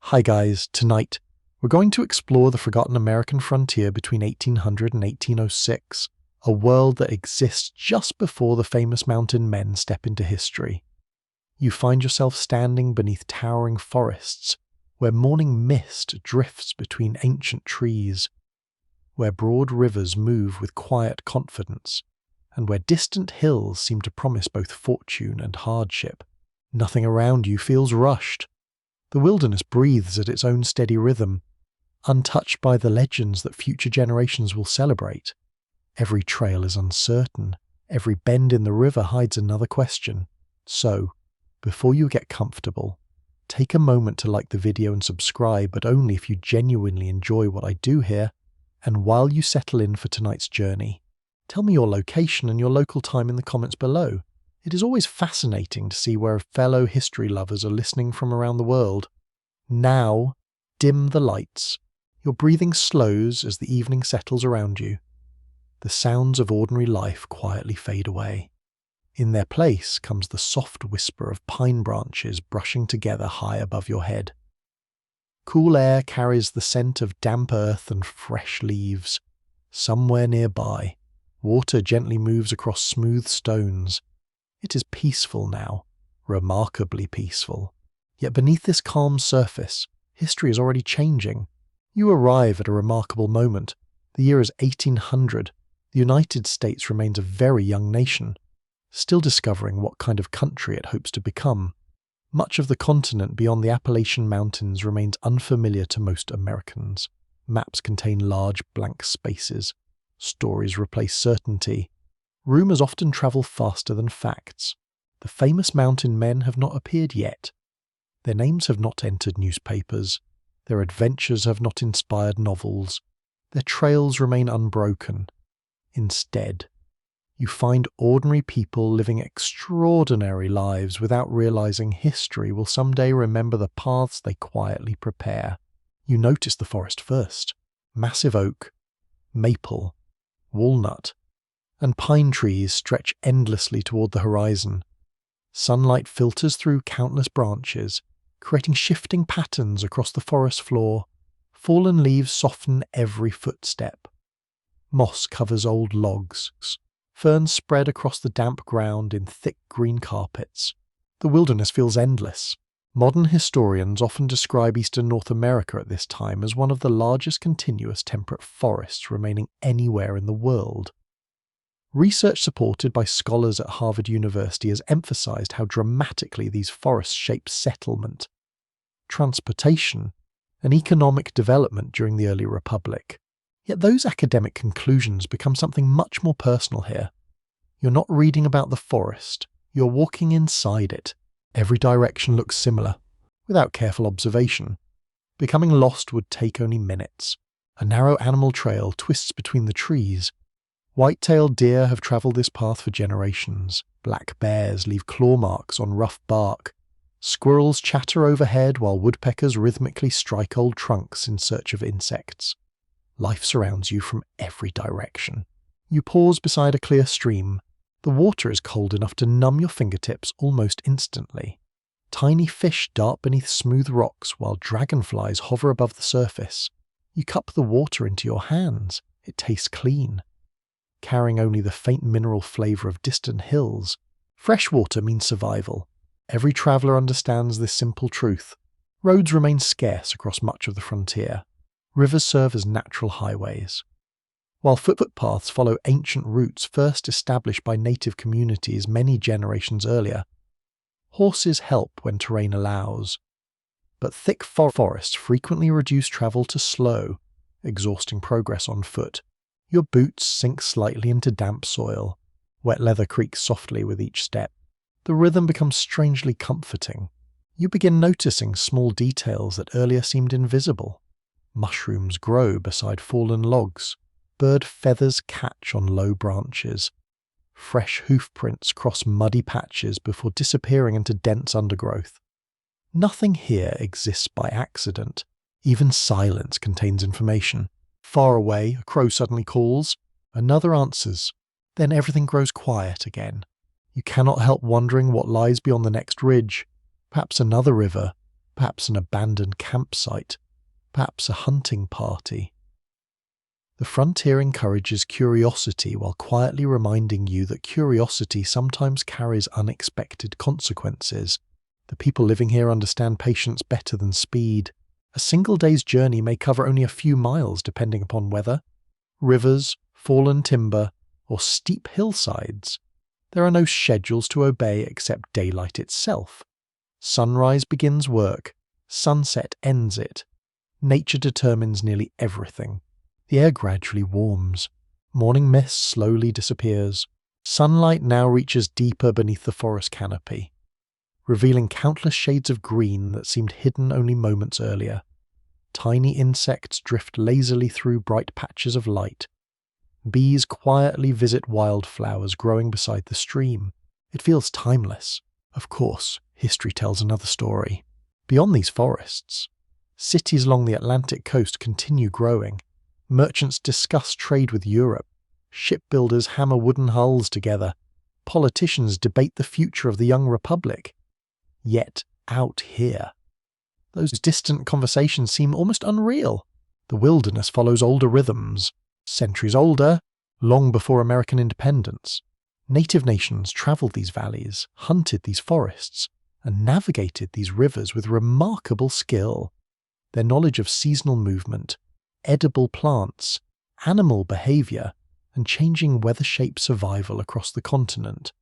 Hi guys, tonight we're going to explore the forgotten American frontier between 1800 and 1806, a world that exists just before the famous mountain men step into history. You find yourself standing beneath towering forests, where morning mist drifts between ancient trees, where broad rivers move with quiet confidence, and where distant hills seem to promise both fortune and hardship. Nothing around you feels rushed. The wilderness breathes at its own steady rhythm, untouched by the legends that future generations will celebrate. Every trail is uncertain, every bend in the river hides another question. So, before you get comfortable, take a moment to like the video and subscribe, but only if you genuinely enjoy what I do here. And while you settle in for tonight's journey, tell me your location and your local time in the comments below. It is always fascinating to see where fellow history lovers are listening from around the world. Now, dim the lights. Your breathing slows as the evening settles around you. The sounds of ordinary life quietly fade away. In their place comes the soft whisper of pine branches brushing together high above your head. Cool air carries the scent of damp earth and fresh leaves. Somewhere nearby, water gently moves across smooth stones. It is peaceful now, remarkably peaceful. Yet beneath this calm surface, history is already changing. You arrive at a remarkable moment. The year is 1800. The United States remains a very young nation, still discovering what kind of country it hopes to become. Much of the continent beyond the Appalachian Mountains remains unfamiliar to most Americans. Maps contain large blank spaces. Stories replace certainty. Rumours often travel faster than facts. The famous mountain men have not appeared yet. Their names have not entered newspapers. Their adventures have not inspired novels. Their trails remain unbroken. Instead, you find ordinary people living extraordinary lives without realizing history will someday remember the paths they quietly prepare. You notice the forest first. Massive oak, maple, walnut, and pine trees stretch endlessly toward the horizon. Sunlight filters through countless branches, creating shifting patterns across the forest floor. Fallen leaves soften every footstep. Moss covers old logs. Ferns spread across the damp ground in thick green carpets. The wilderness feels endless. Modern historians often describe eastern North America at this time as one of the largest continuous temperate forests remaining anywhere in the world. Research supported by scholars at Harvard University has emphasized how dramatically these forests shaped settlement, transportation, and economic development during the early Republic. Yet those academic conclusions become something much more personal here. You're not reading about the forest, you're walking inside it. Every direction looks similar, without careful observation. Becoming lost would take only minutes. A narrow animal trail twists between the trees. White-tailed deer have travelled this path for generations. Black bears leave claw marks on rough bark. Squirrels chatter overhead while woodpeckers rhythmically strike old trunks in search of insects. Life surrounds you from every direction. You pause beside a clear stream. The water is cold enough to numb your fingertips almost instantly. Tiny fish dart beneath smooth rocks while dragonflies hover above the surface. You cup the water into your hands. It tastes clean, carrying only the faint mineral flavour of distant hills. Fresh water means survival. Every traveller understands this simple truth. Roads remain scarce across much of the frontier. Rivers serve as natural highways, while footpaths follow ancient routes first established by native communities many generations earlier. Horses help when terrain allows, but thick forests frequently reduce travel to slow, exhausting progress on foot. Your boots sink slightly into damp soil. Wet leather creaks softly with each step. The rhythm becomes strangely comforting. You begin noticing small details that earlier seemed invisible. Mushrooms grow beside fallen logs. Bird feathers catch on low branches. Fresh hoof prints cross muddy patches before disappearing into dense undergrowth. Nothing here exists by accident. Even silence contains information. Far away, a crow suddenly calls. Another answers. Then everything grows quiet again. You cannot help wondering what lies beyond the next ridge. Perhaps another river, perhaps an abandoned campsite, perhaps a hunting party. The frontier encourages curiosity while quietly reminding you that curiosity sometimes carries unexpected consequences. The people living here understand patience better than speed. A single day's journey may cover only a few miles depending upon weather, rivers, fallen timber, or steep hillsides. There are no schedules to obey except daylight itself. Sunrise begins work, sunset ends it. Nature determines nearly everything. The air gradually warms. Morning mist slowly disappears. Sunlight now reaches deeper beneath the forest canopy, revealing countless shades of green that seemed hidden only moments earlier. Tiny insects drift lazily through bright patches of light. Bees quietly visit wildflowers growing beside the stream. It feels timeless. Of course, history tells another story. Beyond these forests, cities along the Atlantic coast continue growing. Merchants discuss trade with Europe. Shipbuilders hammer wooden hulls together. Politicians debate the future of the young republic. Yet, out here, those distant conversations seem almost unreal. The wilderness follows older rhythms. Centuries older, long before American independence. Native nations traveled these valleys, hunted these forests, and navigated these rivers with remarkable skill. Their knowledge of seasonal movement, edible plants, animal behavior, and changing weather shaped survival across the continent.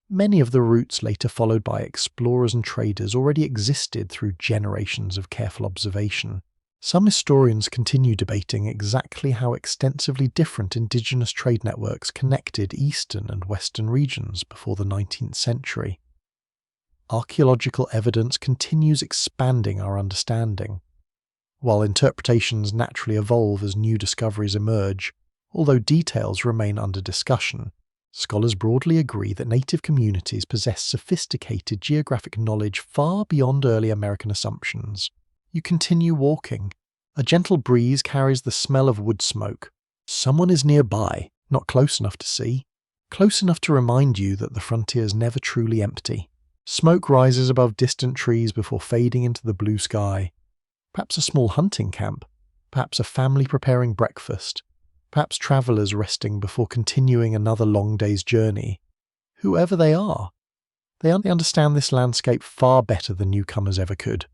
Many of the routes later followed by explorers and traders already existed through generations of careful observation. Some historians continue debating exactly how extensively different indigenous trade networks connected eastern and western regions before the 19th century. Archaeological evidence continues expanding our understanding. While interpretations naturally evolve as new discoveries emerge, although details remain under discussion, scholars broadly agree that native communities possess sophisticated geographic knowledge far beyond early American assumptions. You continue walking. A gentle breeze carries the smell of wood smoke. Someone is nearby, not close enough to see, close enough to remind you that the frontier is never truly empty. Smoke rises above distant trees before fading into the blue sky. Perhaps a small hunting camp, perhaps a family preparing breakfast, perhaps travelers resting before continuing another long day's journey. Whoever they are, they understand this landscape far better than newcomers ever could.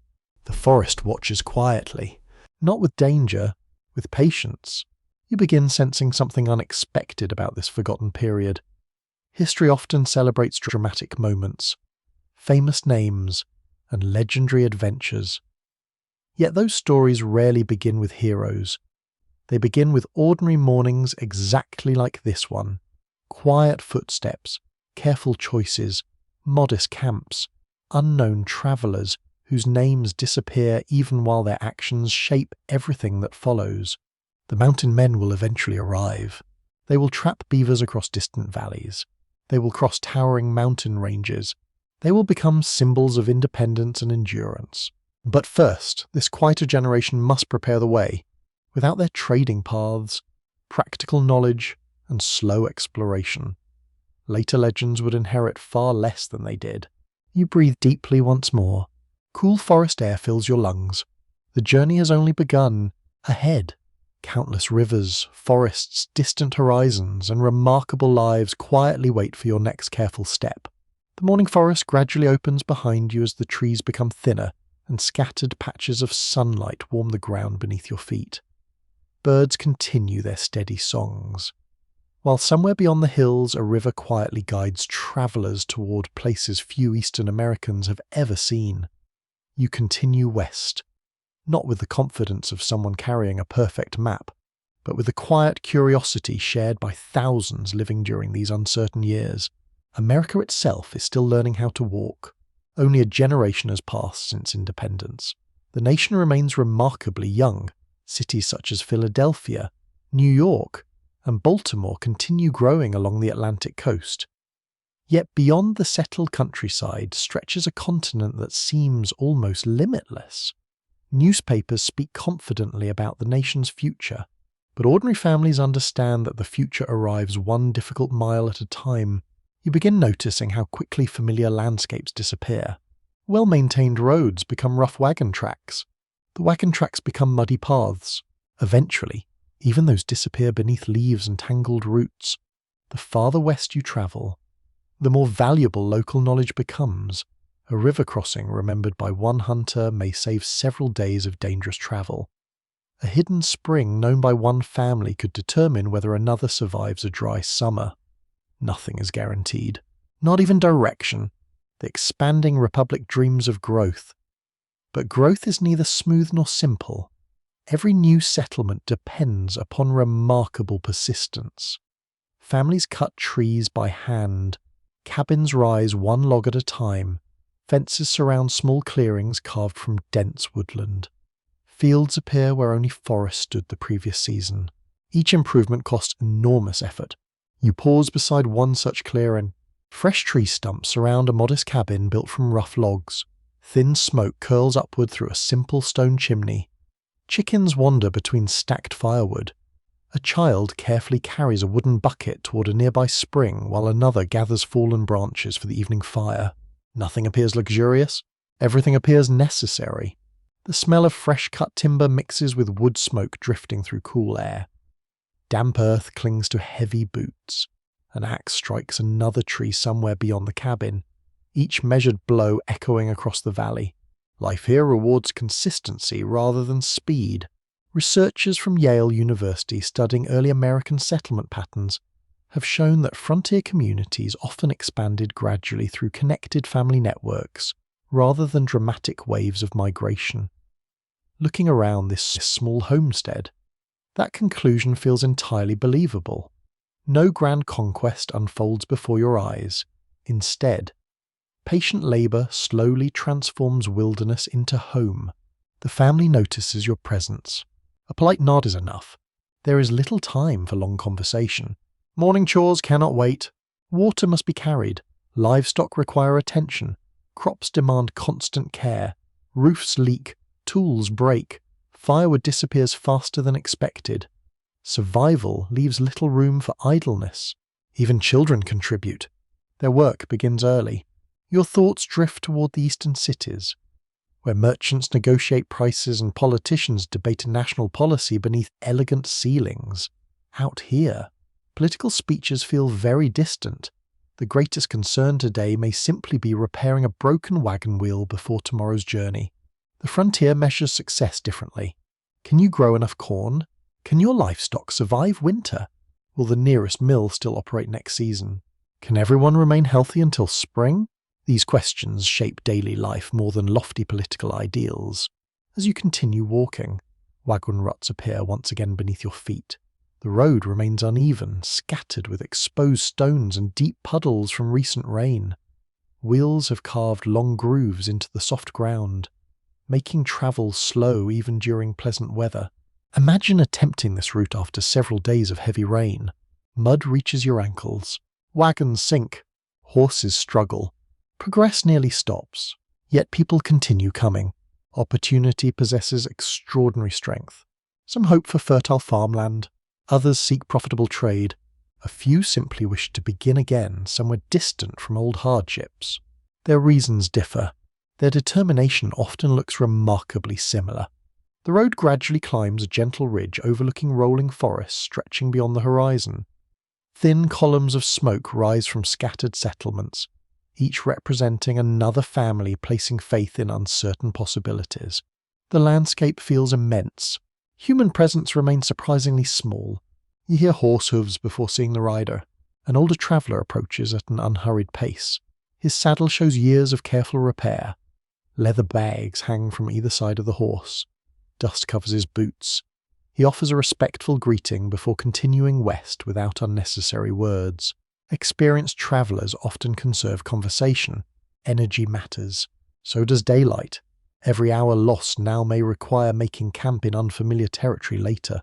The forest watches quietly, not with danger, with patience. You begin sensing something unexpected about this forgotten period. History often celebrates dramatic moments, famous names, and legendary adventures. Yet those stories rarely begin with heroes. They begin with ordinary mornings exactly like this one. Quiet footsteps, careful choices, modest camps, unknown travelers whose names disappear even while their actions shape everything that follows. The mountain men will eventually arrive. They will trap beavers across distant valleys. They will cross towering mountain ranges. They will become symbols of independence and endurance. But first, this quieter generation must prepare the way. Without their trading paths, practical knowledge, and slow exploration, later legends would inherit far less than they did. You breathe deeply once more. Cool forest air fills your lungs. The journey has only begun. Ahead, countless rivers, forests, distant horizons, and remarkable lives quietly wait for your next careful step. The morning forest gradually opens behind you as the trees become thinner, and scattered patches of sunlight warm the ground beneath your feet. Birds continue their steady songs, while somewhere beyond the hills a river quietly guides travelers toward places few Eastern Americans have ever seen. You continue west, not with the confidence of someone carrying a perfect map, but with the quiet curiosity shared by thousands living during these uncertain years. America itself is still learning how to walk. Only a generation has passed since independence. The nation remains remarkably young. Cities such as Philadelphia, New York, and Baltimore continue growing along the Atlantic coast. Yet beyond the settled countryside stretches a continent that seems almost limitless. Newspapers speak confidently about the nation's future, but ordinary families understand that the future arrives one difficult mile at a time. You begin noticing how quickly familiar landscapes disappear. Well-maintained roads become rough wagon tracks. The wagon tracks become muddy paths. Eventually, even those disappear beneath leaves and tangled roots. The farther west you travel, the more valuable local knowledge becomes. A river crossing remembered by one hunter may save several days of dangerous travel. A hidden spring known by one family could determine whether another survives a dry summer. Nothing is guaranteed, not even direction. The expanding republic dreams of growth. But growth is neither smooth nor simple. Every new settlement depends upon remarkable persistence. Families cut trees by hand. Cabins rise one log at a time. Fences surround small clearings carved from dense woodland. Fields appear where only forest stood the previous season. Each improvement costs enormous effort. You pause beside one such clearing. Fresh tree stumps surround a modest cabin built from rough logs. Thin smoke curls upward through a simple stone chimney. Chickens wander between stacked firewood. A child carefully carries a wooden bucket toward a nearby spring while another gathers fallen branches for the evening fire. Nothing appears luxurious. Everything appears necessary. The smell of fresh-cut timber mixes with wood smoke drifting through cool air. Damp earth clings to heavy boots. An axe strikes another tree somewhere beyond the cabin, each measured blow echoing across the valley. Life here rewards consistency rather than speed. Researchers from Yale University studying early American settlement patterns have shown that frontier communities often expanded gradually through connected family networks rather than dramatic waves of migration. Looking around this small homestead, that conclusion feels entirely believable. No grand conquest unfolds before your eyes. Instead, patient labor slowly transforms wilderness into home. The family notices your presence. A polite nod is enough. There is little time for long conversation. Morning chores cannot wait. Water must be carried. Livestock require attention. Crops demand constant care. Roofs leak. Tools break. Firewood disappears faster than expected. Survival leaves little room for idleness. Even children contribute. Their work begins early. Your thoughts drift toward the eastern cities, where merchants negotiate prices and politicians debate national policy beneath elegant ceilings. Out here, political speeches feel very distant. The greatest concern today may simply be repairing a broken wagon wheel before tomorrow's journey. The frontier measures success differently. Can you grow enough corn? Can your livestock survive winter? Will the nearest mill still operate next season? Can everyone remain healthy until spring? These questions shape daily life more than lofty political ideals. As you continue walking, wagon ruts appear once again beneath your feet. The road remains uneven, scattered with exposed stones and deep puddles from recent rain. Wheels have carved long grooves into the soft ground, making travel slow even during pleasant weather. Imagine attempting this route after several days of heavy rain. Mud reaches your ankles. Wagons sink. Horses struggle. Progress nearly stops. Yet people continue coming. Opportunity possesses extraordinary strength. Some hope for fertile farmland. Others seek profitable trade. A few simply wish to begin again somewhere distant from old hardships. Their reasons differ. Their determination often looks remarkably similar. The road gradually climbs a gentle ridge overlooking rolling forests stretching beyond the horizon. Thin columns of smoke rise from scattered settlements, each representing another family placing faith in uncertain possibilities. The landscape feels immense. Human presence remains surprisingly small. You hear horse hooves before seeing the rider. An older traveller approaches at an unhurried pace. His saddle shows years of careful repair. Leather bags hang from either side of the horse. Dust covers his boots. He offers a respectful greeting before continuing west without unnecessary words. Experienced travellers often conserve conversation. Energy matters. So does daylight. Every hour lost now may require making camp in unfamiliar territory later.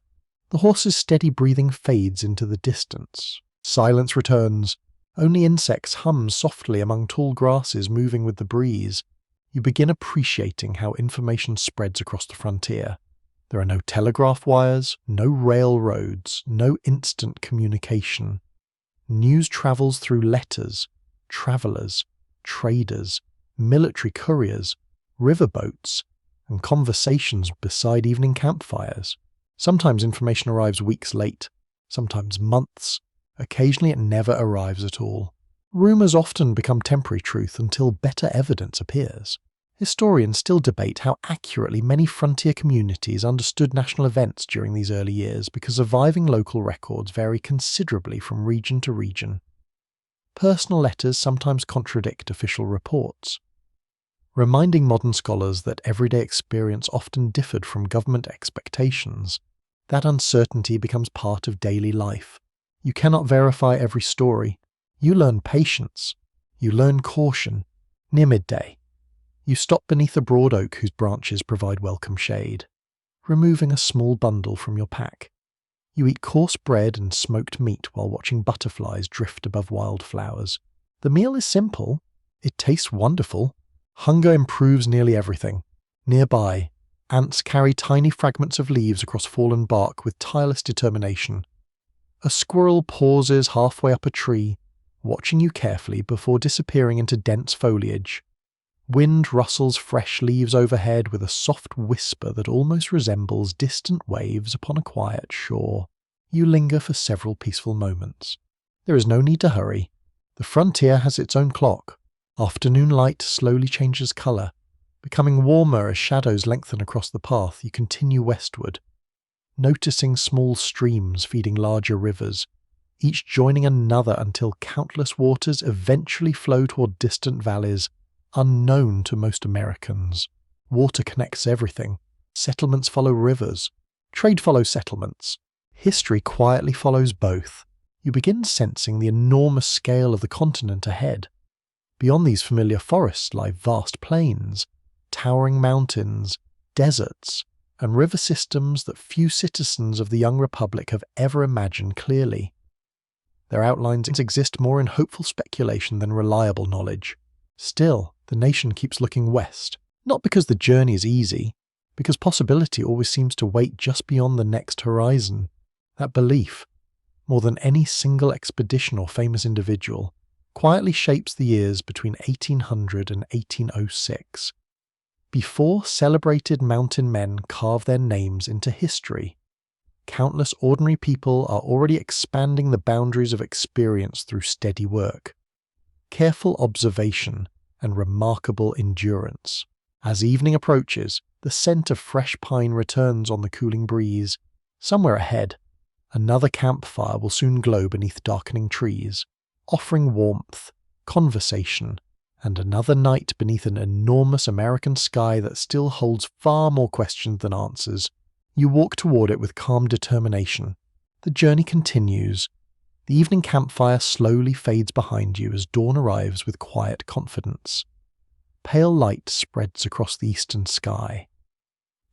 The horse's steady breathing fades into the distance. Silence returns. Only insects hum softly among tall grasses moving with the breeze. You begin appreciating how information spreads across the frontier. There are no telegraph wires, no railroads, no instant communication. News travels through letters, travellers, traders, military couriers, riverboats, and conversations beside evening campfires. Sometimes information arrives weeks late, sometimes months. Occasionally it never arrives at all. Rumours often become temporary truth until better evidence appears. Historians still debate how accurately many frontier communities understood national events during these early years because surviving local records vary considerably from region to region. Personal letters sometimes contradict official reports, reminding modern scholars that everyday experience often differed from government expectations. That uncertainty becomes part of daily life. You cannot verify every story. You learn patience. You learn caution. Near midday, you stop beneath a broad oak whose branches provide welcome shade, removing a small bundle from your pack. You eat coarse bread and smoked meat while watching butterflies drift above wildflowers. The meal is simple. It tastes wonderful. Hunger improves nearly everything. Nearby, ants carry tiny fragments of leaves across fallen bark with tireless determination. A squirrel pauses halfway up a tree, watching you carefully before disappearing into dense foliage. Wind rustles fresh leaves overhead with a soft whisper that almost resembles distant waves upon a quiet shore. You linger for several peaceful moments. There is no need to hurry. The frontier has its own clock. Afternoon light slowly changes colour. Becoming warmer as shadows lengthen across the path, you continue westward, noticing small streams feeding larger rivers, each joining another until countless waters eventually flow toward distant valleys unknown to most Americans. Water connects everything. Settlements follow rivers. Trade follows settlements. History quietly follows both. You begin sensing the enormous scale of the continent ahead. Beyond these familiar forests lie vast plains, towering mountains, deserts, and river systems that few citizens of the young republic have ever imagined clearly. Their outlines exist more in hopeful speculation than reliable knowledge. Still, the nation keeps looking west, not because the journey is easy, because possibility always seems to wait just beyond the next horizon. That belief, more than any single expedition or famous individual, quietly shapes the years between 1800 and 1806. Before celebrated mountain men carve their names into history, countless ordinary people are already expanding the boundaries of experience through steady work, careful observation, and remarkable endurance. As evening approaches, the scent of fresh pine returns on the cooling breeze. Somewhere ahead, another campfire will soon glow beneath darkening trees, offering warmth, conversation, and another night beneath an enormous American sky that still holds far more questions than answers. You walk toward it with calm determination. The journey continues. The evening campfire slowly fades behind you as dawn arrives with quiet confidence. Pale light spreads across the eastern sky,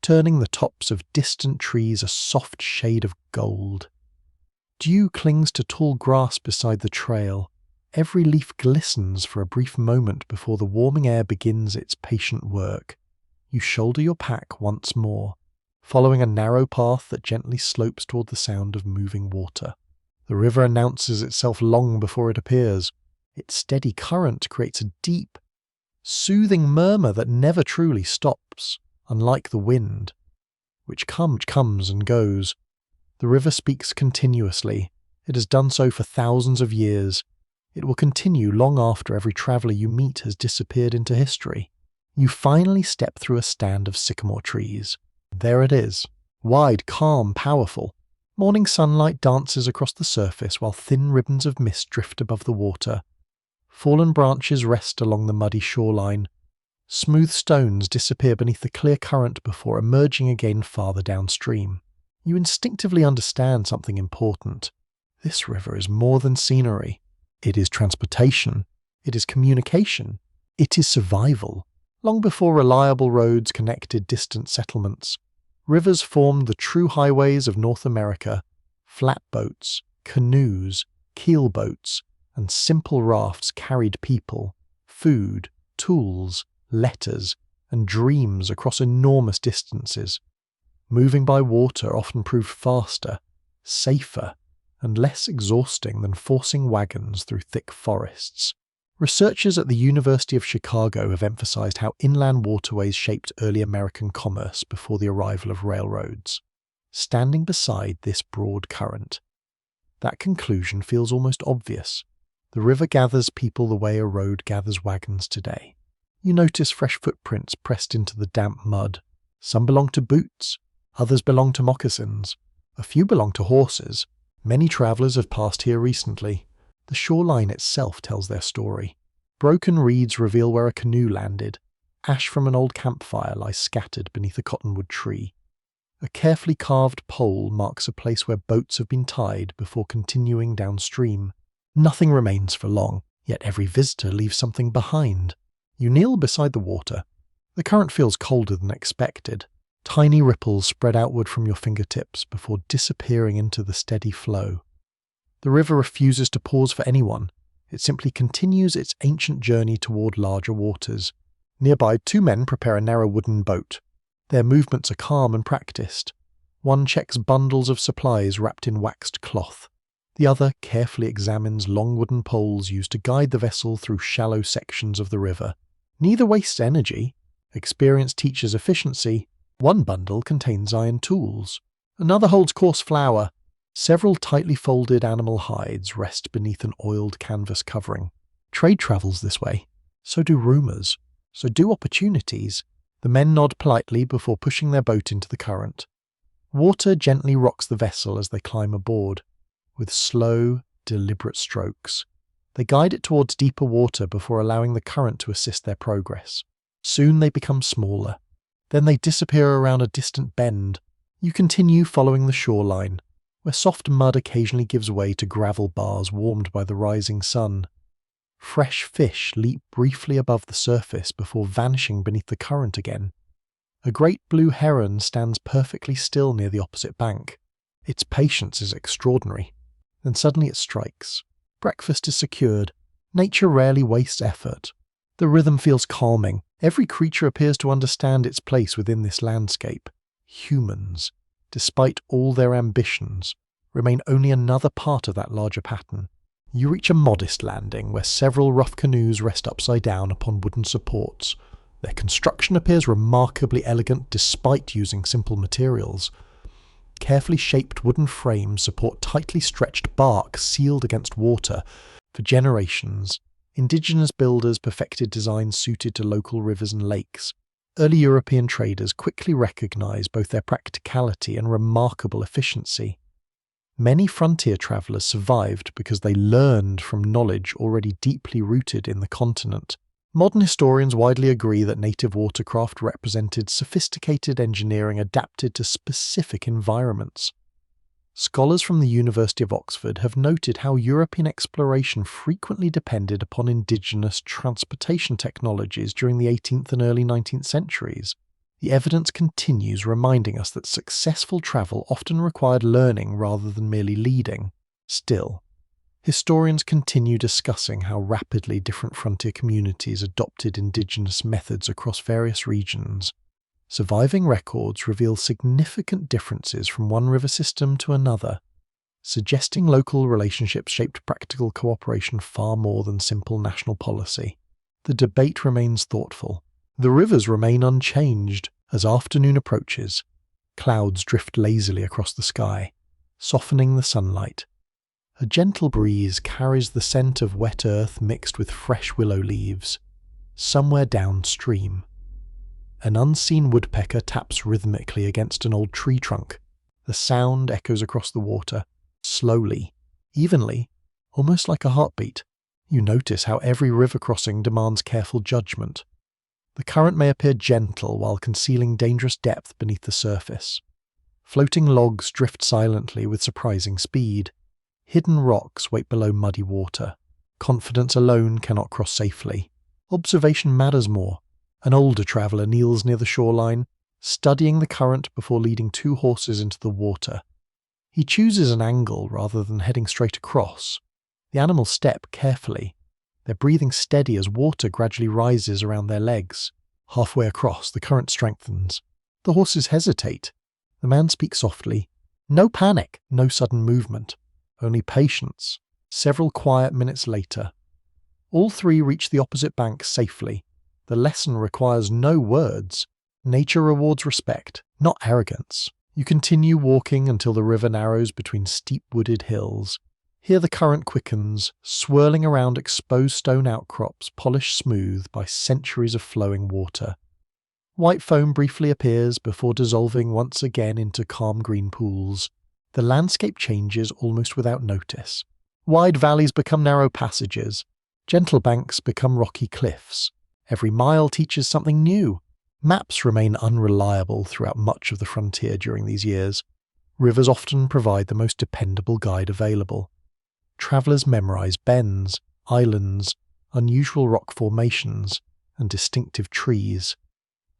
turning the tops of distant trees a soft shade of gold. Dew clings to tall grass beside the trail. Every leaf glistens for a brief moment before the warming air begins its patient work. You shoulder your pack once more, following a narrow path that gently slopes toward the sound of moving water. The river announces itself long before it appears. Its steady current creates a deep, soothing murmur that never truly stops, unlike the wind, which comes and goes. The river speaks continuously. It has done so for thousands of years. It will continue long after every traveller you meet has disappeared into history. You finally step through a stand of sycamore trees. There it is, wide, calm, powerful. Morning sunlight dances across the surface while thin ribbons of mist drift above the water. Fallen branches rest along the muddy shoreline. Smooth stones disappear beneath the clear current before emerging again farther downstream. You instinctively understand something important. This river is more than scenery. It is transportation. It is communication. It is survival. Long before reliable roads connected distant settlements, rivers formed the true highways of North America. Flatboats, canoes, keelboats, and simple rafts carried people, food, tools, letters, and dreams across enormous distances. Moving by water often proved faster, safer, and less exhausting than forcing wagons through thick forests. Researchers at the University of Chicago have emphasized how inland waterways shaped early American commerce before the arrival of railroads. Standing beside this broad current, that conclusion feels almost obvious. The river gathers people the way a road gathers wagons today. You notice fresh footprints pressed into the damp mud. Some belong to boots, others belong to moccasins. A few belong to horses. Many travelers have passed here recently. The shoreline itself tells their story. Broken reeds reveal where a canoe landed. Ash from an old campfire lies scattered beneath a cottonwood tree. A carefully carved pole marks a place where boats have been tied before continuing downstream. Nothing remains for long, yet every visitor leaves something behind. You kneel beside the water. The current feels colder than expected. Tiny ripples spread outward from your fingertips before disappearing into the steady flow. The river refuses to pause for anyone. It simply continues its ancient journey toward larger waters. Nearby, 2 men prepare a narrow wooden boat. Their movements are calm and practiced. One checks bundles of supplies wrapped in waxed cloth. The other carefully examines long wooden poles used to guide the vessel through shallow sections of the river. Neither wastes energy. Experience teaches efficiency. One bundle contains iron tools. Another holds coarse flour. Several tightly folded animal hides rest beneath an oiled canvas covering. Trade travels this way. So do rumors. So do opportunities. The men nod politely before pushing their boat into the current. Water gently rocks the vessel as they climb aboard. With slow, deliberate strokes, they guide it towards deeper water before allowing the current to assist their progress. Soon they become smaller. Then they disappear around a distant bend. You continue following the shoreline, where soft mud occasionally gives way to gravel bars warmed by the rising sun. Fresh fish leap briefly above the surface before vanishing beneath the current again. A great blue heron stands perfectly still near the opposite bank. Its patience is extraordinary. Then suddenly it strikes. Breakfast is secured. Nature rarely wastes effort. The rhythm feels calming. Every creature appears to understand its place within this landscape. Humans, despite all their ambitions, remain only another part of that larger pattern. You reach a modest landing where several rough canoes rest upside down upon wooden supports. Their construction appears remarkably elegant despite using simple materials. Carefully shaped wooden frames support tightly stretched bark sealed against water. For generations, indigenous builders perfected designs suited to local rivers and lakes. Early European traders quickly recognized both their practicality and remarkable efficiency. Many frontier travelers survived because they learned from knowledge already deeply rooted in the continent. Modern historians widely agree that native watercraft represented sophisticated engineering adapted to specific environments. Scholars from the University of Oxford have noted how European exploration frequently depended upon indigenous transportation technologies during the 18th and early 19th centuries. The evidence continues reminding us that successful travel often required learning rather than merely leading. Still, historians continue discussing how rapidly different frontier communities adopted indigenous methods across various regions. Surviving records reveal significant differences from one river system to another, suggesting local relationships shaped practical cooperation far more than simple national policy. The debate remains thoughtful. The rivers remain unchanged. As afternoon approaches, clouds drift lazily across the sky, softening the sunlight. A gentle breeze carries the scent of wet earth mixed with fresh willow leaves. Somewhere downstream, an unseen woodpecker taps rhythmically against an old tree trunk. The sound echoes across the water, slowly, evenly, almost like a heartbeat. You notice how every river crossing demands careful judgment. The current may appear gentle while concealing dangerous depth beneath the surface. Floating logs drift silently with surprising speed. Hidden rocks wait below muddy water. Confidence alone cannot cross safely. Observation matters more. An older traveller kneels near the shoreline, studying the current before leading 2 horses into the water. He chooses an angle rather than heading straight across. The animals step carefully, their breathing steady as water gradually rises around their legs. Halfway across, the current strengthens. The horses hesitate. The man speaks softly. No panic, no sudden movement. Only patience. Several quiet minutes later, All three reach the opposite bank safely. The lesson requires no words. Nature rewards respect, not arrogance. You continue walking until the river narrows between steep wooded hills. Here the current quickens, swirling around exposed stone outcrops polished smooth by centuries of flowing water. White foam briefly appears before dissolving once again into calm green pools. The landscape changes almost without notice. Wide valleys become narrow passages. Gentle banks become rocky cliffs. Every mile teaches something new. Maps remain unreliable throughout much of the frontier during these years. Rivers often provide the most dependable guide available. Travellers memorize bends, islands, unusual rock formations, and distinctive trees.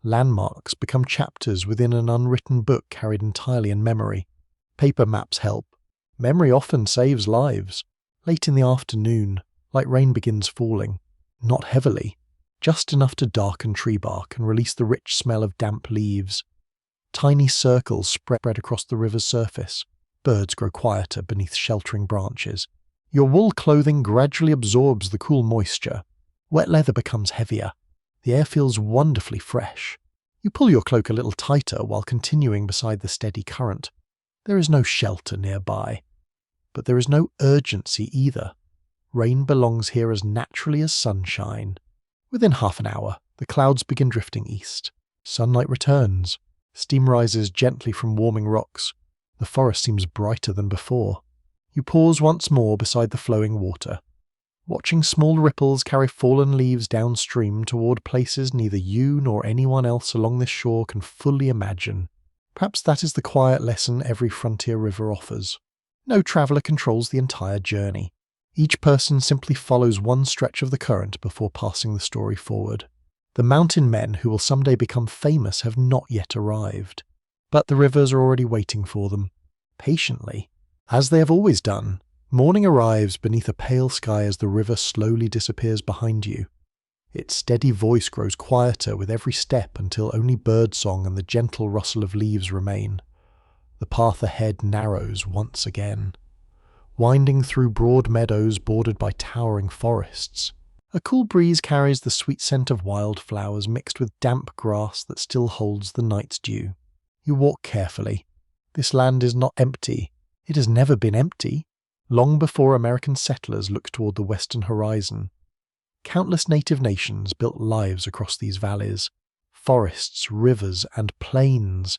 Landmarks become chapters within an unwritten book carried entirely in memory. Paper maps help. Memory often saves lives. Late in the afternoon, like rain begins falling, not heavily, just enough to darken tree bark and release the rich smell of damp leaves. Tiny circles spread across the river's surface. Birds grow quieter beneath sheltering branches. Your wool clothing gradually absorbs the cool moisture. Wet leather becomes heavier. The air feels wonderfully fresh. You pull your cloak a little tighter while continuing beside the steady current. There is no shelter nearby. But there is no urgency either. Rain belongs here as naturally as sunshine. Within half an hour, the clouds begin drifting east. Sunlight returns. Steam rises gently from warming rocks. The forest seems brighter than before. You pause once more beside the flowing water. Watching small ripples carry fallen leaves downstream toward places neither you nor anyone else along this shore can fully imagine. Perhaps that is the quiet lesson every frontier river offers. No traveller controls the entire journey. Each person simply follows one stretch of the current before passing the story forward. The mountain men who will someday become famous have not yet arrived. But the rivers are already waiting for them, patiently, as they have always done. Morning arrives beneath a pale sky as the river slowly disappears behind you. Its steady voice grows quieter with every step until only birdsong and the gentle rustle of leaves remain. The path ahead narrows once again, winding through broad meadows bordered by towering forests. A cool breeze carries the sweet scent of wildflowers mixed with damp grass that still holds the night's dew. You walk carefully. This land is not empty. It has never been empty. Long before American settlers looked toward the western horizon, countless native nations built lives across these valleys. Forests, rivers, and plains.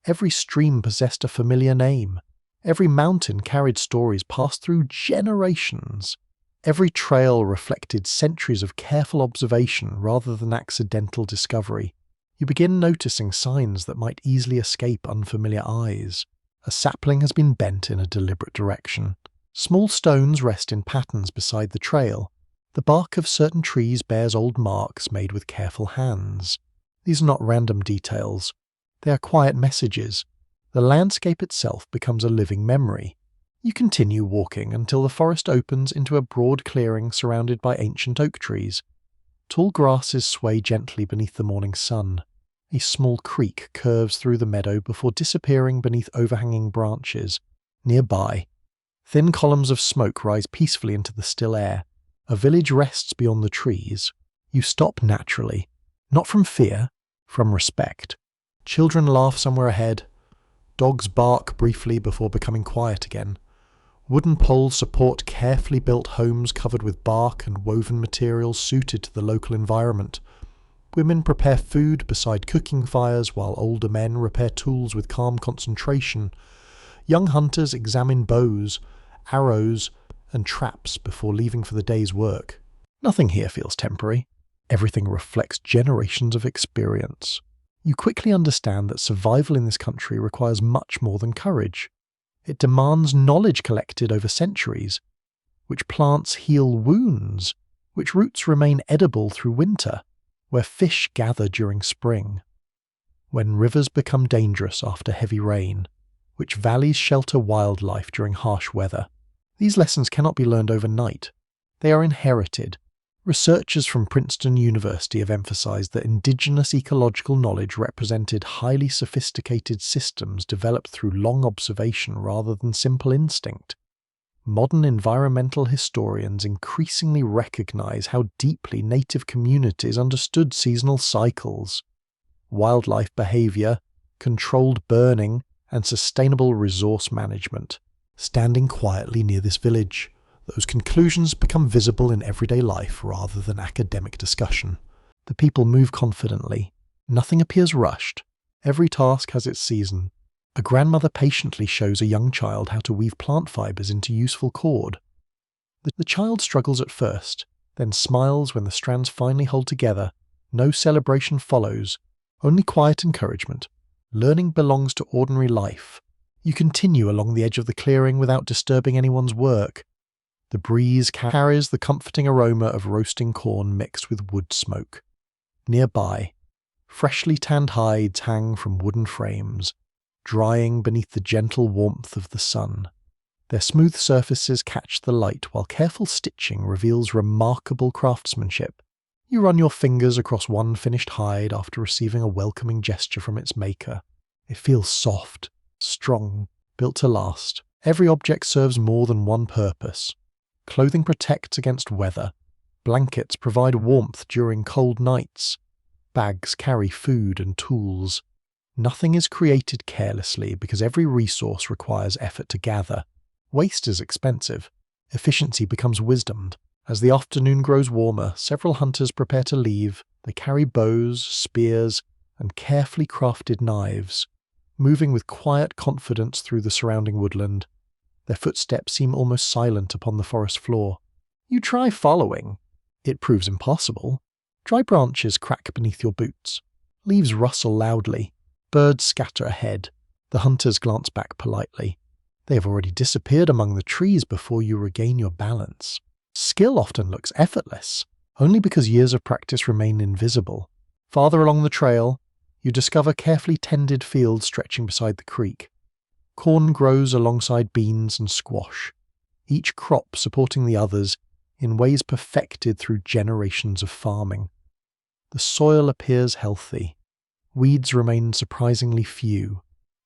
Every stream possessed a familiar name. Every mountain carried stories passed through generations. Every trail reflected centuries of careful observation rather than accidental discovery. You begin noticing signs that might easily escape unfamiliar eyes. A sapling has been bent in a deliberate direction. Small stones rest in patterns beside the trail. The bark of certain trees bears old marks made with careful hands. These are not random details. They are quiet messages. The landscape itself becomes a living memory. You continue walking until the forest opens into a broad clearing surrounded by ancient oak trees. Tall grasses sway gently beneath the morning sun. A small creek curves through the meadow before disappearing beneath overhanging branches. Nearby, thin columns of smoke rise peacefully into the still air. A village rests beyond the trees. You stop naturally, not from fear, from respect. Children laugh somewhere ahead. Dogs bark briefly before becoming quiet again. Wooden poles support carefully built homes covered with bark and woven materials suited to the local environment. Women prepare food beside cooking fires while older men repair tools with calm concentration. Young hunters examine bows, arrows, and traps before leaving for the day's work. Nothing here feels temporary. Everything reflects generations of experience. You quickly understand that survival in this country requires much more than courage. It demands knowledge collected over centuries. Which plants heal wounds? Which roots remain edible through winter? Where fish gather during spring? When rivers become dangerous after heavy rain? Which valleys shelter wildlife during harsh weather? These lessons cannot be learned overnight. They are inherited. Researchers from Princeton University have emphasized that indigenous ecological knowledge represented highly sophisticated systems developed through long observation rather than simple instinct. Modern environmental historians increasingly recognize how deeply native communities understood seasonal cycles, wildlife behavior, controlled burning, and sustainable resource management. Standing quietly near this village, those conclusions become visible in everyday life rather than academic discussion. The people move confidently. Nothing appears rushed. Every task has its season. A grandmother patiently shows a young child how to weave plant fibers into useful cord. The child struggles at first, then smiles when the strands finally hold together. No celebration follows, only quiet encouragement. Learning belongs to ordinary life. You continue along the edge of the clearing without disturbing anyone's work. The breeze carries the comforting aroma of roasting corn mixed with wood smoke. Nearby, freshly tanned hides hang from wooden frames, drying beneath the gentle warmth of the sun. Their smooth surfaces catch the light while careful stitching reveals remarkable craftsmanship. You run your fingers across one finished hide after receiving a welcoming gesture from its maker. It feels soft, strong, built to last. Every object serves more than one purpose. Clothing protects against weather. Blankets provide warmth during cold nights. Bags carry food and tools. Nothing is created carelessly because every resource requires effort to gather. Waste is expensive. Efficiency becomes wisdom. As the afternoon grows warmer, several hunters prepare to leave. They carry bows, spears, and carefully crafted knives, moving with quiet confidence through the surrounding woodland. Their footsteps seem almost silent upon the forest floor. You try following. It proves impossible. Dry branches crack beneath your boots. Leaves rustle loudly. Birds scatter ahead. The hunters glance back politely. They have already disappeared among the trees before you regain your balance. Skill often looks effortless, only because years of practice remain invisible. Farther along the trail, you discover carefully tended fields stretching beside the creek. Corn grows alongside beans and squash, each crop supporting the others in ways perfected through generations of farming. The soil appears healthy. Weeds remain surprisingly few.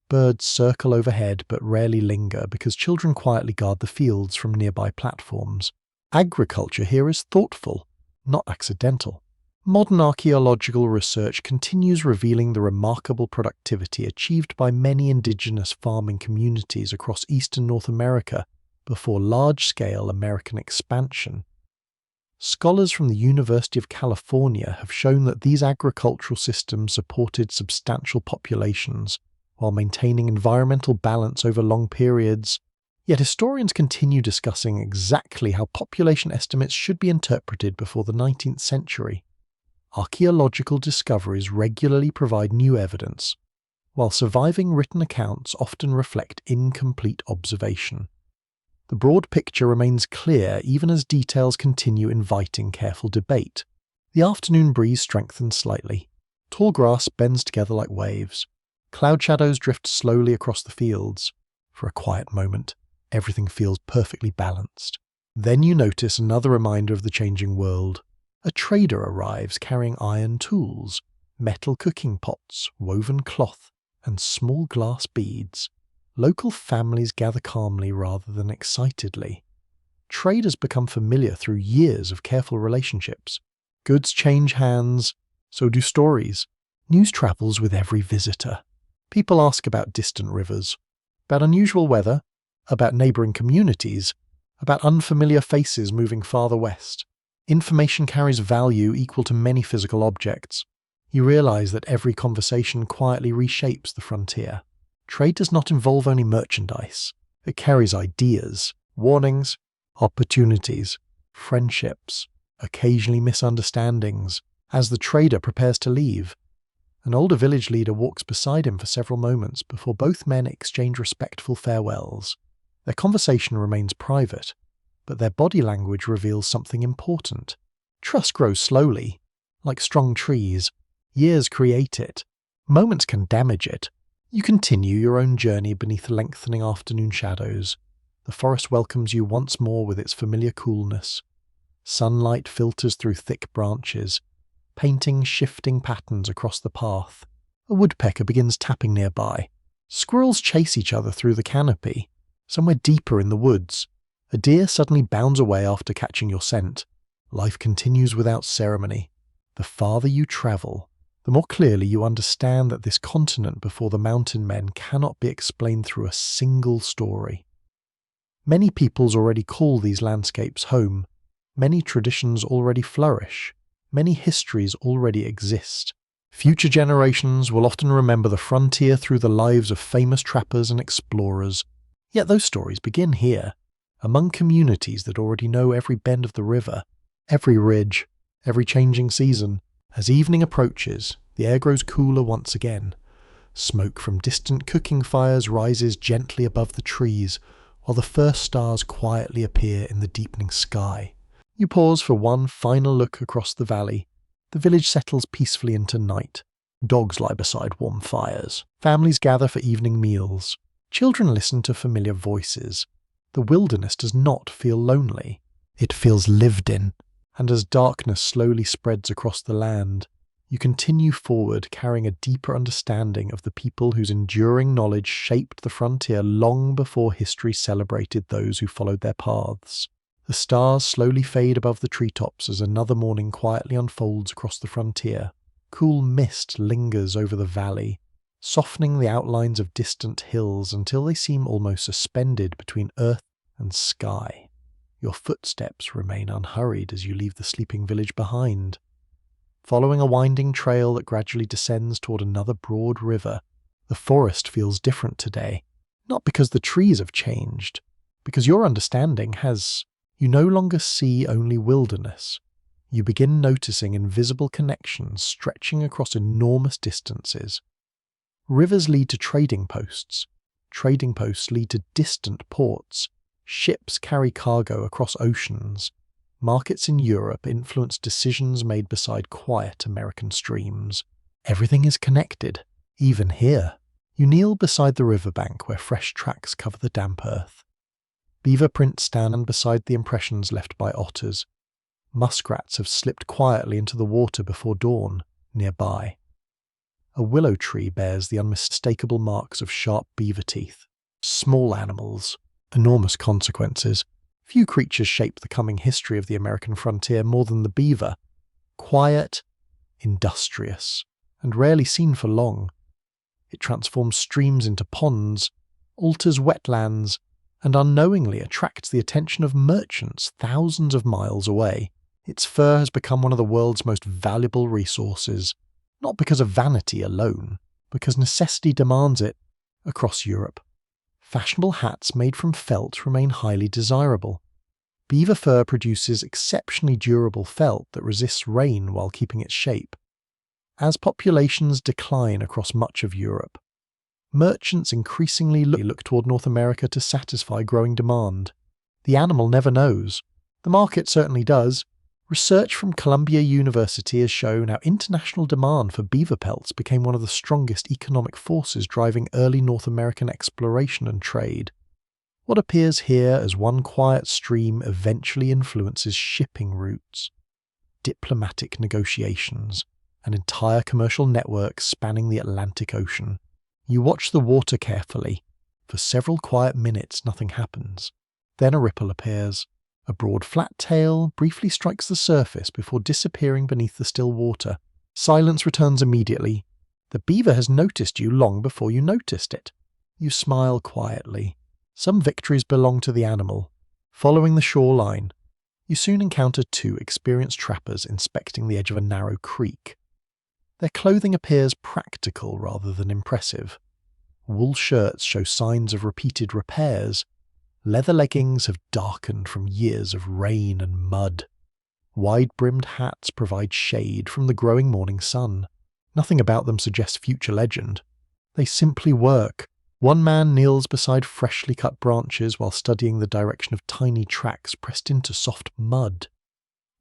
Birds circle overhead but rarely linger because children quietly guard the fields from nearby platforms. Agriculture here is thoughtful, not accidental. Modern archaeological research continues revealing the remarkable productivity achieved by many indigenous farming communities across eastern North America before large-scale American expansion. Scholars from the University of California have shown that these agricultural systems supported substantial populations while maintaining environmental balance over long periods. Yet historians continue discussing exactly how population estimates should be interpreted before the 19th century. Archaeological discoveries regularly provide new evidence, while surviving written accounts often reflect incomplete observation. The broad picture remains clear even as details continue inviting careful debate. The afternoon breeze strengthens slightly. Tall grass bends together like waves. Cloud shadows drift slowly across the fields. For a quiet moment, everything feels perfectly balanced. Then you notice another reminder of the changing world. A trader arrives carrying iron tools, metal cooking pots, woven cloth, and small glass beads. Local families gather calmly rather than excitedly. Trade has become familiar through years of careful relationships. Goods change hands, so do stories. News travels with every visitor. People ask about distant rivers, about unusual weather, about neighboring communities, about unfamiliar faces moving farther west. Information carries value equal to many physical objects. You realize that every conversation quietly reshapes the frontier. Trade does not involve only merchandise. It carries ideas, warnings, opportunities, friendships, occasionally misunderstandings. As the trader prepares to leave, an older village leader walks beside him for several moments before both men exchange respectful farewells. Their conversation remains private, but their body language reveals something important. Trust grows slowly. Like strong trees, years create it. Moments can damage it. You continue your own journey beneath the lengthening afternoon shadows. The forest welcomes you once more with its familiar coolness. Sunlight filters through thick branches, painting shifting patterns across the path. A woodpecker begins tapping nearby. Squirrels chase each other through the canopy. Somewhere deeper in the woods, A deer suddenly bounds away after catching your scent. Life continues without ceremony. The farther you travel, the more clearly you understand that this continent before the mountain men cannot be explained through a single story. Many peoples already call these landscapes home. Many traditions already flourish. Many histories already exist. Future generations will often remember the frontier through the lives of famous trappers and explorers. Yet those stories begin here, among communities that already know every bend of the river, every ridge, every changing season. As evening approaches, the air grows cooler once again. Smoke from distant cooking fires rises gently above the trees, while the first stars quietly appear in the deepening sky. You pause for one final look across the valley. The village settles peacefully into night. Dogs lie beside warm fires. Families gather for evening meals. Children listen to familiar voices. The wilderness does not feel lonely. It feels lived in. And as darkness slowly spreads across the land, you continue forward carrying a deeper understanding of the people whose enduring knowledge shaped the frontier long before history celebrated those who followed their paths. The stars slowly fade above the treetops as another morning quietly unfolds across the frontier. Cool mist lingers over the valley, softening the outlines of distant hills until they seem almost suspended between earth and sky. Your footsteps remain unhurried as you leave the sleeping village behind. Following a winding trail that gradually descends toward another broad river, the forest feels different today, not because the trees have changed, because your understanding has. You no longer see only wilderness. You begin noticing invisible connections stretching across enormous distances. Rivers lead to trading posts. Trading posts lead to distant ports. Ships carry cargo across oceans. Markets in Europe influence decisions made beside quiet American streams. Everything is connected, even here. You kneel beside the riverbank where fresh tracks cover the damp earth. Beaver prints stand beside the impressions left by otters. Muskrats have slipped quietly into the water before dawn, nearby. A willow tree bears the unmistakable marks of sharp beaver teeth. Small animals, enormous consequences. Few creatures shape the coming history of the American frontier more than the beaver. Quiet, industrious, and rarely seen for long. It transforms streams into ponds, alters wetlands, and unknowingly attracts the attention of merchants thousands of miles away. Its fur has become one of the world's most valuable resources, not because of vanity alone, because necessity demands it, across Europe. Fashionable hats made from felt remain highly desirable. Beaver fur produces exceptionally durable felt that resists rain while keeping its shape. As populations decline across much of Europe, merchants increasingly look toward North America to satisfy growing demand. The animal never knows. The market certainly does. Research from Columbia University has shown how international demand for beaver pelts became one of the strongest economic forces driving early North American exploration and trade. What appears here as one quiet stream eventually influences shipping routes, diplomatic negotiations, and entire commercial networks spanning the Atlantic Ocean. You watch the water carefully. For several quiet minutes, nothing happens. Then a ripple appears. A broad flat tail briefly strikes the surface before disappearing beneath the still water. Silence returns immediately. The beaver has noticed you long before you noticed it. You smile quietly. Some victories belong to the animal. Following the shoreline, you soon encounter two experienced trappers inspecting the edge of a narrow creek. Their clothing appears practical rather than impressive. Wool shirts show signs of repeated repairs. Leather leggings have darkened from years of rain and mud. Wide-brimmed hats provide shade from the growing morning sun. Nothing about them suggests future legend. They simply work. One man kneels beside freshly cut branches while studying the direction of tiny tracks pressed into soft mud.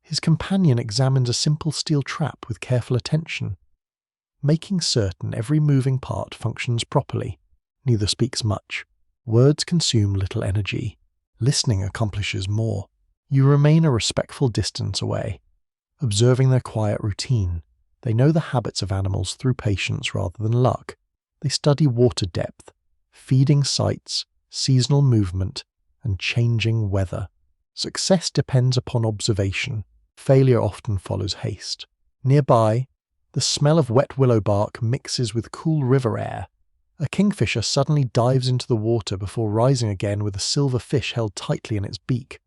His companion examines a simple steel trap with careful attention. Making certain every moving part functions properly. Neither speaks much. Words consume little energy. Listening accomplishes more. You remain a respectful distance away, observing their quiet routine. They know the habits of animals through patience rather than luck. They study water depth, feeding sites, seasonal movement, and changing weather. Success depends upon observation. Failure often follows haste. Nearby, the smell of wet willow bark mixes with cool river air. A kingfisher suddenly dives into the water before rising again with a silver fish held tightly in its beak.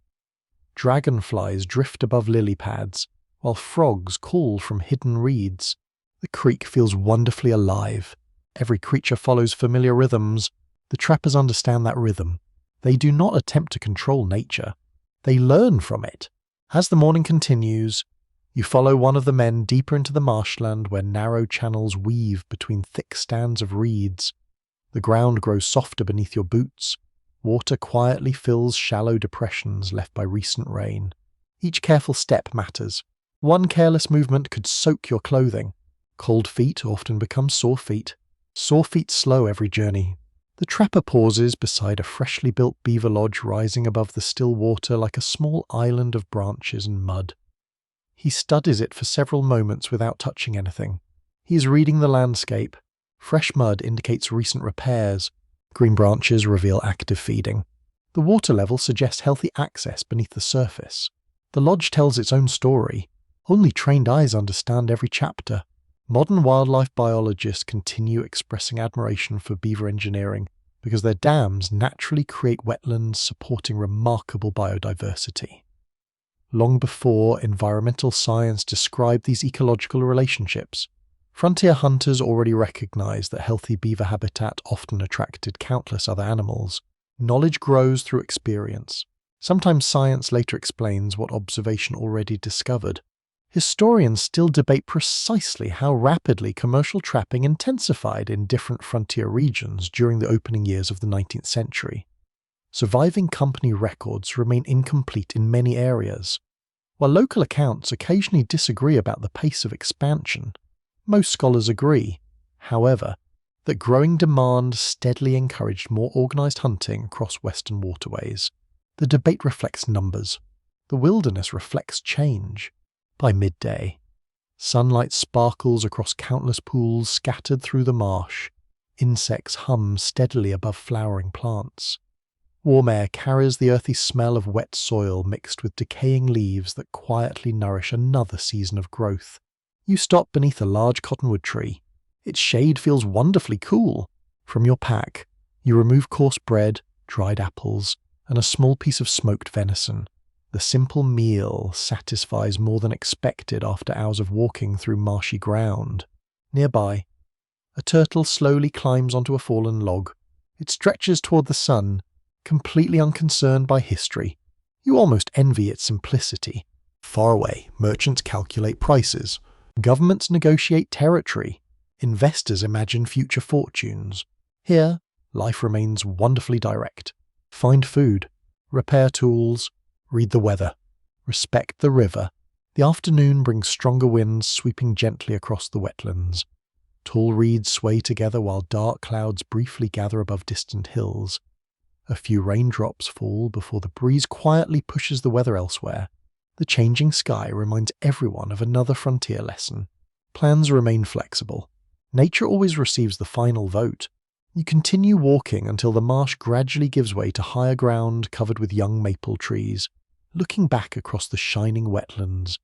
Dragonflies drift above lily pads, while frogs call from hidden reeds. The creek feels wonderfully alive. Every creature follows familiar rhythms. The trappers understand that rhythm. They do not attempt to control nature. They learn from it. As the morning continues, you follow one of the men deeper into the marshland where narrow channels weave between thick stands of reeds. The ground grows softer beneath your boots. Water quietly fills shallow depressions left by recent rain. Each careful step matters. One careless movement could soak your clothing. Cold feet often become sore feet. Sore feet slow every journey. The trapper pauses beside a freshly built beaver lodge rising above the still water like a small island of branches and mud. He studies it for several moments without touching anything. He is reading the landscape. Fresh mud indicates recent repairs. Green branches reveal active feeding. The water level suggests healthy access beneath the surface. The lodge tells its own story. Only trained eyes understand every chapter. Modern wildlife biologists continue expressing admiration for beaver engineering because their dams naturally create wetlands supporting remarkable biodiversity. Long before environmental science described these ecological relationships, frontier hunters already recognized that healthy beaver habitat often attracted countless other animals. Knowledge grows through experience. Sometimes science later explains what observation already discovered. Historians still debate precisely how rapidly commercial trapping intensified in different frontier regions during the opening years of the 19th century. Surviving company records remain incomplete in many areas. While local accounts occasionally disagree about the pace of expansion, most scholars agree, however, that growing demand steadily encouraged more organized hunting across western waterways. The debate reflects numbers. The wilderness reflects change. By midday, sunlight sparkles across countless pools scattered through the marsh. Insects hum steadily above flowering plants. Warm air carries the earthy smell of wet soil mixed with decaying leaves that quietly nourish another season of growth. You stop beneath a large cottonwood tree. Its shade feels wonderfully cool. From your pack, you remove coarse bread, dried apples, and a small piece of smoked venison. The simple meal satisfies more than expected after hours of walking through marshy ground. Nearby, a turtle slowly climbs onto a fallen log. It stretches toward the sun, completely unconcerned by history. You almost envy its simplicity. Far away, merchants calculate prices. Governments negotiate territory. Investors imagine future fortunes. Here, life remains wonderfully direct. Find food, repair tools, read the weather, respect the river. The afternoon brings stronger winds sweeping gently across the wetlands. Tall reeds sway together while dark clouds briefly gather above distant hills. A few raindrops fall before the breeze quietly pushes the weather elsewhere. The changing sky reminds everyone of another frontier lesson. Plans remain flexible. Nature always receives the final vote. You continue walking until the marsh gradually gives way to higher ground covered with young maple trees. Looking back across the shining wetlands,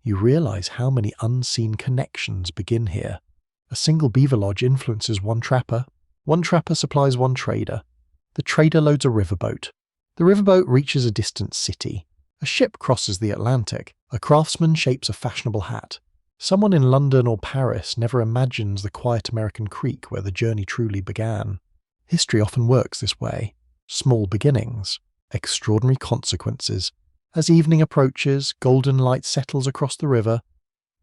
you realize how many unseen connections begin here. A single beaver lodge influences one trapper supplies one trader. The trader loads a riverboat. The riverboat reaches a distant city. A ship crosses the Atlantic. A craftsman shapes a fashionable hat. Someone in London or Paris never imagines the quiet American creek where the journey truly began. History often works this way. Small beginnings, extraordinary consequences. As evening approaches, golden light settles across the river,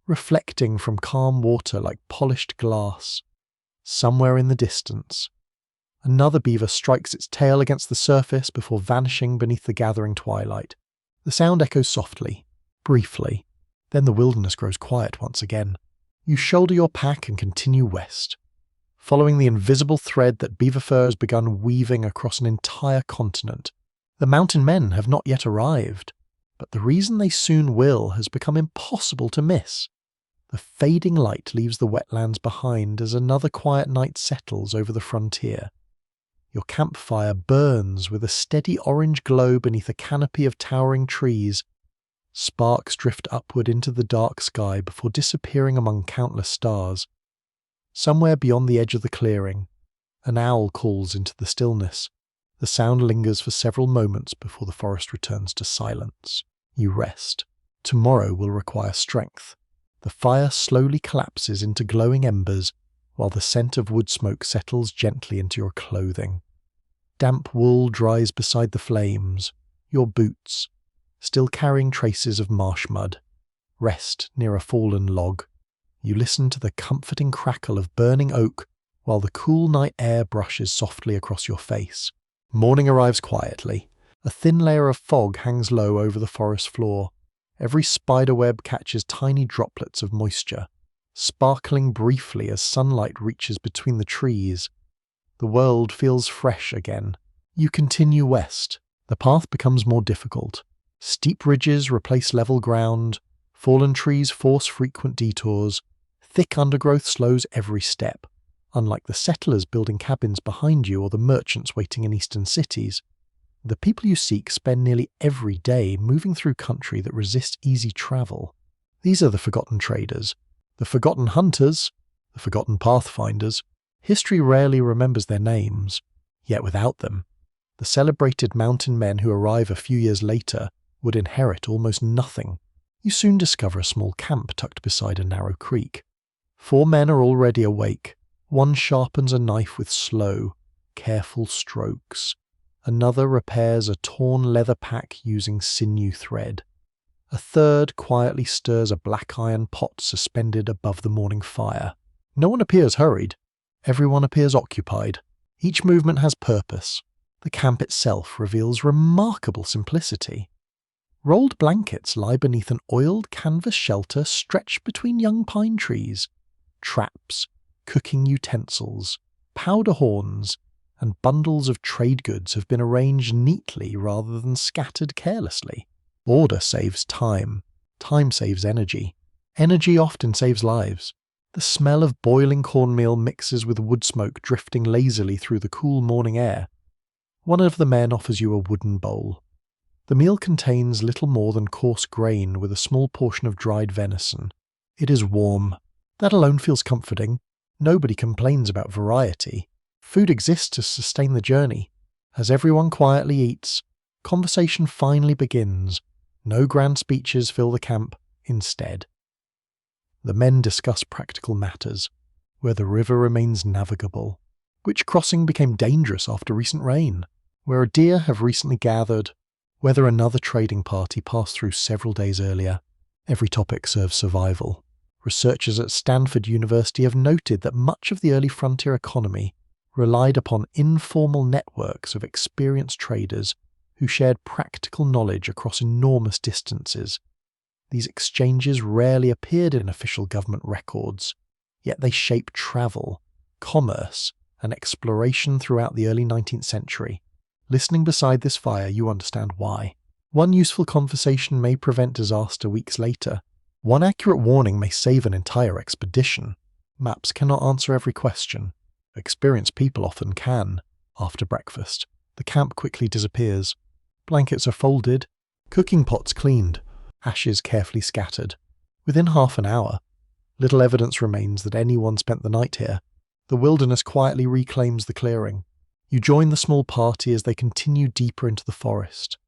reflecting from calm water like polished glass. Somewhere in the distance, another beaver strikes its tail against the surface before vanishing beneath the gathering twilight. The sound echoes softly, briefly. Then the wilderness grows quiet once again. You shoulder your pack and continue west, following the invisible thread that beaver fur has begun weaving across an entire continent. The mountain men have not yet arrived, but the reason they soon will has become impossible to miss. The fading light leaves the wetlands behind as another quiet night settles over the frontier. Your campfire burns with a steady orange glow beneath a canopy of towering trees. Sparks drift upward into the dark sky before disappearing among countless stars. Somewhere beyond the edge of the clearing, an owl calls into the stillness. The sound lingers for several moments before the forest returns to silence. You rest. Tomorrow will require strength. The fire slowly collapses into glowing embers, while the scent of wood smoke settles gently into your clothing. Damp wool dries beside the flames. Your boots, still carrying traces of marsh mud, rest near a fallen log. You listen to the comforting crackle of burning oak while the cool night air brushes softly across your face. Morning arrives quietly. A thin layer of fog hangs low over the forest floor. Every spiderweb catches tiny droplets of moisture, sparkling briefly as sunlight reaches between the trees. The world feels fresh again. You continue west. The path becomes more difficult. Steep ridges replace level ground. Fallen trees force frequent detours. Thick undergrowth slows every step. Unlike the settlers building cabins behind you or the merchants waiting in eastern cities, the people you seek spend nearly every day moving through country that resists easy travel. These are the forgotten traders, the forgotten hunters, the forgotten pathfinders. History rarely remembers their names, yet without them, the celebrated mountain men who arrive a few years later would inherit almost nothing. You soon discover a small camp tucked beside a narrow creek. 4 men are already awake. One sharpens a knife with slow, careful strokes. Another repairs a torn leather pack using sinew thread. A third quietly stirs a black iron pot suspended above the morning fire. No one appears hurried. Everyone appears occupied. Each movement has purpose. The camp itself reveals remarkable simplicity. Rolled blankets lie beneath an oiled canvas shelter stretched between young pine trees. Traps, cooking utensils, powder horns, and bundles of trade goods have been arranged neatly rather than scattered carelessly. Order saves time. Time saves energy. Energy often saves lives. The smell of boiling cornmeal mixes with wood smoke drifting lazily through the cool morning air. One of the men offers you a wooden bowl. The meal contains little more than coarse grain with a small portion of dried venison. It is warm. That alone feels comforting. Nobody complains about variety. Food exists to sustain the journey. As everyone quietly eats, conversation finally begins. No grand speeches fill the camp. Instead, the men discuss practical matters, where the river remains navigable, which crossing became dangerous after recent rain, where deer have recently gathered, whether another trading party passed through several days earlier. Every topic serves survival. Researchers at Stanford University have noted that much of the early frontier economy relied upon informal networks of experienced traders who shared practical knowledge across enormous distances. These exchanges rarely appeared in official government records, yet they shaped travel, commerce, and exploration throughout the early 19th century. Listening beside this fire, you understand why. One useful conversation may prevent disaster weeks later. One accurate warning may save an entire expedition. Maps cannot answer every question. Experienced people often can. After breakfast, the camp quickly disappears. Blankets are folded, cooking pots cleaned, ashes carefully scattered. Within half an hour, little evidence remains that anyone spent the night here. The wilderness quietly reclaims the clearing. You join the small party as they continue deeper into the forest.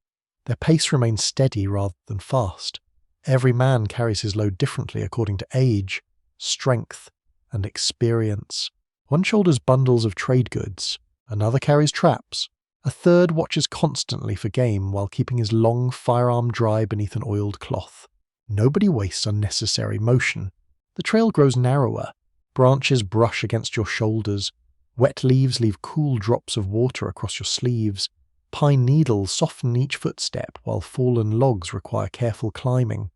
Their pace remains steady rather than fast. Every man carries his load differently according to age, strength, and experience. One shoulders bundles of trade goods, another carries traps, a third watches constantly for game while keeping his long firearm dry beneath an oiled cloth. Nobody wastes unnecessary motion. The trail grows narrower, branches brush against your shoulders, wet leaves leave cool drops of water across your sleeves, pine needles soften each footstep while fallen logs require careful climbing.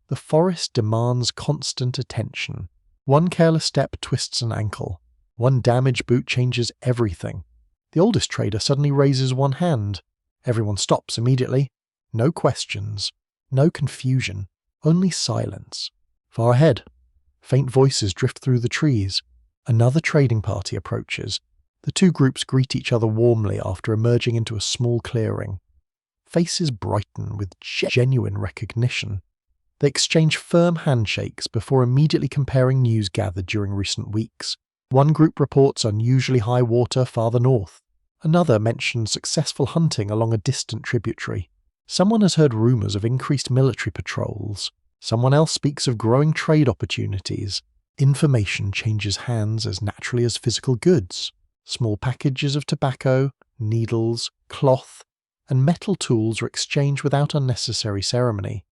The forest demands constant attention. One careless step twists an ankle. One damaged boot changes everything. The oldest trader suddenly raises one hand. Everyone stops immediately. No questions. No confusion. Only silence. Far ahead, faint voices drift through the trees. Another trading party approaches. The two groups greet each other warmly after emerging into a small clearing. Faces brighten with genuine recognition. They exchange firm handshakes before immediately comparing news gathered during recent weeks. One group reports unusually high water farther north. Another mentions successful hunting along a distant tributary. Someone has heard rumours of increased military patrols. Someone else speaks of growing trade opportunities. Information changes hands as naturally as physical goods. Small packages of tobacco, needles, cloth, and metal tools are exchanged without unnecessary ceremony.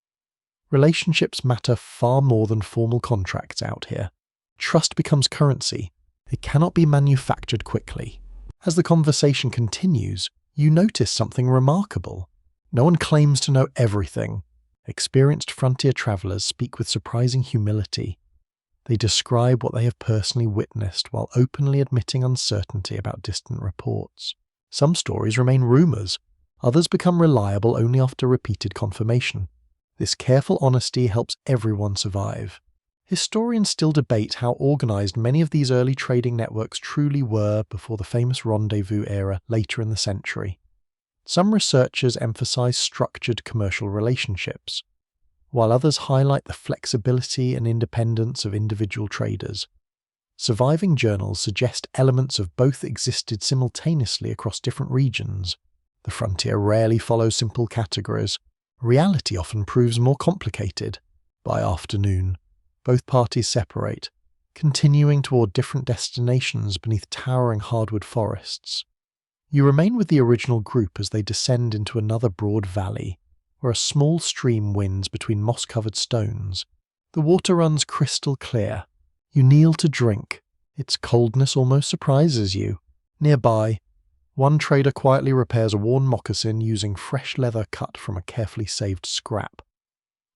Relationships matter far more than formal contracts out here. Trust becomes currency. It cannot be manufactured quickly. As the conversation continues, you notice something remarkable. No one claims to know everything. Experienced frontier travelers speak with surprising humility. They describe what they have personally witnessed while openly admitting uncertainty about distant reports. Some stories remain rumors. Others become reliable only after repeated confirmation. This careful honesty helps everyone survive. Historians still debate how organized many of these early trading networks truly were before the famous rendezvous era later in the century. Some researchers emphasize structured commercial relationships, while others highlight the flexibility and independence of individual traders. Surviving journals suggest elements of both existed simultaneously across different regions. The frontier rarely follows simple categories. Reality often proves more complicated. By afternoon, both parties separate, continuing toward different destinations beneath towering hardwood forests. You remain with the original group as they descend into another broad valley, where a small stream winds between moss-covered stones. The water runs crystal clear. You kneel to drink. Its coldness almost surprises you. Nearby, one trader quietly repairs a worn moccasin using fresh leather cut from a carefully saved scrap.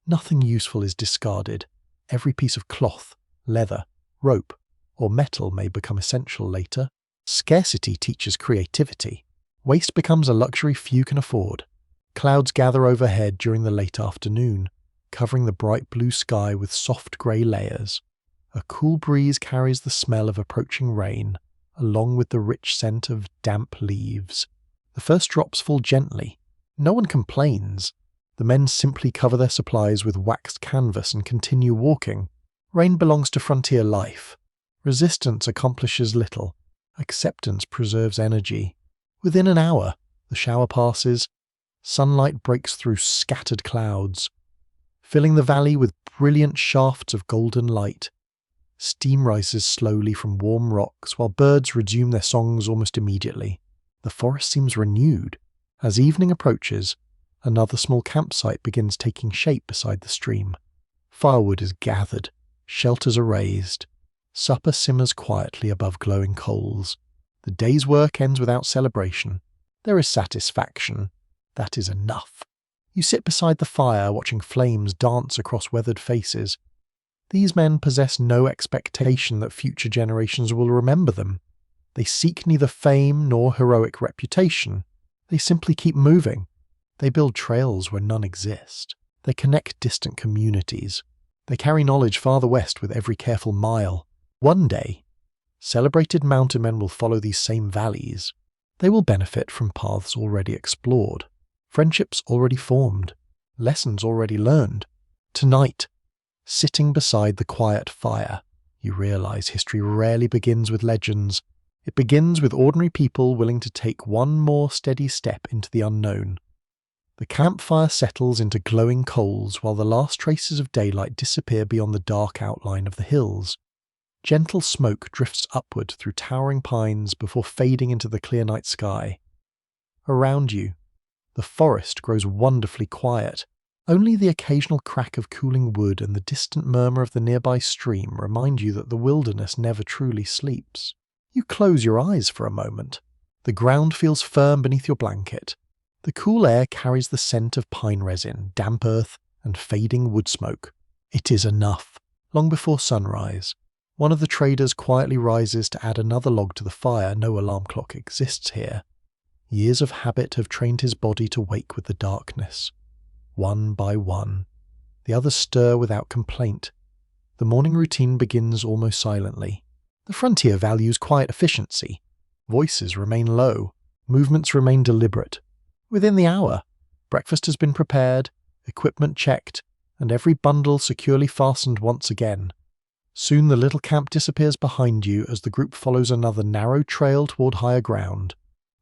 Nothing useful is discarded. Every piece of cloth, leather, rope, or metal may become essential later. Scarcity teaches creativity. Waste becomes a luxury few can afford. Clouds gather overhead during the late afternoon, covering the bright blue sky with soft grey layers. A cool breeze carries the smell of approaching rain, along with the rich scent of damp leaves. The first drops fall gently. No one complains. The men simply cover their supplies with waxed canvas and continue walking. Rain belongs to frontier life. Resistance accomplishes little. Acceptance preserves energy. Within an hour, the shower passes. Sunlight breaks through scattered clouds, filling the valley with brilliant shafts of golden light. Steam rises slowly from warm rocks while birds resume their songs almost immediately. The forest seems renewed. As evening approaches, another small campsite begins taking shape beside the stream. Firewood is gathered, shelters are raised. Supper simmers quietly above glowing coals. The day's work ends without celebration. There is satisfaction. That is enough. You sit beside the fire, watching flames dance across weathered faces. These men possess no expectation that future generations will remember them. They seek neither fame nor heroic reputation. They simply keep moving. They build trails where none exist. They connect distant communities. They carry knowledge farther west with every careful mile. One day, celebrated mountain men will follow these same valleys. They will benefit from paths already explored, friendships already formed, lessons already learned. Tonight, sitting beside the quiet fire, you realize history rarely begins with legends. It begins with ordinary people willing to take one more steady step into the unknown. The campfire settles into glowing coals while the last traces of daylight disappear beyond the dark outline of the hills. Gentle smoke drifts upward through towering pines before fading into the clear night sky. Around you, the forest grows wonderfully quiet. Only the occasional crack of cooling wood and the distant murmur of the nearby stream remind you that the wilderness never truly sleeps. You close your eyes for a moment. The ground feels firm beneath your blanket. The cool air carries the scent of pine resin, damp earth, and fading wood smoke. It is enough. Long before sunrise, one of the traders quietly rises to add another log to the fire. No alarm clock exists here. Years of habit have trained his body to wake with the darkness. One by one, the others stir without complaint. The morning routine begins almost silently. The frontier values quiet efficiency. Voices remain low. Movements remain deliberate. Within the hour, breakfast has been prepared, equipment checked, and every bundle securely fastened once again. Soon the little camp disappears behind you as the group follows another narrow trail toward higher ground.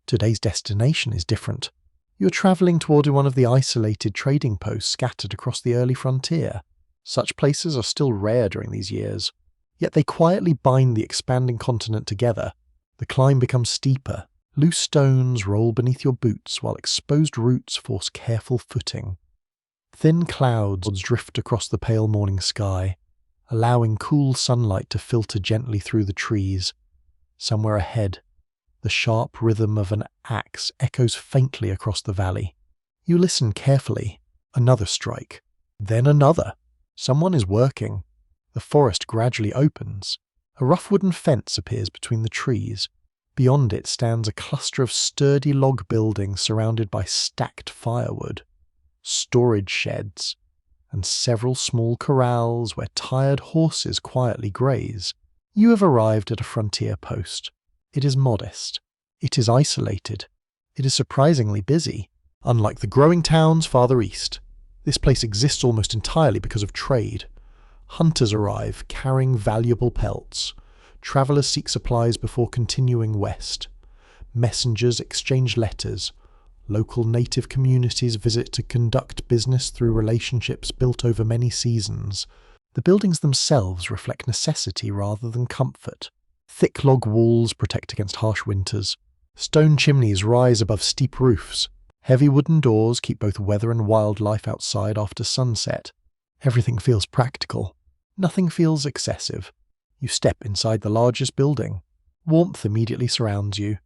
Today's destination is different. You are travelling toward one of the isolated trading posts scattered across the early frontier. Such places are still rare during these years, yet they quietly bind the expanding continent together. The climb becomes steeper. Loose stones roll beneath your boots while exposed roots force careful footing. Thin clouds drift across the pale morning sky, allowing cool sunlight to filter gently through the trees. Somewhere ahead, the sharp rhythm of an axe echoes faintly across the valley. You listen carefully. Another strike. Then another. Someone is working. The forest gradually opens. A rough wooden fence appears between the trees. Beyond it stands a cluster of sturdy log buildings surrounded by stacked firewood, storage sheds, and several small corrals where tired horses quietly graze. You have arrived at a frontier post. It is modest. It is isolated. It is surprisingly busy. Unlike the growing towns farther east, this place exists almost entirely because of trade. Hunters arrive carrying valuable pelts. Travelers seek supplies before continuing west. Messengers exchange letters. Local native communities visit to conduct business through relationships built over many seasons. The buildings themselves reflect necessity rather than comfort. Thick log walls protect against harsh winters. Stone chimneys rise above steep roofs. Heavy wooden doors keep both weather and wildlife outside after sunset. Everything feels practical. Nothing feels excessive. You step inside the largest building. Warmth immediately surrounds you.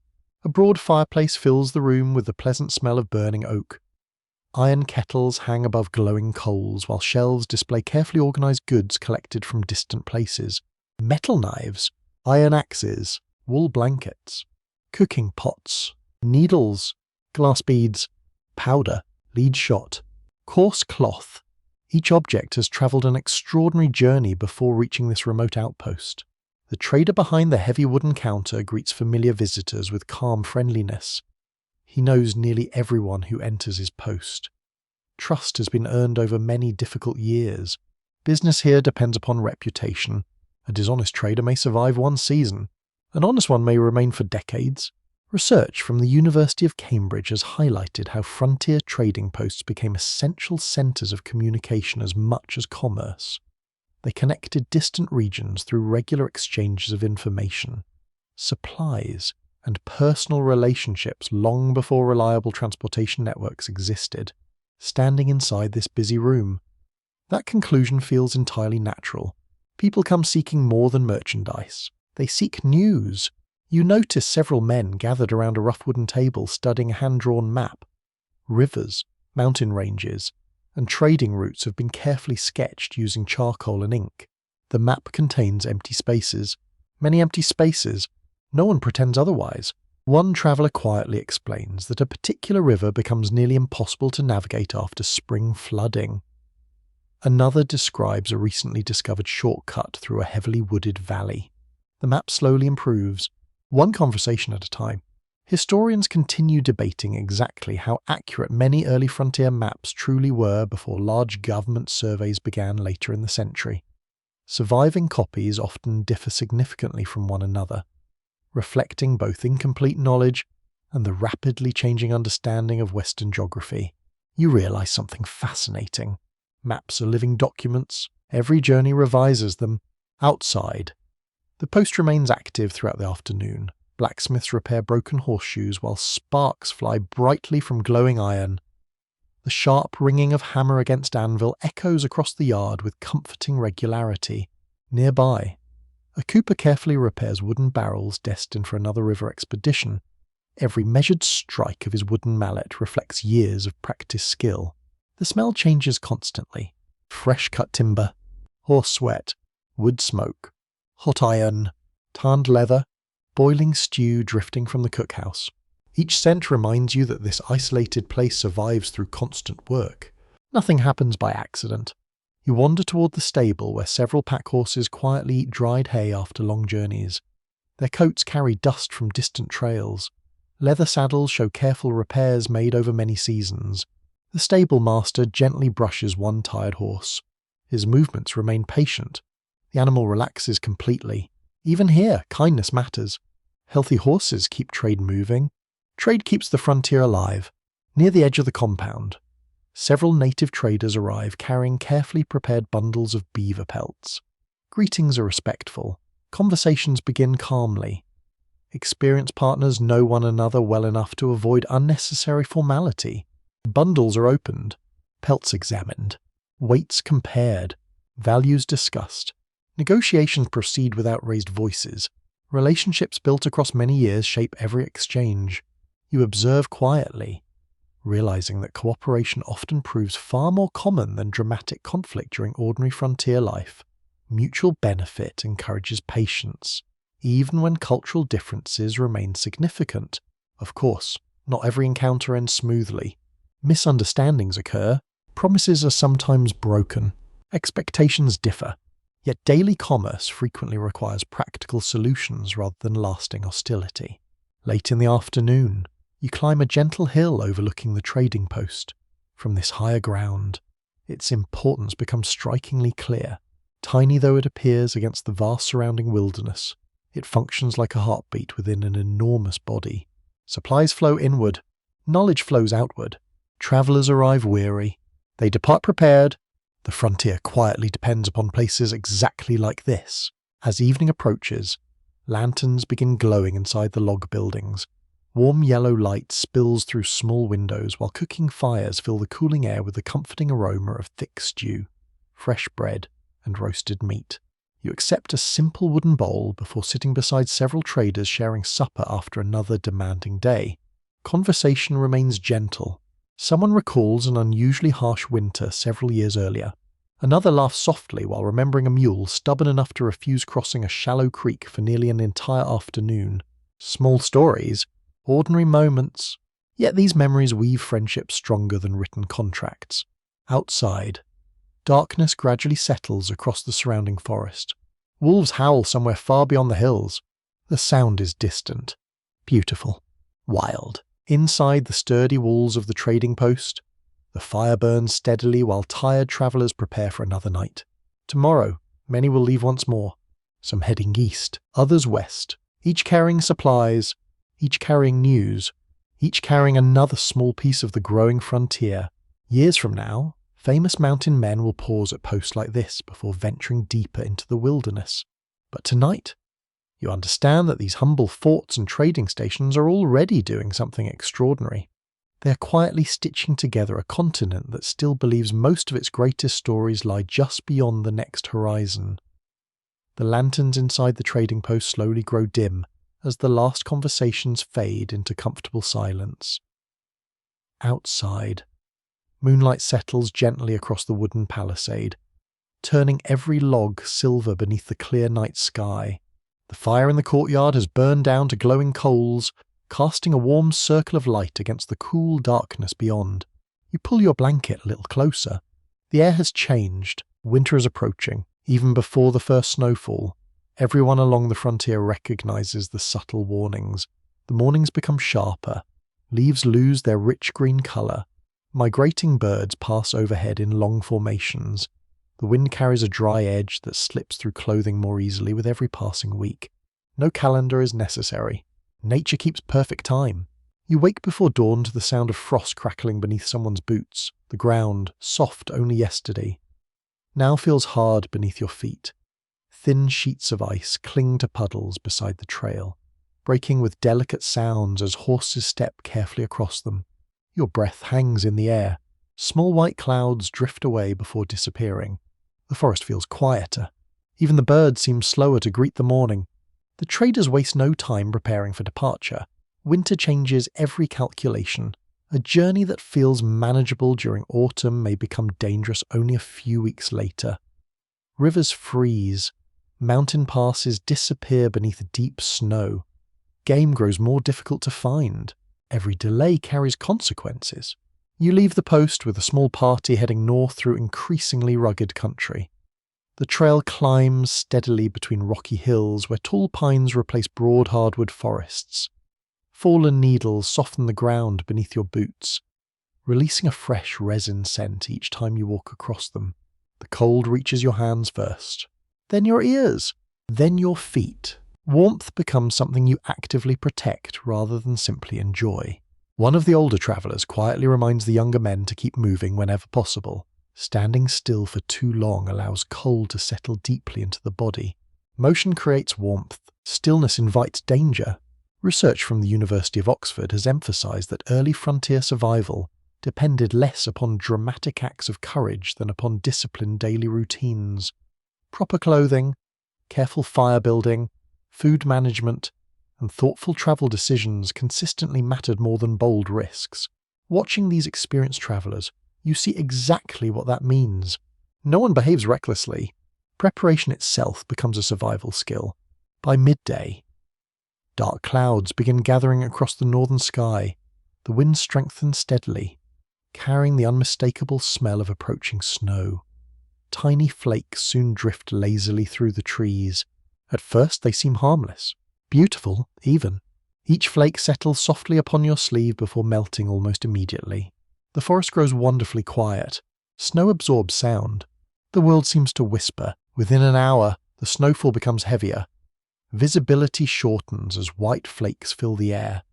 A broad fireplace fills the room with the pleasant smell of burning oak. Iron kettles hang above glowing coals, while shelves display carefully organized goods collected from distant places. Metal knives, iron axes, wool blankets, cooking pots, needles, glass beads, powder, lead shot, coarse cloth. Each object has travelled an extraordinary journey before reaching this remote outpost. The trader behind the heavy wooden counter greets familiar visitors with calm friendliness. He knows nearly everyone who enters his post. Trust has been earned over many difficult years. Business here depends upon reputation. A dishonest trader may survive one season. An honest one may remain for decades. Research from the University of Cambridge has highlighted how frontier trading posts became essential centres of communication as much as commerce. They connected distant regions through regular exchanges of information, supplies, and personal relationships long before reliable transportation networks existed. Standing inside this busy room, that conclusion feels entirely natural. People come seeking more than merchandise. They seek news. You notice several men gathered around a rough wooden table studying a hand-drawn map. Rivers, mountain ranges, and trading routes have been carefully sketched using charcoal and ink. The map contains empty spaces. Many empty spaces. No one pretends otherwise. One traveller quietly explains that a particular river becomes nearly impossible to navigate after spring flooding. Another describes a recently discovered shortcut through a heavily wooded valley. The map slowly improves, one conversation at a time. Historians continue debating exactly how accurate many early frontier maps truly were before large government surveys began later in the century. Surviving copies often differ significantly from one another, reflecting both incomplete knowledge and the rapidly changing understanding of Western geography. You realize something fascinating. Maps are living documents. Every journey revises them. Outside, the post remains active throughout the afternoon. Blacksmiths repair broken horseshoes while sparks fly brightly from glowing iron. The sharp ringing of hammer against anvil echoes across the yard with comforting regularity. Nearby, a cooper carefully repairs wooden barrels destined for another river expedition. Every measured strike of his wooden mallet reflects years of practiced skill. The smell changes constantly. Fresh cut timber, horse sweat, wood smoke, hot iron, tanned leather, boiling stew drifting from the cookhouse. Each scent reminds you that this isolated place survives through constant work. Nothing happens by accident. You wander toward the stable where several pack horses quietly eat dried hay after long journeys. Their coats carry dust from distant trails. Leather saddles show careful repairs made over many seasons. The stable master gently brushes one tired horse. His movements remain patient. The animal relaxes completely. Even here, kindness matters. Healthy horses keep trade moving. Trade keeps the frontier alive. Near the edge of the compound, several native traders arrive carrying carefully prepared bundles of beaver pelts. Greetings are respectful. Conversations begin calmly. Experienced partners know one another well enough to avoid unnecessary formality. Bundles are opened, pelts examined, weights compared, values discussed. Negotiations proceed without raised voices. Relationships built across many years shape every exchange. You observe quietly, realizing that cooperation often proves far more common than dramatic conflict during ordinary frontier life. Mutual benefit encourages patience, even when cultural differences remain significant. Of course, not every encounter ends smoothly. Misunderstandings occur, promises are sometimes broken, expectations differ. Yet daily commerce frequently requires practical solutions rather than lasting hostility. Late in the afternoon, you climb a gentle hill overlooking the trading post. From this higher ground, its importance becomes strikingly clear. Tiny though it appears against the vast surrounding wilderness, it functions like a heartbeat within an enormous body. Supplies flow inward, knowledge flows outward. Travelers arrive weary, they depart prepared. The frontier quietly depends upon places exactly like this. As evening approaches, lanterns begin glowing inside the log buildings. Warm yellow light spills through small windows while cooking fires fill the cooling air with the comforting aroma of thick stew, fresh bread, and roasted meat. You accept a simple wooden bowl before sitting beside several traders sharing supper after another demanding day. Conversation remains gentle. Someone recalls an unusually harsh winter several years earlier. Another laughs softly while remembering a mule stubborn enough to refuse crossing a shallow creek for nearly an entire afternoon. Small stories, ordinary moments, yet these memories weave friendships stronger than written contracts. Outside, darkness gradually settles across the surrounding forest. Wolves howl somewhere far beyond the hills. The sound is distant, beautiful, wild. Inside the sturdy walls of the trading post, the fire burns steadily while tired travelers prepare for another night. Tomorrow, many will leave once more, some heading east, others west, each carrying supplies, each carrying news, each carrying another small piece of the growing frontier. Years from now, famous mountain men will pause at posts like this before venturing deeper into the wilderness. But tonight, you understand that these humble forts and trading stations are already doing something extraordinary. They are quietly stitching together a continent that still believes most of its greatest stories lie just beyond the next horizon. The lanterns inside the trading post slowly grow dim as the last conversations fade into comfortable silence. Outside, moonlight settles gently across the wooden palisade, turning every log silver beneath the clear night sky. The fire in the courtyard has burned down to glowing coals, casting a warm circle of light against the cool darkness beyond. You pull your blanket a little closer. The air has changed. Winter is approaching. Even before the first snowfall, everyone along the frontier recognizes the subtle warnings. The mornings become sharper. Leaves lose their rich green color. Migrating birds pass overhead in long formations. The wind carries a dry edge that slips through clothing more easily with every passing week. No calendar is necessary. Nature keeps perfect time. You wake before dawn to the sound of frost crackling beneath someone's boots. The ground, soft only yesterday, now feels hard beneath your feet. Thin sheets of ice cling to puddles beside the trail, breaking with delicate sounds as horses step carefully across them. Your breath hangs in the air. Small white clouds drift away before disappearing. The forest feels quieter. Even the birds seem slower to greet the morning. The traders waste no time preparing for departure. Winter changes every calculation. A journey that feels manageable during autumn may become dangerous only a few weeks later. Rivers freeze. Mountain passes disappear beneath deep snow. Game grows more difficult to find. Every delay carries consequences. You leave the post with a small party heading north through increasingly rugged country. The trail climbs steadily between rocky hills where tall pines replace broad hardwood forests. Fallen needles soften the ground beneath your boots, releasing a fresh resin scent each time you walk across them. The cold reaches your hands first, then your ears, then your feet. Warmth becomes something you actively protect rather than simply enjoy. One of the older travelers quietly reminds the younger men to keep moving whenever possible. Standing still for too long allows cold to settle deeply into the body. Motion creates warmth. Stillness invites danger. Research from the University of Oxford has emphasized that early frontier survival depended less upon dramatic acts of courage than upon disciplined daily routines. Proper clothing, careful fire building, food management, and thoughtful travel decisions consistently mattered more than bold risks. Watching these experienced travelers, you see exactly what that means. No one behaves recklessly. Preparation itself becomes a survival skill. By midday, dark clouds begin gathering across the northern sky. The wind strengthens steadily, carrying the unmistakable smell of approaching snow. Tiny flakes soon drift lazily through the trees. At first they seem harmless, beautiful even. Each flake settles softly upon your sleeve before melting almost immediately. The forest grows wonderfully quiet. Snow absorbs sound. The world seems to whisper. Within an hour, the snowfall becomes heavier. Visibility shortens as white flakes fill the air.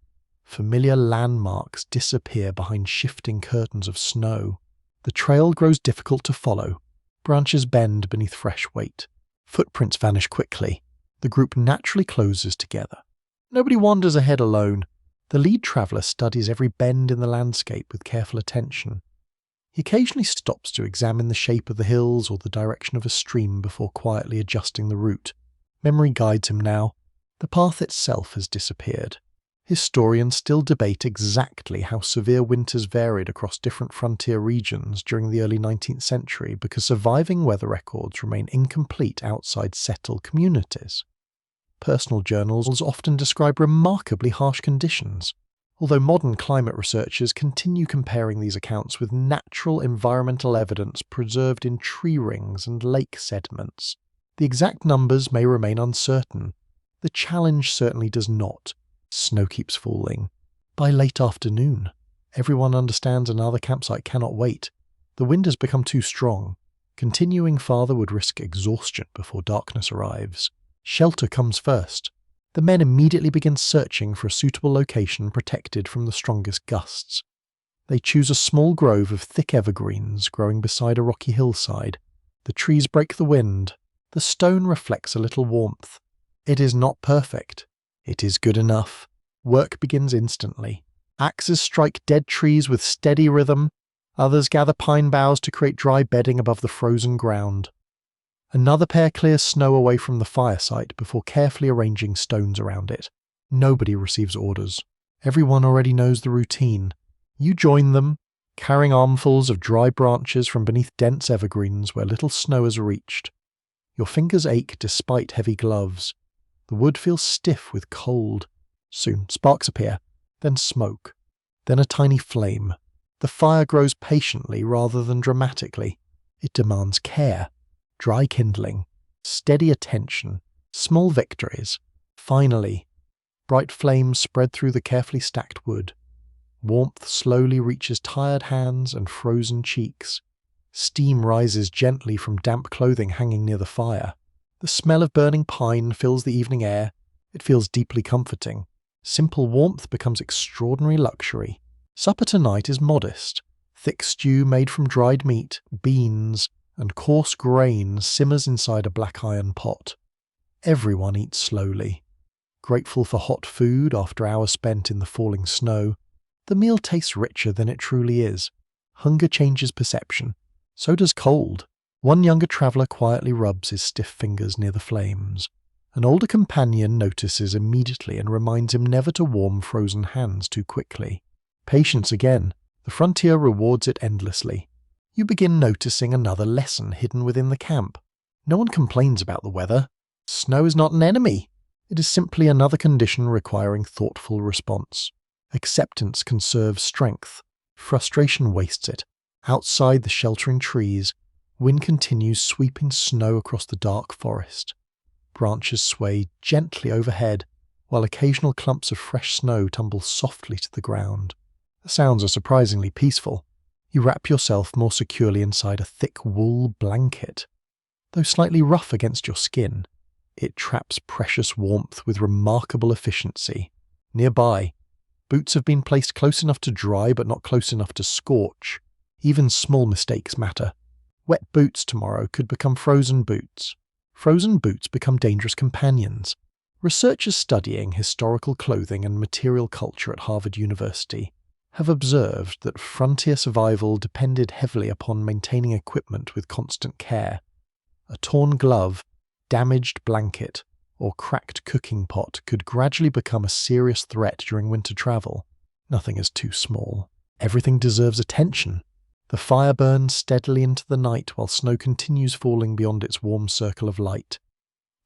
Familiar landmarks disappear behind shifting curtains of snow. The trail grows difficult to follow. Branches bend beneath fresh weight. Footprints vanish quickly. The group naturally closes together. Nobody wanders ahead alone. The lead traveller studies every bend in the landscape with careful attention. He occasionally stops to examine the shape of the hills or the direction of a stream before quietly adjusting the route. Memory guides him now. The path itself has disappeared. Historians still debate exactly how severe winters varied across different frontier regions during the early 19th century because surviving weather records remain incomplete outside settled communities. Personal journals often describe remarkably harsh conditions, although modern climate researchers continue comparing these accounts with natural environmental evidence preserved in tree rings and lake sediments. The exact numbers may remain uncertain. The challenge certainly does not. Snow keeps falling. By late afternoon, everyone understands another campsite cannot wait. The wind has become too strong. Continuing farther would risk exhaustion before darkness arrives. Shelter comes first. The men immediately begin searching for a suitable location protected from the strongest gusts. They choose a small grove of thick evergreens growing beside a rocky hillside. The trees break the wind. The stone reflects a little warmth. It is not perfect. It is good enough. Work begins instantly. Axes strike dead trees with steady rhythm. Others gather pine boughs to create dry bedding above the frozen ground. Another pair clears snow away from the fire site before carefully arranging stones around it. Nobody receives orders. Everyone already knows the routine. You join them, carrying armfuls of dry branches from beneath dense evergreens where little snow has reached. Your fingers ache despite heavy gloves. The wood feels stiff with cold. Soon sparks appear, then smoke, then a tiny flame. The fire grows patiently rather than dramatically. It demands care. Dry kindling, steady attention, small victories. Finally, bright flames spread through the carefully stacked wood. Warmth slowly reaches tired hands and frozen cheeks. Steam rises gently from damp clothing hanging near the fire. The smell of burning pine fills the evening air. It feels deeply comforting. Simple warmth becomes extraordinary luxury. Supper tonight is modest. Thick stew made from dried meat, beans, and coarse grain simmers inside a black iron pot. Everyone eats slowly. Grateful for hot food after hours spent in the falling snow, the meal tastes richer than it truly is. Hunger changes perception. So does cold. One younger traveller quietly rubs his stiff fingers near the flames. An older companion notices immediately and reminds him never to warm frozen hands too quickly. Patience again. The frontier rewards it endlessly. You begin noticing another lesson hidden within the camp. No one complains about the weather. Snow is not an enemy. It is simply another condition requiring thoughtful response. Acceptance conserves strength. Frustration wastes it. Outside the sheltering trees, Wind continues sweeping snow across the dark forest. Branches sway gently overhead, while occasional clumps of fresh snow tumble softly to the ground. The sounds are surprisingly peaceful. You wrap yourself more securely inside a thick wool blanket. Though slightly rough against your skin, it traps precious warmth with remarkable efficiency. Nearby, boots have been placed close enough to dry but not close enough to scorch. Even small mistakes matter. Wet boots tomorrow could become frozen boots. Frozen boots become dangerous companions. Researchers studying historical clothing and material culture at Harvard University have observed that frontier survival depended heavily upon maintaining equipment with constant care. A torn glove, damaged blanket, or cracked cooking pot could gradually become a serious threat during winter travel. Nothing is too small. Everything deserves attention. The fire burns steadily into the night while snow continues falling beyond its warm circle of light.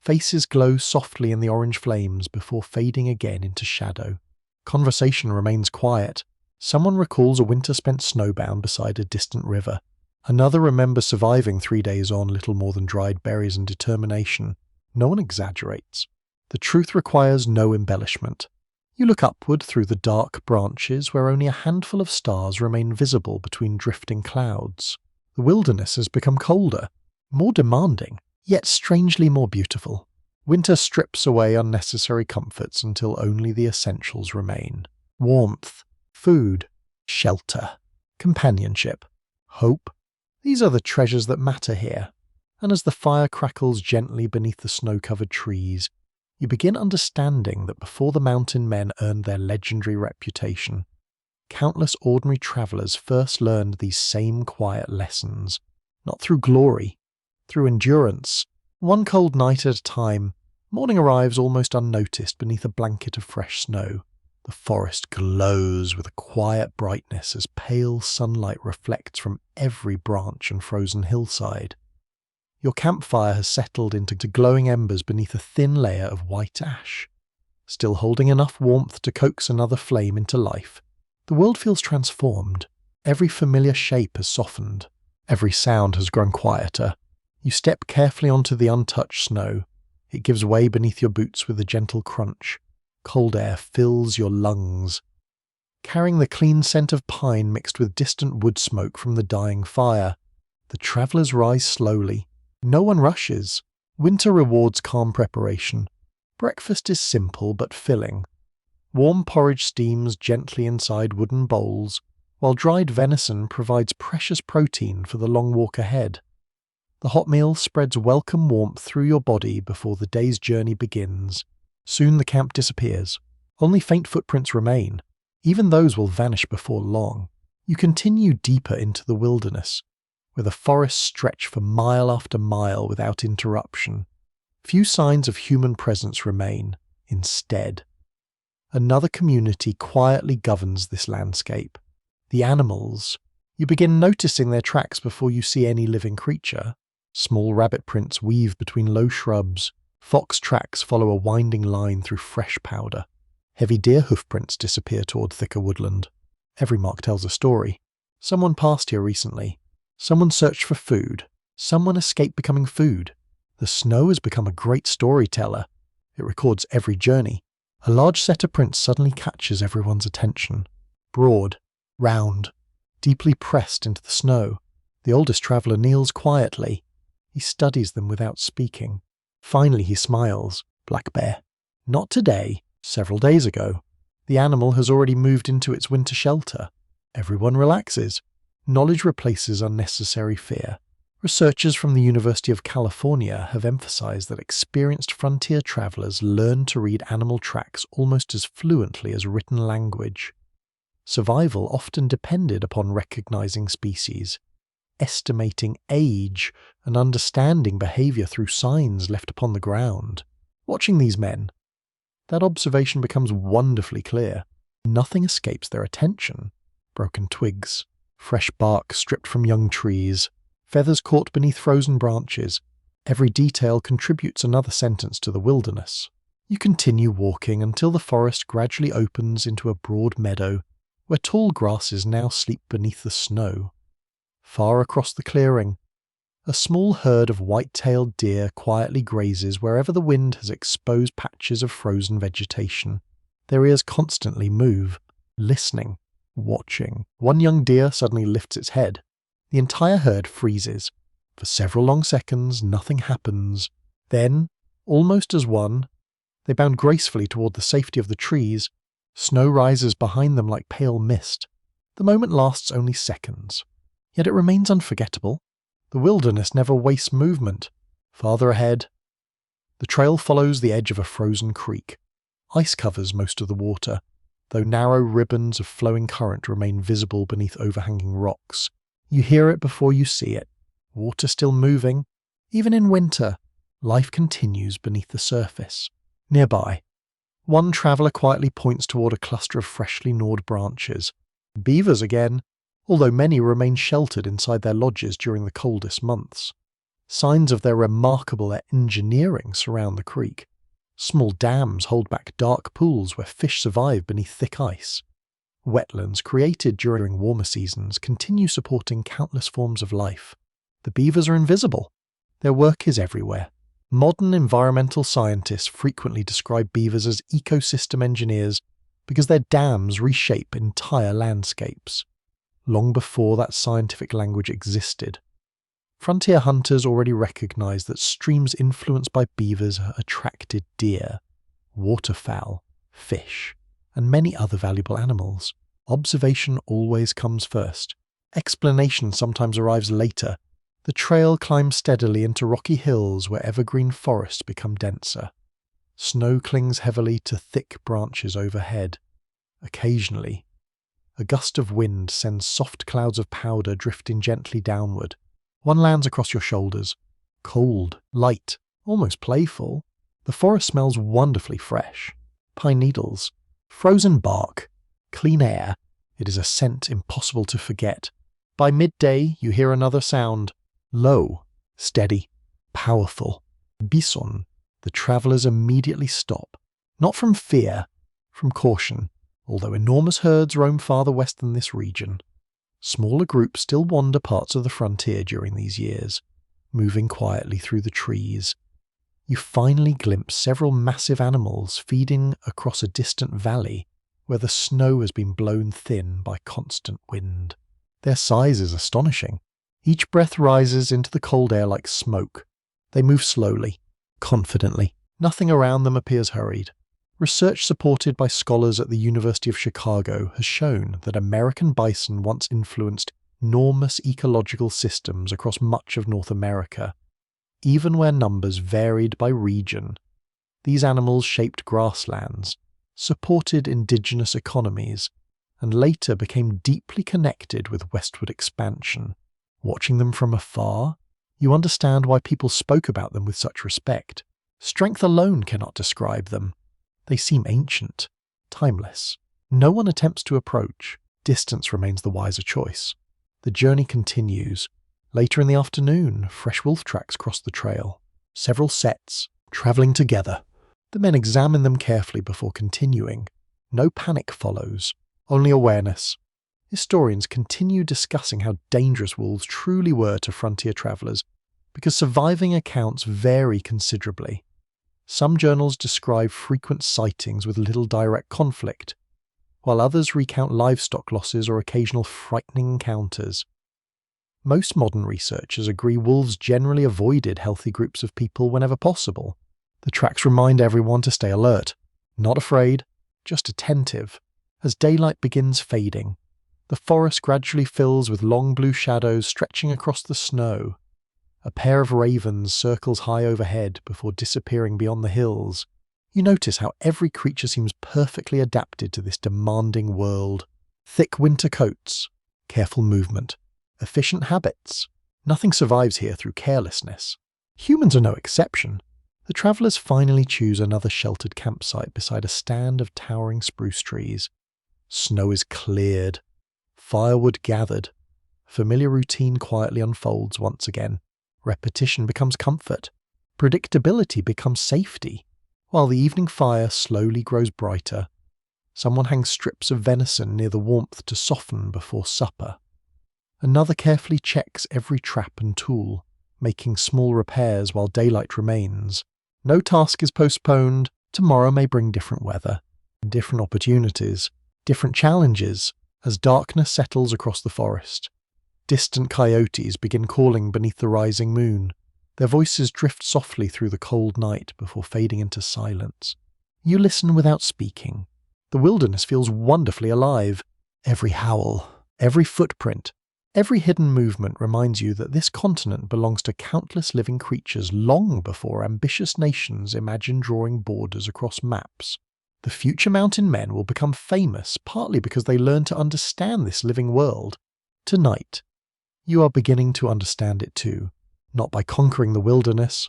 Faces glow softly in the orange flames before fading again into shadow. Conversation remains quiet. Someone recalls a winter spent snowbound beside a distant river. Another remembers surviving 3 days on little more than dried berries and determination. No one exaggerates. The truth requires no embellishment. You look upward through the dark branches where only a handful of stars remain visible between drifting clouds. The wilderness has become colder, more demanding, yet strangely more beautiful. Winter strips away unnecessary comforts until only the essentials remain. Warmth, food, shelter, companionship, hope. These are the treasures that matter here. And as the fire crackles gently beneath the snow-covered trees, you begin understanding that before the mountain men earned their legendary reputation, countless ordinary travelers first learned these same quiet lessons, not through glory, through endurance. One cold night at a time, morning arrives almost unnoticed beneath a blanket of fresh snow. The forest glows with a quiet brightness as pale sunlight reflects from every branch and frozen hillside. Your campfire has settled into glowing embers beneath a thin layer of white ash. Still holding enough warmth to coax another flame into life, the world feels transformed. Every familiar shape has softened. Every sound has grown quieter. You step carefully onto the untouched snow. It gives way beneath your boots with a gentle crunch. Cold air fills your lungs. Carrying the clean scent of pine mixed with distant wood smoke from the dying fire, the travelers rise slowly. No one rushes. Winter rewards calm preparation. Breakfast is simple but filling. Warm porridge steams gently inside wooden bowls, while dried venison provides precious protein for the long walk ahead. The hot meal spreads welcome warmth through your body before the day's journey begins. Soon the camp disappears. Only faint footprints remain. Even those will vanish before long. You continue deeper into the wilderness, where the forests stretch for mile after mile without interruption. Few signs of human presence remain. Instead, another community quietly governs this landscape. The animals. You begin noticing their tracks before you see any living creature. Small rabbit prints weave between low shrubs. Fox tracks follow a winding line through fresh powder. Heavy deer hoofprints disappear toward thicker woodland. Every mark tells a story. Someone passed here recently. Someone searched for food. Someone escaped becoming food. The snow has become a great storyteller. It records every journey. A large set of prints suddenly catches everyone's attention. Broad, round, deeply pressed into the snow. The oldest traveller kneels quietly. He studies them without speaking. Finally he smiles. Black bear. Not today. Several days ago. The animal has already moved into its winter shelter. Everyone relaxes. Knowledge replaces unnecessary fear. Researchers from the University of California have emphasized that experienced frontier travelers learn to read animal tracks almost as fluently as written language. Survival often depended upon recognizing species, estimating age, and understanding behavior through signs left upon the ground. Watching these men, that observation becomes wonderfully clear. Nothing escapes their attention. Broken twigs, fresh bark stripped from young trees, feathers caught beneath frozen branches. Every detail contributes another sentence to the wilderness. You continue walking until the forest gradually opens into a broad meadow, where tall grasses now sleep beneath the snow. Far across the clearing, A small herd of white-tailed deer quietly grazes wherever the wind has exposed patches of frozen vegetation. Their ears constantly move, listening, watching. One young deer suddenly lifts its head. The entire herd freezes. For several long seconds, nothing happens. Then, almost as one, they bound gracefully toward the safety of the trees. Snow rises behind them like pale mist. The moment lasts only seconds. Yet it remains unforgettable. The wilderness never wastes movement. Farther ahead, the trail follows the edge of a frozen creek. Ice covers most of the water, though narrow ribbons of flowing current remain visible beneath overhanging rocks. You hear it before you see it. Water still moving. Even in winter, life continues beneath the surface. Nearby, one traveller quietly points toward a cluster of freshly gnawed branches. Beavers again, although many remain sheltered inside their lodges during the coldest months. Signs of their remarkable engineering surround the creek. Small dams hold back dark pools where fish survive beneath thick ice. Wetlands created during warmer seasons continue supporting countless forms of life. The beavers are invisible. Their work is everywhere. Modern environmental scientists frequently describe beavers as ecosystem engineers because their dams reshape entire landscapes. Long before that scientific language existed, frontier hunters already recognized that streams influenced by beavers attracted deer, waterfowl, fish, and many other valuable animals. Observation always comes first. Explanation sometimes arrives later. The trail climbs steadily into rocky hills where evergreen forests become denser. Snow clings heavily to thick branches overhead. Occasionally, a gust of wind sends soft clouds of powder drifting gently downward. One lands across your shoulders. Cold, light, almost playful. The forest smells wonderfully fresh. Pine needles, frozen bark, clean air. It is a scent impossible to forget. By midday, you hear another sound. Low, steady, powerful. Bison. The travellers immediately stop. Not from fear, from caution. Although enormous herds roam farther west than this region, smaller groups still wander parts of the frontier during these years, moving quietly through the trees. You finally glimpse several massive animals feeding across a distant valley where the snow has been blown thin by constant wind. Their size is astonishing. Each breath rises into the cold air like smoke. They move slowly, confidently. Nothing around them appears hurried. Research supported by scholars at the University of Chicago has shown that American bison once influenced enormous ecological systems across much of North America. Even where numbers varied by region, these animals shaped grasslands, supported indigenous economies, and later became deeply connected with westward expansion. Watching them from afar, you understand why people spoke about them with such respect. Strength alone cannot describe them. They seem ancient, timeless. No one attempts to approach. Distance remains the wiser choice. The journey continues. Later in the afternoon, fresh wolf tracks cross the trail. Several sets, travelling together. The men examine them carefully before continuing. No panic follows, only awareness. Historians continue discussing how dangerous wolves truly were to frontier travellers, because surviving accounts vary considerably. Some journals describe frequent sightings with little direct conflict, while others recount livestock losses or occasional frightening encounters. Most modern researchers agree wolves generally avoided healthy groups of people whenever possible. The tracks remind everyone to stay alert, not afraid, just attentive. As daylight begins fading, the forest gradually fills with long blue shadows stretching across the snow. A pair of ravens circles high overhead before disappearing beyond the hills. You notice how every creature seems perfectly adapted to this demanding world. Thick winter coats, careful movement, efficient habits. Nothing survives here through carelessness. Humans are no exception. The travellers finally choose another sheltered campsite beside a stand of towering spruce trees. Snow is cleared, firewood gathered. Familiar routine quietly unfolds once again. Repetition becomes comfort. Predictability becomes safety. While the evening fire slowly grows brighter, someone hangs strips of venison near the warmth to soften before supper. Another carefully checks every trap and tool. making small repairs while daylight remains. No task is postponed. Tomorrow may bring different weather, different opportunities, different challenges as darkness settles across the forest. Distant coyotes begin calling beneath the rising moon. Their voices drift softly through the cold night before fading into silence. You listen without speaking. The wilderness feels wonderfully alive. Every howl, every footprint, every hidden movement reminds you that this continent belongs to countless living creatures long before ambitious nations imagined drawing borders across maps. The future mountain men will become famous partly because they learned to understand this living world. Tonight, you are beginning to understand it too, not by conquering the wilderness,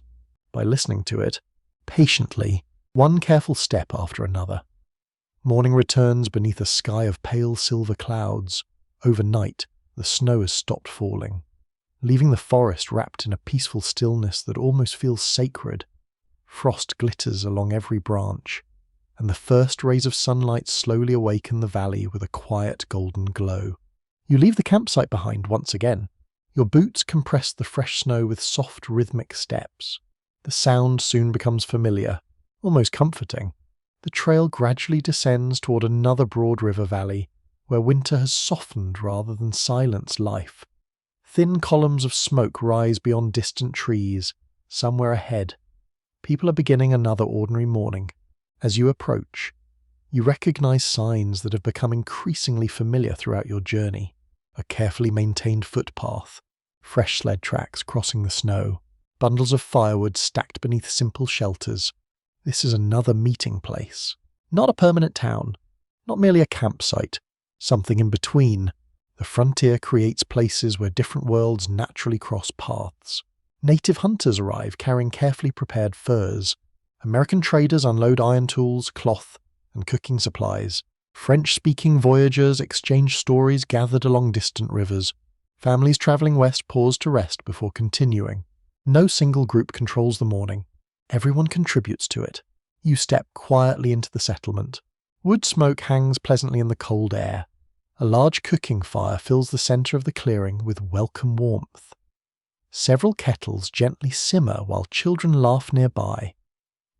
by listening to it, patiently, one careful step after another. Morning returns beneath a sky of pale silver clouds. Overnight, the snow has stopped falling, leaving the forest wrapped in a peaceful stillness that almost feels sacred. Frost glitters along every branch, and the first rays of sunlight slowly awaken the valley with a quiet golden glow. You leave the campsite behind once again. Your boots compress the fresh snow with soft rhythmic steps. The sound soon becomes familiar, almost comforting. The trail gradually descends toward another broad river valley, where winter has softened rather than silenced life. Thin columns of smoke rise beyond distant trees, somewhere ahead. People are beginning another ordinary morning. As you approach, you recognize signs that have become increasingly familiar throughout your journey. A carefully maintained footpath, fresh sled tracks crossing the snow, bundles of firewood stacked beneath simple shelters. This is another meeting place. Not a permanent town, not merely a campsite, something in between. The frontier creates places where different worlds naturally cross paths. Native hunters arrive carrying carefully prepared furs. American traders unload iron tools, cloth, and cooking supplies. French-speaking voyageurs exchange stories gathered along distant rivers. Families traveling west pause to rest before continuing. No single group controls the morning. Everyone contributes to it. You step quietly into the settlement. Wood smoke hangs pleasantly in the cold air. A large cooking fire fills the center of the clearing with welcome warmth. Several kettles gently simmer while children laugh nearby,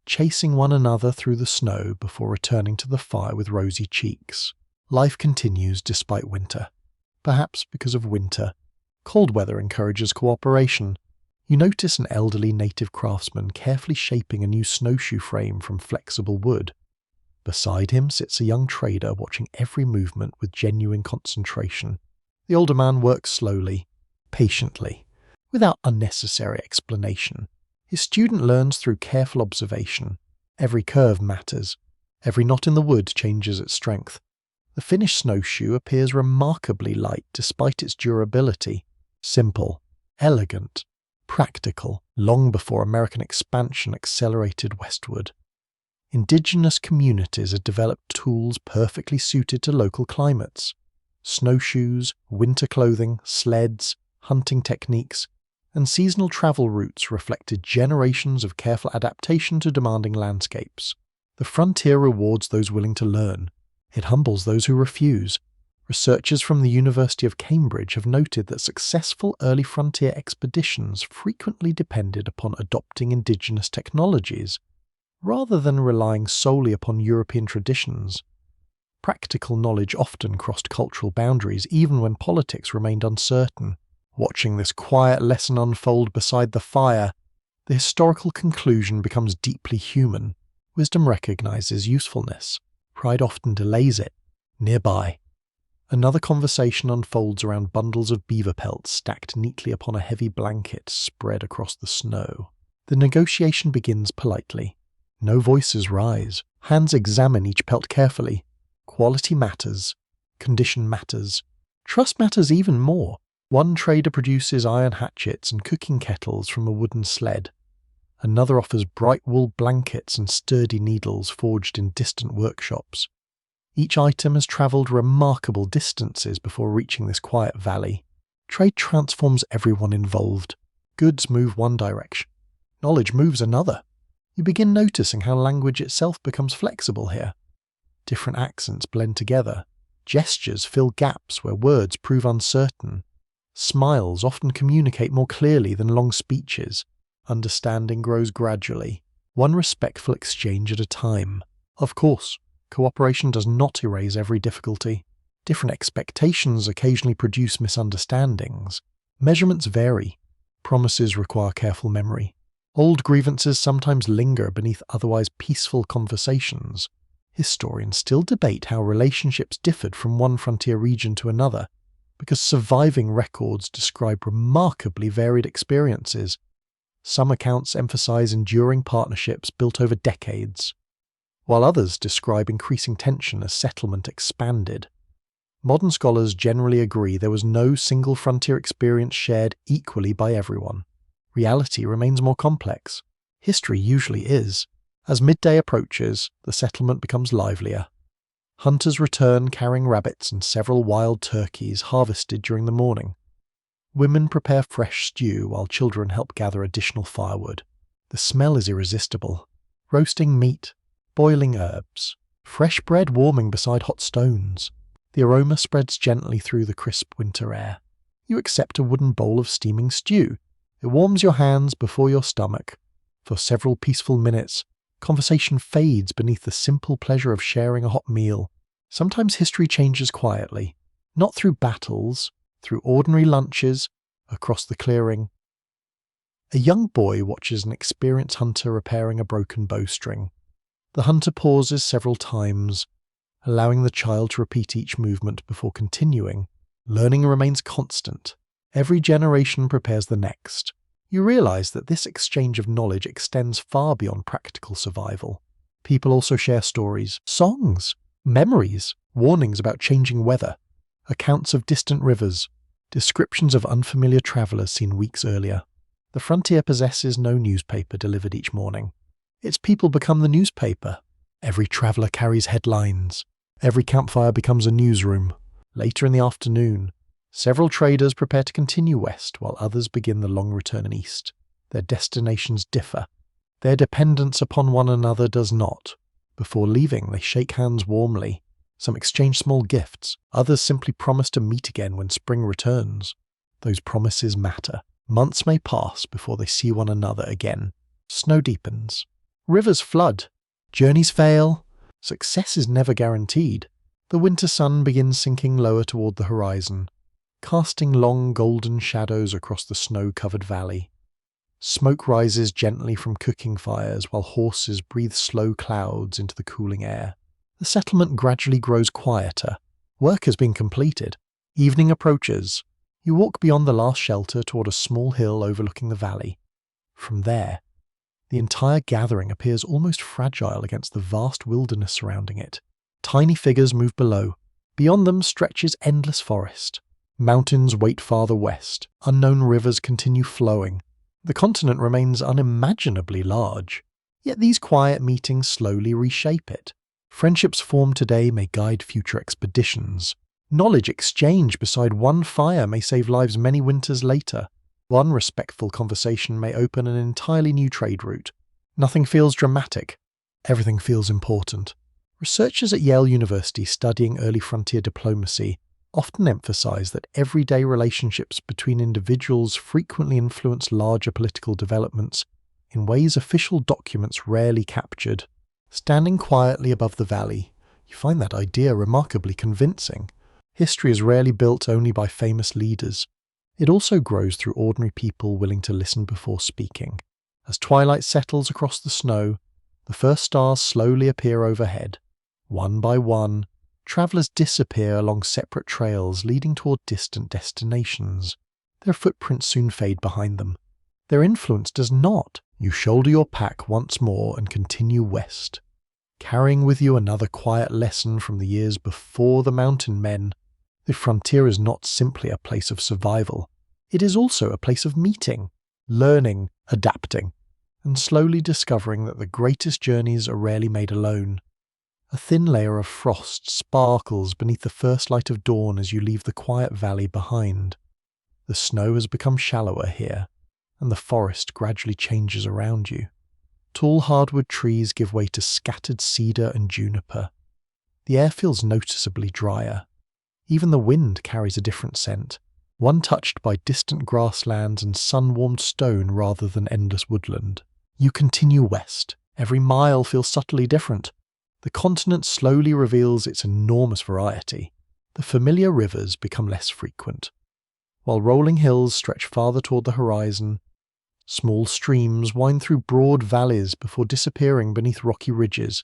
chasing one another through the snow before returning to the fire with rosy cheeks. Life continues despite winter. Perhaps because of winter, cold weather encourages cooperation. You notice an elderly native craftsman carefully shaping a new snowshoe frame from flexible wood. Beside him sits a young trader watching every movement with genuine concentration. The older man works slowly, patiently, without unnecessary explanation. His student learns through careful observation. Every curve matters. Every knot in the wood changes its strength. The finished snowshoe appears remarkably light despite its durability. Simple, elegant, practical, long before American expansion accelerated westward. Indigenous communities had developed tools perfectly suited to local climates. Snowshoes, winter clothing, sleds, hunting techniques, and seasonal travel routes reflected generations of careful adaptation to demanding landscapes. The frontier rewards those willing to learn. It humbles those who refuse. Researchers from the University of Cambridge have noted that successful early frontier expeditions frequently depended upon adopting indigenous technologies, rather than relying solely upon European traditions. Practical knowledge often crossed cultural boundaries even when politics remained uncertain. Watching this quiet lesson unfold beside the fire, the historical conclusion becomes deeply human. Wisdom recognizes usefulness. Pride often delays it. Nearby, another conversation unfolds around bundles of beaver pelts stacked neatly upon a heavy blanket spread across the snow. The negotiation begins politely. No voices rise. Hands examine each pelt carefully. Quality matters. Condition matters. Trust matters even more. One trader produces iron hatchets and cooking kettles from a wooden sled. Another offers bright wool blankets and sturdy needles forged in distant workshops. Each item has travelled remarkable distances before reaching this quiet valley. Trade transforms everyone involved. Goods move one direction. Knowledge moves another. You begin noticing how language itself becomes flexible here. Different accents blend together. Gestures fill gaps where words prove uncertain. Smiles often communicate more clearly than long speeches. Understanding grows gradually, one respectful exchange at a time. Of course, cooperation does not erase every difficulty. Different expectations occasionally produce misunderstandings. Measurements vary. Promises require careful memory. Old grievances sometimes linger beneath otherwise peaceful conversations. Historians still debate how relationships differed from one frontier region to another, because surviving records describe remarkably varied experiences. Some accounts emphasize enduring partnerships built over decades, while others describe increasing tension as settlement expanded. Modern scholars generally agree there was no single frontier experience shared equally by everyone. Reality remains more complex. History usually is. As midday approaches, the settlement becomes livelier. Hunters return carrying rabbits and several wild turkeys harvested during the morning. Women prepare fresh stew while children help gather additional firewood. The smell is irresistible. Roasting meat, boiling herbs, fresh bread warming beside hot stones. The aroma spreads gently through the crisp winter air. You accept a wooden bowl of steaming stew. It warms your hands before your stomach. For several peaceful minutes, conversation fades beneath the simple pleasure of sharing a hot meal. Sometimes history changes quietly, not through battles, through ordinary lunches, across the clearing. A young boy watches an experienced hunter repairing a broken bowstring. The hunter pauses several times, allowing the child to repeat each movement before continuing. Learning remains constant. Every generation prepares the next. You realize that this exchange of knowledge extends far beyond practical survival. People also share stories, songs, memories, warnings about changing weather, accounts of distant rivers, descriptions of unfamiliar travelers seen weeks earlier. The frontier possesses no newspaper delivered each morning. Its people become the newspaper. Every traveler carries headlines. Every campfire becomes a newsroom. Later in the afternoon, several traders prepare to continue west while others begin the long return east. Their destinations differ. Their dependence upon one another does not. Before leaving, they shake hands warmly. Some exchange small gifts. Others simply promise to meet again when spring returns. Those promises matter. Months may pass before they see one another again. Snow deepens. Rivers flood. Journeys fail. Success is never guaranteed. The winter sun begins sinking lower toward the horizon, casting long golden shadows across the snow-covered valley. Smoke rises gently from cooking fires while horses breathe slow clouds into the cooling air. The settlement gradually grows quieter. Work has been completed. Evening approaches. You walk beyond the last shelter toward a small hill overlooking the valley. From there, the entire gathering appears almost fragile against the vast wilderness surrounding it. Tiny figures move below. Beyond them stretches endless forest. Mountains wait farther west. Unknown rivers continue flowing. The continent remains unimaginably large. Yet these quiet meetings slowly reshape it. Friendships formed today may guide future expeditions. Knowledge exchanged beside one fire may save lives many winters later. One respectful conversation may open an entirely new trade route. Nothing feels dramatic. Everything feels important. Researchers at Yale University studying early frontier diplomacy often emphasize that everyday relationships between individuals frequently influence larger political developments in ways official documents rarely captured. Standing quietly above the valley, you find that idea remarkably convincing. History is rarely built only by famous leaders. It also grows through ordinary people willing to listen before speaking. As twilight settles across the snow, the first stars slowly appear overhead. One by one, travelers disappear along separate trails leading toward distant destinations. Their footprints soon fade behind them. Their influence does not. You shoulder your pack once more and continue west, carrying with you another quiet lesson from the years before the mountain men. The frontier is not simply a place of survival. It is also a place of meeting, learning, adapting, and slowly discovering that the greatest journeys are rarely made alone. A thin layer of frost sparkles beneath the first light of dawn as you leave the quiet valley behind. The snow has become shallower here, and the forest gradually changes around you. Tall hardwood trees give way to scattered cedar and juniper. The air feels noticeably drier. Even the wind carries a different scent, one touched by distant grasslands and sun-warmed stone rather than endless woodland. You continue west. Every mile feels subtly different. The continent slowly reveals its enormous variety. The familiar rivers become less frequent, while rolling hills stretch farther toward the horizon. Small streams wind through broad valleys before disappearing beneath rocky ridges.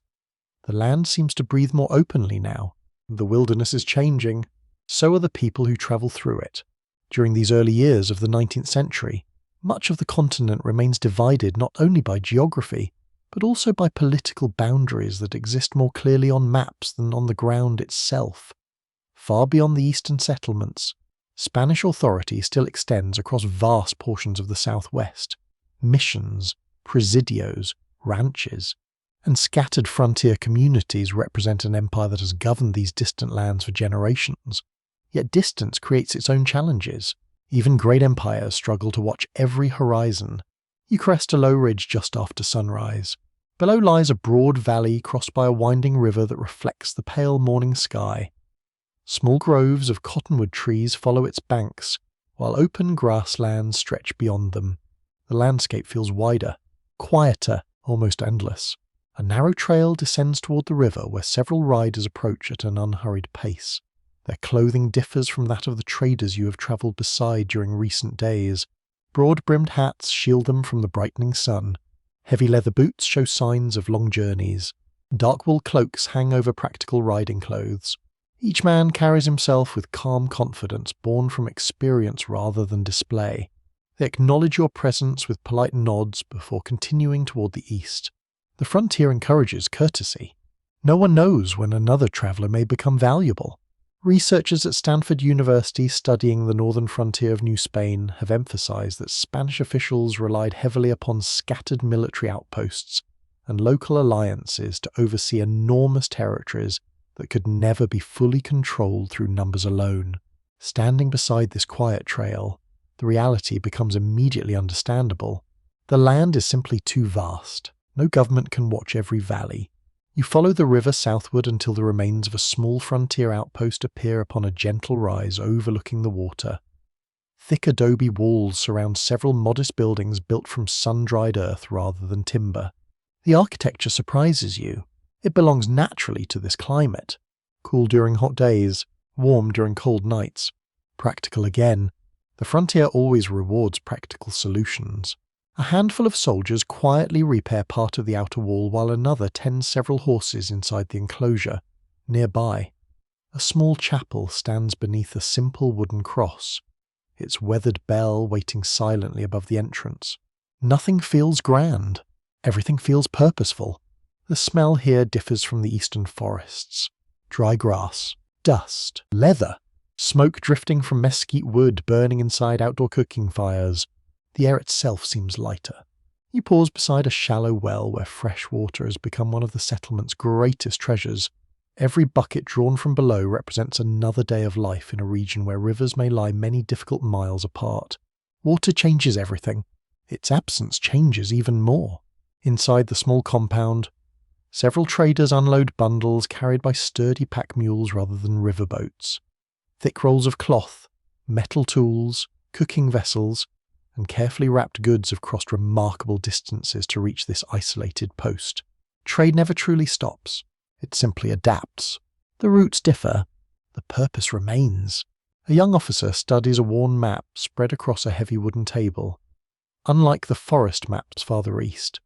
The land seems to breathe more openly now. The wilderness is changing. So are the people who travel through it. During these early years of the 19th century, much of the continent remains divided not only by geography, but also by political boundaries that exist more clearly on maps than on the ground itself. Far beyond the eastern settlements, Spanish authority still extends across vast portions of the southwest. Missions, presidios, ranches, and scattered frontier communities represent an empire that has governed these distant lands for generations. Yet distance creates its own challenges. Even great empires struggle to watch every horizon. You crest a low ridge just after sunrise. Below lies a broad valley crossed by a winding river that reflects the pale morning sky. Small groves of cottonwood trees follow its banks, while open grasslands stretch beyond them. The landscape feels wider, quieter, almost endless. A narrow trail descends toward the river where several riders approach at an unhurried pace. Their clothing differs from that of the traders you have travelled beside during recent days. Broad-brimmed hats shield them from the brightening sun. Heavy leather boots show signs of long journeys. Dark wool cloaks hang over practical riding clothes. Each man carries himself with calm confidence born from experience rather than display. They acknowledge your presence with polite nods before continuing toward the east. The frontier encourages courtesy. No one knows when another traveller may become valuable. Researchers at Stanford University studying the northern frontier of New Spain have emphasized that Spanish officials relied heavily upon scattered military outposts and local alliances to oversee enormous territories that could never be fully controlled through numbers alone. Standing beside this quiet trail, the reality becomes immediately understandable. The land is simply too vast. No government can watch every valley. You follow the river southward until the remains of a small frontier outpost appear upon a gentle rise overlooking the water. Thick adobe walls surround several modest buildings built from sun-dried earth rather than timber. The architecture surprises you. It belongs naturally to this climate. Cool during hot days, warm during cold nights. Practical again. The frontier always rewards practical solutions. A handful of soldiers quietly repair part of the outer wall while another tends several horses inside the enclosure. Nearby, a small chapel stands beneath a simple wooden cross, its weathered bell waiting silently above the entrance. Nothing feels grand. Everything feels purposeful. The smell here differs from the eastern forests. Dry grass, dust, leather, smoke drifting from mesquite wood burning inside outdoor cooking fires. The air itself seems lighter. You pause beside a shallow well where fresh water has become one of the settlement's greatest treasures. Every bucket drawn from below represents another day of life in a region where rivers may lie many difficult miles apart. Water changes everything. Its absence changes even more. Inside the small compound, several traders unload bundles carried by sturdy pack mules rather than riverboats. Thick rolls of cloth, metal tools, cooking vessels, and carefully wrapped goods have crossed remarkable distances to reach this isolated post. Trade never truly stops. It simply adapts. The routes differ. The purpose remains. A young officer studies a worn map spread across a heavy wooden table. Unlike the forest maps farther east,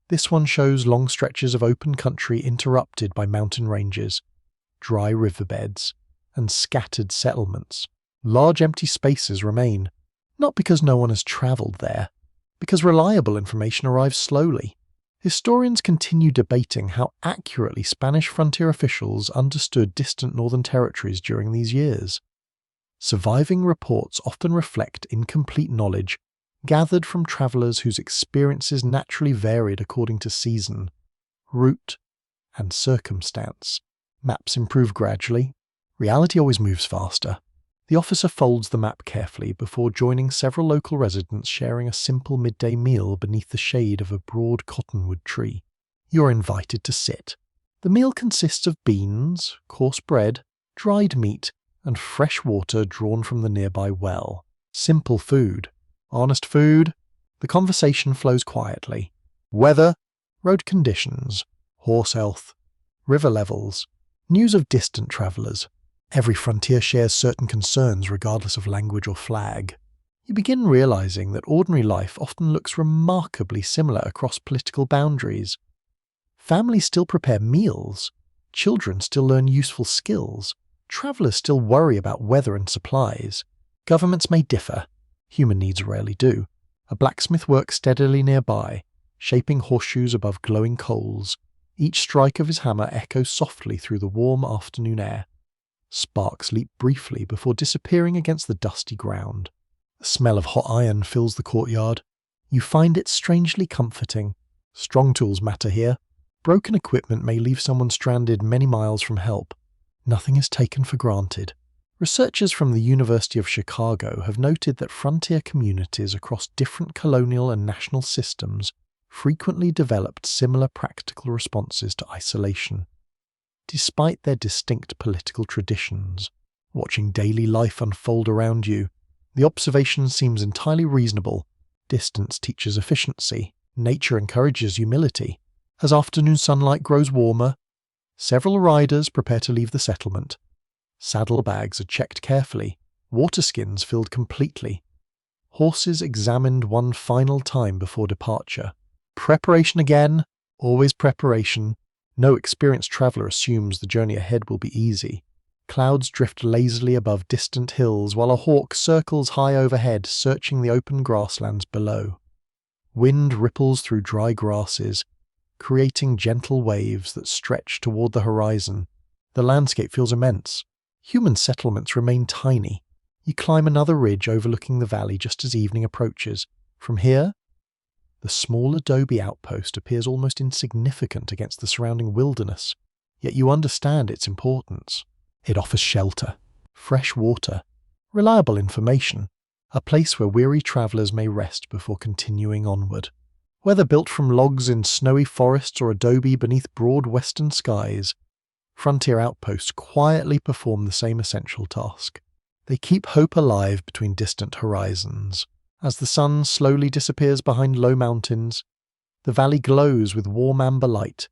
this one shows long stretches of open country interrupted by mountain ranges, dry riverbeds, and scattered settlements. Large empty spaces remain. Not because no one has travelled there, because reliable information arrives slowly. Historians continue debating how accurately Spanish frontier officials understood distant northern territories during these years. Surviving reports often reflect incomplete knowledge gathered from travellers whose experiences naturally varied according to season, route, and circumstance. Maps improve gradually. Reality always moves faster. The officer folds the map carefully before joining several local residents sharing a simple midday meal beneath the shade of a broad cottonwood tree. You are invited to sit. The meal consists of beans, coarse bread, dried meat, and fresh water drawn from the nearby well. Simple food. Honest food. The conversation flows quietly. Weather, road conditions, horse health, river levels, news of distant travellers. Every frontier shares certain concerns regardless of language or flag. You begin realising that ordinary life often looks remarkably similar across political boundaries. Families still prepare meals, children still learn useful skills, travellers still worry about weather and supplies. Governments may differ, human needs rarely do. A blacksmith works steadily nearby, shaping horseshoes above glowing coals. Each strike of his hammer echoes softly through the warm afternoon air. Sparks leap briefly before disappearing against the dusty ground. The smell of hot iron fills the courtyard. You find it strangely comforting. Strong tools matter here. Broken equipment may leave someone stranded many miles from help. Nothing is taken for granted. Researchers from the University of Chicago have noted that frontier communities across different colonial and national systems frequently developed similar practical responses to isolation. Despite their distinct political traditions, watching daily life unfold around you, the observation seems entirely reasonable. Distance teaches efficiency. Nature encourages humility. As afternoon sunlight grows warmer, several riders prepare to leave the settlement. Saddlebags are checked carefully, water skins filled completely, horses examined one final time before departure. Preparation again, always preparation. No experienced traveller assumes the journey ahead will be easy. Clouds drift lazily above distant hills while a hawk circles high overhead, searching the open grasslands below. Wind ripples through dry grasses, creating gentle waves that stretch toward the horizon. The landscape feels immense. Human settlements remain tiny. You climb another ridge overlooking the valley just as evening approaches. From here, the small adobe outpost appears almost insignificant against the surrounding wilderness, yet you understand its importance. It offers shelter, fresh water, reliable information, a place where weary travellers may rest before continuing onward. Whether built from logs in snowy forests or adobe beneath broad western skies, frontier outposts quietly perform the same essential task. They keep hope alive between distant horizons. As the sun slowly disappears behind low mountains, the valley glows with warm amber light.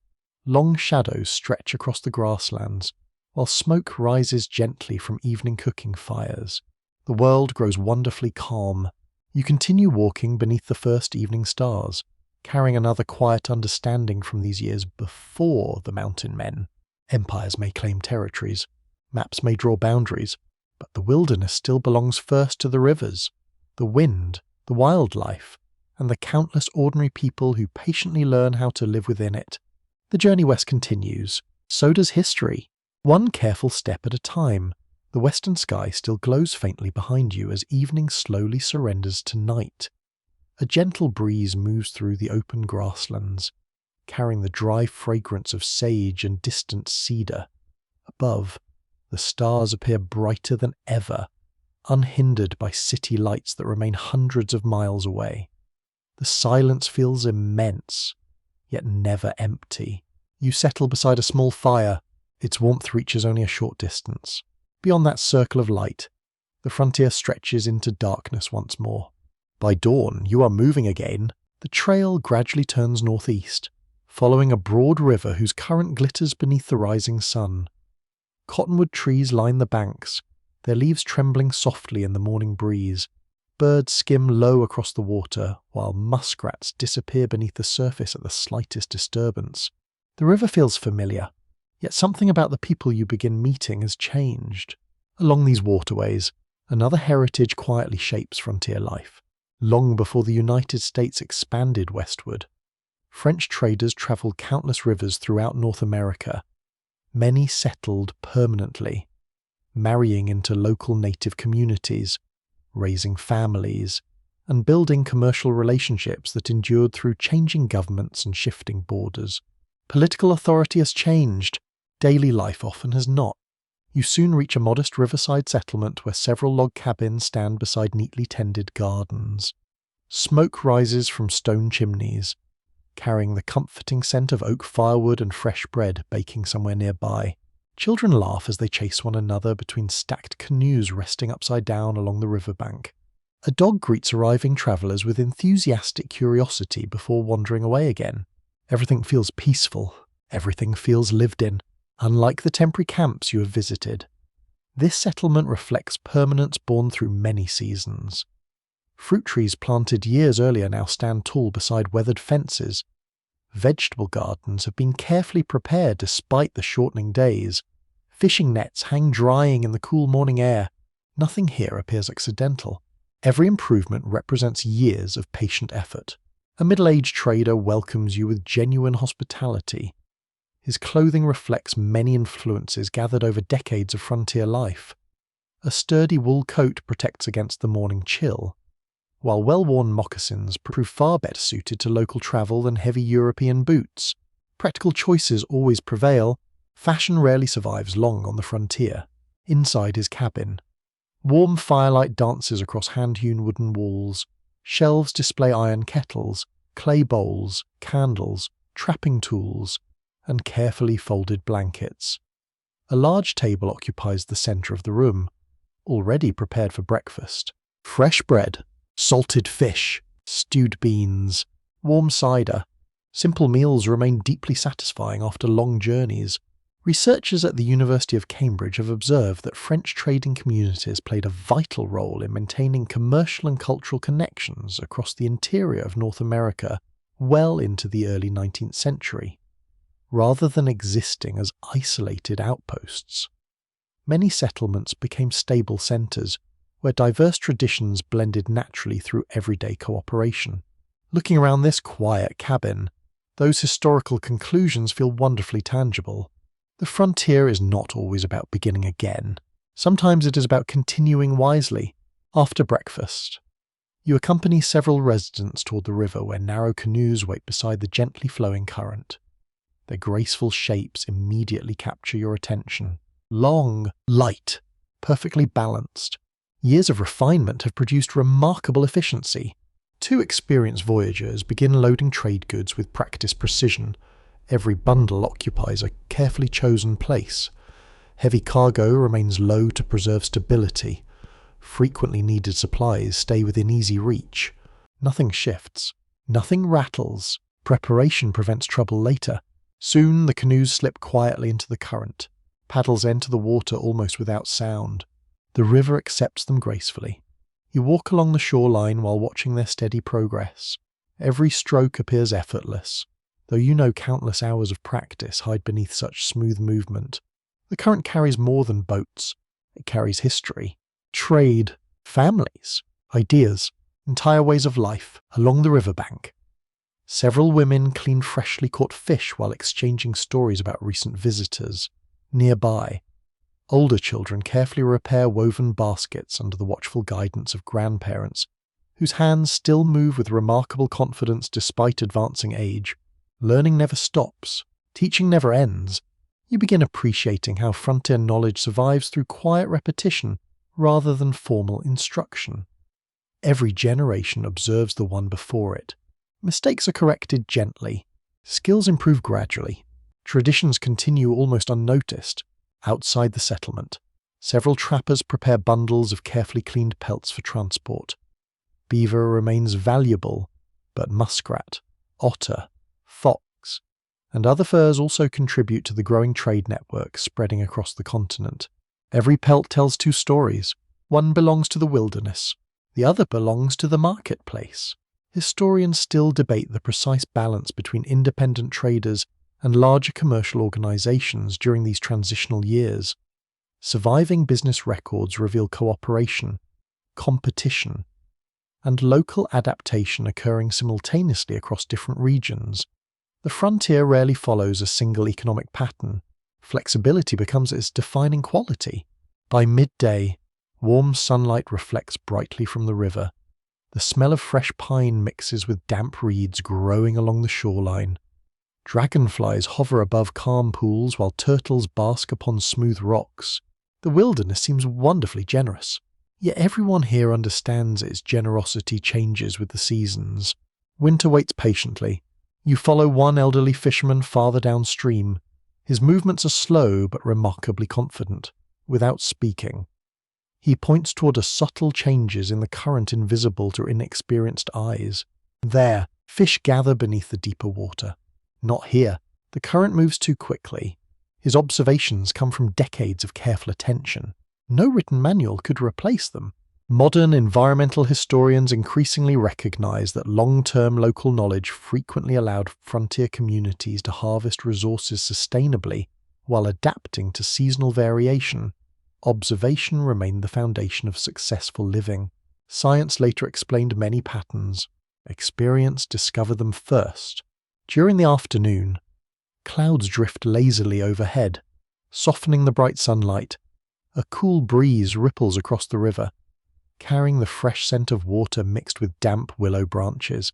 Long shadows stretch across the grasslands, while smoke rises gently from evening cooking fires. The world grows wonderfully calm. You continue walking beneath the first evening stars, carrying another quiet understanding from these years before the mountain men. Empires may claim territories, maps may draw boundaries, but the wilderness still belongs first to the rivers, the wind, the wildlife, and the countless ordinary people who patiently learn how to live within it. The journey west continues. So does history. One careful step at a time. The western sky still glows faintly behind you as evening slowly surrenders to night. A gentle breeze moves through the open grasslands, carrying the dry fragrance of sage and distant cedar. Above, the stars appear brighter than ever, unhindered by city lights that remain hundreds of miles away. The silence feels immense, yet never empty. You settle beside a small fire. Its warmth reaches only a short distance. Beyond that circle of light, the frontier stretches into darkness once more. By dawn, you are moving again. The trail gradually turns northeast, following a broad river whose current glitters beneath the rising sun. Cottonwood trees line the banks, their leaves trembling softly in the morning breeze. Birds skim low across the water, while muskrats disappear beneath the surface at the slightest disturbance. The river feels familiar, yet something about the people you begin meeting has changed. Along these waterways, another heritage quietly shapes frontier life. Long before the United States expanded westward, French traders traveled countless rivers throughout North America. Many settled permanently, marrying into local native communities, raising families, and building commercial relationships that endured through changing governments and shifting borders. Political authority has changed. Daily life often has not. You soon reach a modest riverside settlement where several log cabins stand beside neatly tended gardens. Smoke rises from stone chimneys, carrying the comforting scent of oak firewood and fresh bread baking somewhere nearby. Children laugh as they chase one another between stacked canoes resting upside down along the riverbank. A dog greets arriving travellers with enthusiastic curiosity before wandering away again. Everything feels peaceful. Everything feels lived in, unlike the temporary camps you have visited. This settlement reflects permanence born through many seasons. Fruit trees planted years earlier now stand tall beside weathered fences. Vegetable gardens have been carefully prepared despite the shortening days. Fishing nets hang drying in the cool morning air. Nothing here appears accidental. Every improvement represents years of patient effort. A middle-aged trader welcomes you with genuine hospitality. His clothing reflects many influences gathered over decades of frontier life. A sturdy wool coat protects against the morning chill, while well-worn moccasins prove far better suited to local travel than heavy European boots. Practical choices always prevail. Fashion rarely survives long on the frontier. Inside his cabin, warm firelight dances across hand-hewn wooden walls. Shelves display iron kettles, clay bowls, candles, trapping tools, and carefully folded blankets. A large table occupies the centre of the room, already prepared for breakfast. Fresh bread, salted fish, stewed beans, warm cider. Simple meals remain deeply satisfying after long journeys. Researchers at the University of Cambridge have observed that French trading communities played a vital role in maintaining commercial and cultural connections across the interior of North America well into the early 19th century, rather than existing as isolated outposts. Many settlements became stable centres, where diverse traditions blended naturally through everyday cooperation. Looking around this quiet cabin, those historical conclusions feel wonderfully tangible. The frontier is not always about beginning again. Sometimes it is about continuing wisely. After breakfast, you accompany several residents toward the river where narrow canoes wait beside the gently flowing current. Their graceful shapes immediately capture your attention. Long, light, perfectly balanced. Years of refinement have produced remarkable efficiency. Two experienced voyageurs begin loading trade goods with practiced precision. Every bundle occupies a carefully chosen place. Heavy cargo remains low to preserve stability. Frequently needed supplies stay within easy reach. Nothing shifts. Nothing rattles. Preparation prevents trouble later. Soon the canoes slip quietly into the current. Paddles enter the water almost without sound. The river accepts them gracefully. You walk along the shoreline while watching their steady progress. Every stroke appears effortless, though you know countless hours of practice hide beneath such smooth movement. The current carries more than boats. It carries history, trade, families, ideas, entire ways of life along the riverbank. Several women clean freshly caught fish while exchanging stories about recent visitors. Nearby, older children carefully repair woven baskets under the watchful guidance of grandparents, whose hands still move with remarkable confidence despite advancing age. Learning never stops. Teaching never ends. You begin appreciating how frontier knowledge survives through quiet repetition rather than formal instruction. Every generation observes the one before it. Mistakes are corrected gently. Skills improve gradually. Traditions continue almost unnoticed. Outside the settlement, several trappers prepare bundles of carefully cleaned pelts for transport. Beaver remains valuable, but muskrat, otter, fox, and other furs also contribute to the growing trade network spreading across the continent. Every pelt tells two stories. One belongs to the wilderness, the other belongs to the marketplace. Historians still debate the precise balance between independent traders and larger commercial organizations during these transitional years. Surviving business records reveal cooperation, competition, and local adaptation occurring simultaneously across different regions. The frontier rarely follows a single economic pattern. Flexibility becomes its defining quality. By midday, warm sunlight reflects brightly from the river. The smell of fresh pine mixes with damp reeds growing along the shoreline. Dragonflies hover above calm pools while turtles bask upon smooth rocks. The wilderness seems wonderfully generous. Yet everyone here understands its generosity changes with the seasons. Winter waits patiently. You follow one elderly fisherman farther downstream. His movements are slow but remarkably confident, without speaking. He points toward subtle changes in the current invisible to inexperienced eyes. There, fish gather beneath the deeper water. Not here. The current moves too quickly. His observations come from decades of careful attention. No written manual could replace them. Modern environmental historians increasingly recognize that long-term local knowledge frequently allowed frontier communities to harvest resources sustainably while adapting to seasonal variation. Observation remained the foundation of successful living. Science later explained many patterns. Experience discovered them first. During the afternoon, clouds drift lazily overhead, softening the bright sunlight. A cool breeze ripples across the river, carrying the fresh scent of water mixed with damp willow branches.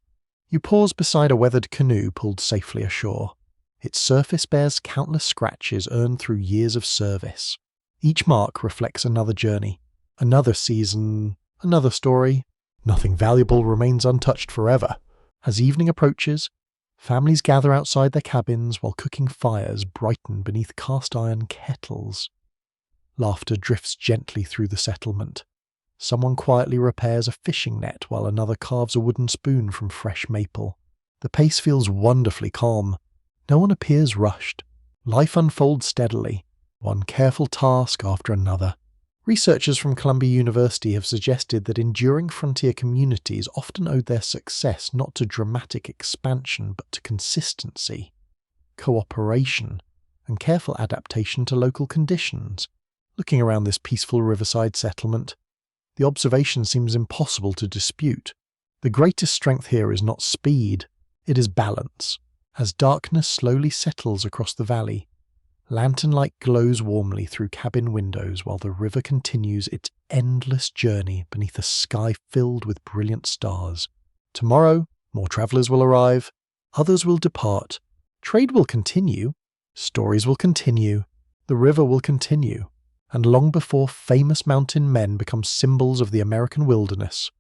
You pause beside a weathered canoe pulled safely ashore. Its surface bears countless scratches earned through years of service. Each mark reflects another journey, another season, another story. Nothing valuable remains untouched forever. As evening approaches, families gather outside their cabins while cooking fires brighten beneath cast-iron kettles. Laughter drifts gently through the settlement. Someone quietly repairs a fishing net while another carves a wooden spoon from fresh maple. The pace feels wonderfully calm. No one appears rushed. Life unfolds steadily, one careful task after another. Researchers from Columbia University have suggested that enduring frontier communities often owed their success not to dramatic expansion but to consistency, cooperation, and careful adaptation to local conditions. Looking around this peaceful riverside settlement, the observation seems impossible to dispute. The greatest strength here is not speed, it is balance. As darkness slowly settles across the valley, lantern-light glows warmly through cabin windows while the river continues its endless journey beneath a sky filled with brilliant stars. Tomorrow, more travelers will arrive, others will depart, trade will continue, stories will continue, the river will continue. And long before famous mountain men become symbols of the American wilderness,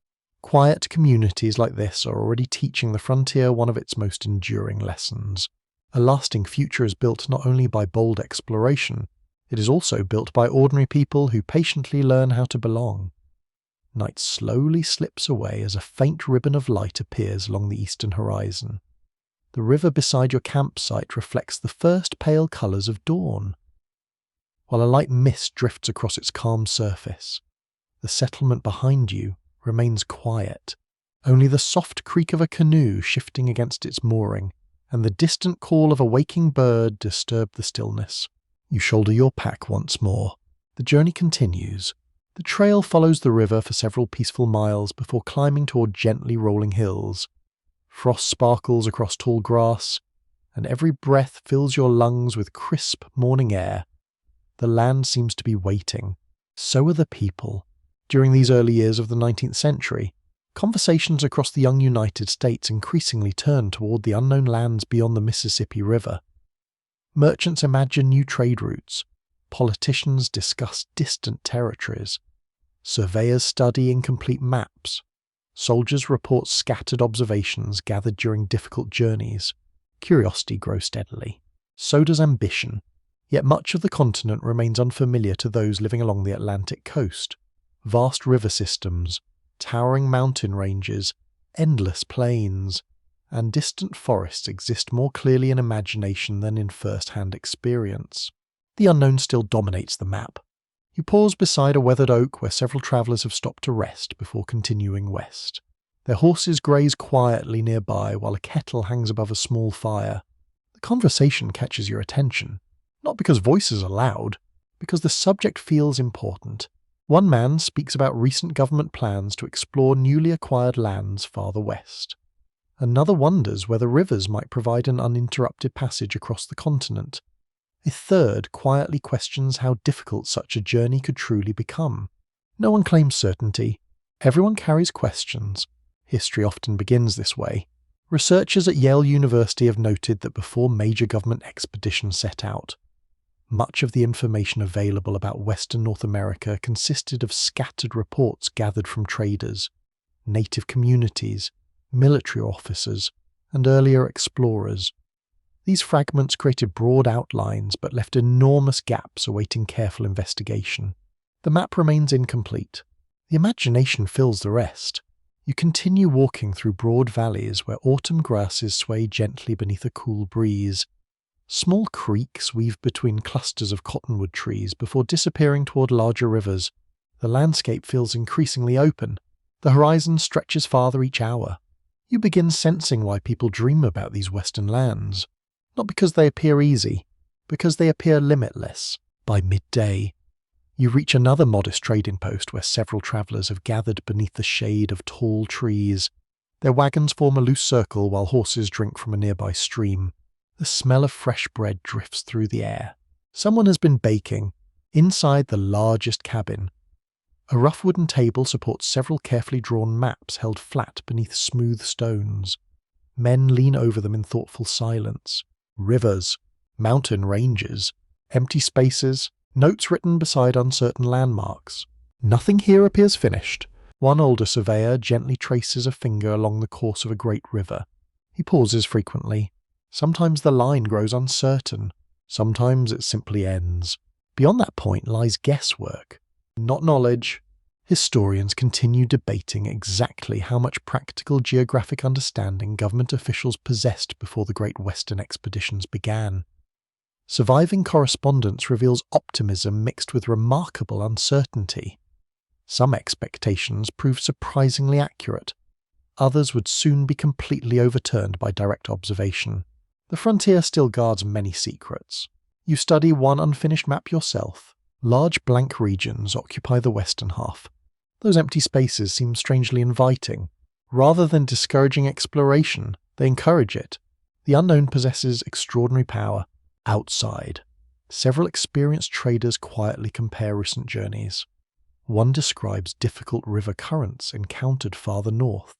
quiet communities like this are already teaching the frontier one of its most enduring lessons. A lasting future is built not only by bold exploration, it is also built by ordinary people who patiently learn how to belong. Night slowly slips away as a faint ribbon of light appears along the eastern horizon. The river beside your campsite reflects the first pale colours of dawn, while a light mist drifts across its calm surface. The settlement behind you remains quiet. Only the soft creak of a canoe shifting against its mooring and the distant call of a waking bird disturb the stillness. You shoulder your pack once more. The journey continues. The trail follows the river for several peaceful miles before climbing toward gently rolling hills. Frost sparkles across tall grass, and every breath fills your lungs with crisp morning air. The land seems to be waiting. So are the people. During these early years of the 19th century, conversations across the young United States increasingly turned toward the unknown lands beyond the Mississippi River. Merchants imagine new trade routes. Politicians discuss distant territories. Surveyors study incomplete maps. Soldiers report scattered observations gathered during difficult journeys. Curiosity grows steadily. So does ambition. Yet much of the continent remains unfamiliar to those living along the Atlantic coast. Vast river systems, towering mountain ranges, endless plains, and distant forests exist more clearly in imagination than in first-hand experience. The unknown still dominates the map. You pause beside a weathered oak where several travellers have stopped to rest before continuing west. Their horses graze quietly nearby while a kettle hangs above a small fire. The conversation catches your attention. Not because voices are loud, because the subject feels important. One man speaks about recent government plans to explore newly acquired lands farther west. Another wonders whether rivers might provide an uninterrupted passage across the continent. A third quietly questions how difficult such a journey could truly become. No one claims certainty. Everyone carries questions. History often begins this way. Researchers at Yale University have noted that before major government expeditions set out, much of the information available about Western North America consisted of scattered reports gathered from traders, native communities, military officers, and earlier explorers. These fragments created broad outlines but left enormous gaps awaiting careful investigation. The map remains incomplete. The imagination fills the rest. You continue walking through broad valleys where autumn grasses sway gently beneath a cool breeze. Small creeks weave between clusters of cottonwood trees before disappearing toward larger rivers. The landscape feels increasingly open. The horizon stretches farther each hour. You begin sensing why people dream about these western lands. Not because they appear easy, because they appear limitless. By midday, you reach another modest trading post where several travellers have gathered beneath the shade of tall trees. Their wagons form a loose circle while horses drink from a nearby stream. The smell of fresh bread drifts through the air. Someone has been baking inside the largest cabin. A rough wooden table supports several carefully drawn maps held flat beneath smooth stones. Men lean over them in thoughtful silence. Rivers, mountain ranges, empty spaces, notes written beside uncertain landmarks. Nothing here appears finished. One older surveyor gently traces a finger along the course of a great river. He pauses frequently. Sometimes the line grows uncertain. Sometimes it simply ends. Beyond that point lies guesswork, not knowledge. Historians continue debating exactly how much practical geographic understanding government officials possessed before the Great Western expeditions began. Surviving correspondence reveals optimism mixed with remarkable uncertainty. Some expectations prove surprisingly accurate. Others would soon be completely overturned by direct observation. The frontier still guards many secrets. You study one unfinished map yourself. Large blank regions occupy the western half. Those empty spaces seem strangely inviting. Rather than discouraging exploration, they encourage it. The unknown possesses extraordinary power. Outside, several experienced traders quietly compare recent journeys. One describes difficult river currents encountered farther north.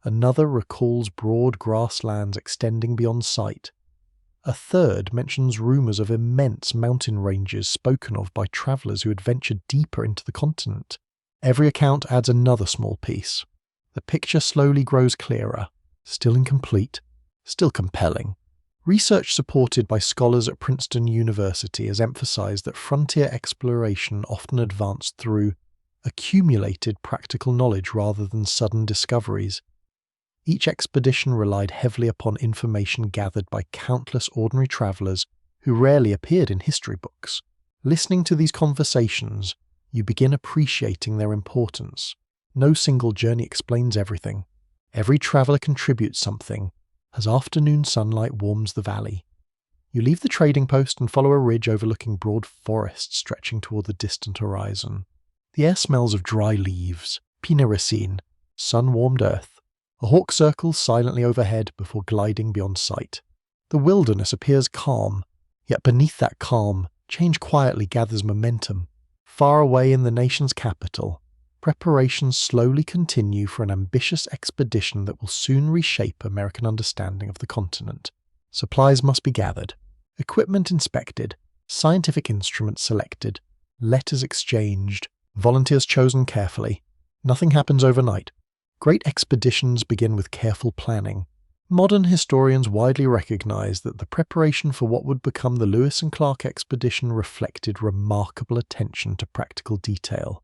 Another recalls broad grasslands extending beyond sight. A third mentions rumours of immense mountain ranges spoken of by travellers who had ventured deeper into the continent. Every account adds another small piece. The picture slowly grows clearer, still incomplete, still compelling. Research supported by scholars at Princeton University has emphasized that frontier exploration often advanced through accumulated practical knowledge rather than sudden discoveries. Each expedition relied heavily upon information gathered by countless ordinary travelers who rarely appeared in history books. Listening to these conversations, you begin appreciating their importance. No single journey explains everything. Every traveler contributes something, as afternoon sunlight warms the valley. You leave the trading post and follow a ridge overlooking broad forests stretching toward the distant horizon. The air smells of dry leaves, pinot ricin, sun-warmed earth. A hawk circles silently overhead before gliding beyond sight. The wilderness appears calm, yet beneath that calm, change quietly gathers momentum. Far away in the nation's capital, preparations slowly continue for an ambitious expedition that will soon reshape American understanding of the continent. Supplies must be gathered, equipment inspected, scientific instruments selected, letters exchanged, volunteers chosen carefully. Nothing happens overnight. Great expeditions begin with careful planning. Modern historians widely recognize that the preparation for what would become the Lewis and Clark expedition reflected remarkable attention to practical detail.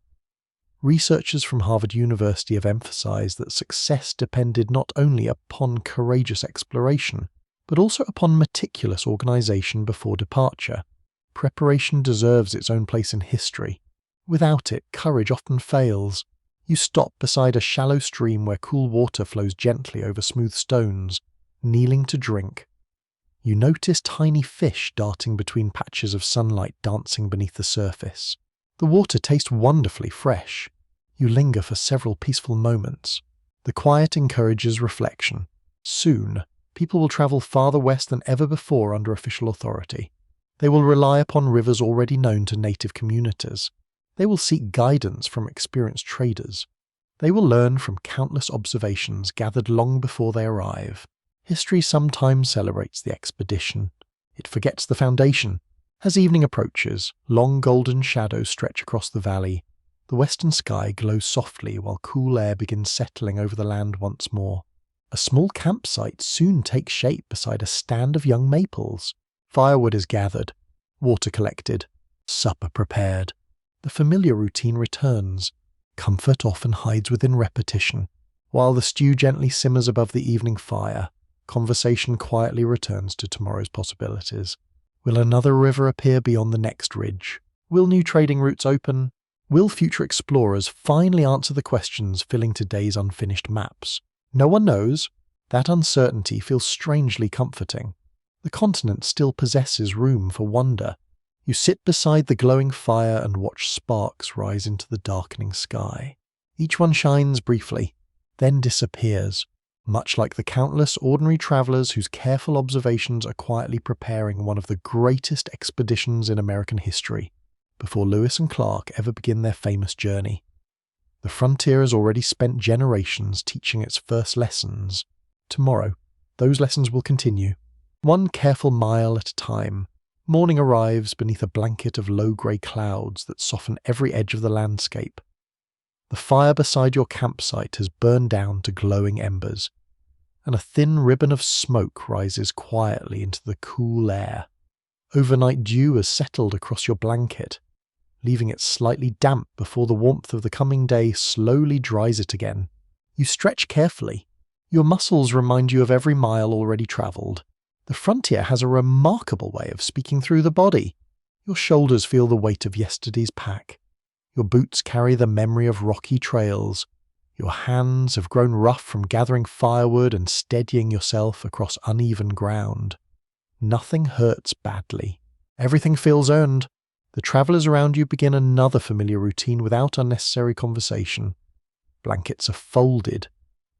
Researchers from Harvard University have emphasized that success depended not only upon courageous exploration, but also upon meticulous organization before departure. Preparation deserves its own place in history. Without it, courage often fails. You stop beside a shallow stream where cool water flows gently over smooth stones, kneeling to drink. You notice tiny fish darting between patches of sunlight dancing beneath the surface. The water tastes wonderfully fresh. You linger for several peaceful moments. The quiet encourages reflection. Soon, people will travel farther west than ever before under official authority. They will rely upon rivers already known to native communities. They will seek guidance from experienced traders. They will learn from countless observations gathered long before they arrive. History sometimes celebrates the expedition. It forgets the foundation. As evening approaches, long golden shadows stretch across the valley. The western sky glows softly while cool air begins settling over the land once more. A small campsite soon takes shape beside a stand of young maples. Firewood is gathered, water collected, supper prepared. The familiar routine returns. Comfort often hides within repetition. While the stew gently simmers above the evening fire, conversation quietly returns to tomorrow's possibilities. Will another river appear beyond the next ridge? Will new trading routes open? Will future explorers finally answer the questions filling today's unfinished maps? No one knows. That uncertainty feels strangely comforting. The continent still possesses room for wonder. You sit beside the glowing fire and watch sparks rise into the darkening sky. Each one shines briefly, then disappears, much like the countless ordinary travelers whose careful observations are quietly preparing one of the greatest expeditions in American history, before Lewis and Clark ever begin their famous journey. The frontier has already spent generations teaching its first lessons. Tomorrow, those lessons will continue, one careful mile at a time. Morning arrives beneath a blanket of low-grey clouds that soften every edge of the landscape. The fire beside your campsite has burned down to glowing embers, and a thin ribbon of smoke rises quietly into the cool air. Overnight dew has settled across your blanket, leaving it slightly damp before the warmth of the coming day slowly dries it again. You stretch carefully. Your muscles remind you of every mile already travelled. The frontier has a remarkable way of speaking through the body. Your shoulders feel the weight of yesterday's pack. Your boots carry the memory of rocky trails. Your hands have grown rough from gathering firewood and steadying yourself across uneven ground. Nothing hurts badly. Everything feels earned. The travellers around you begin another familiar routine without unnecessary conversation. Blankets are folded,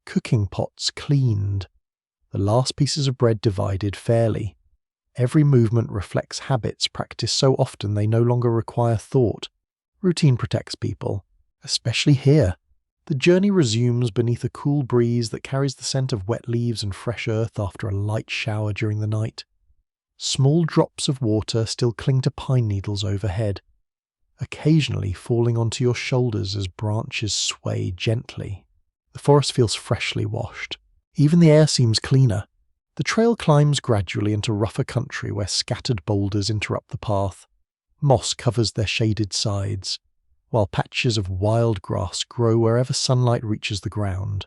cooking pots cleaned, the last pieces of bread divided fairly. Every movement reflects habits practiced so often they no longer require thought. Routine protects people, especially here. The journey resumes beneath a cool breeze that carries the scent of wet leaves and fresh earth after a light shower during the night. Small drops of water still cling to pine needles overhead, occasionally falling onto your shoulders as branches sway gently. The forest feels freshly washed. Even the air seems cleaner. The trail climbs gradually into rougher country where scattered boulders interrupt the path. Moss covers their shaded sides, while patches of wild grass grow wherever sunlight reaches the ground.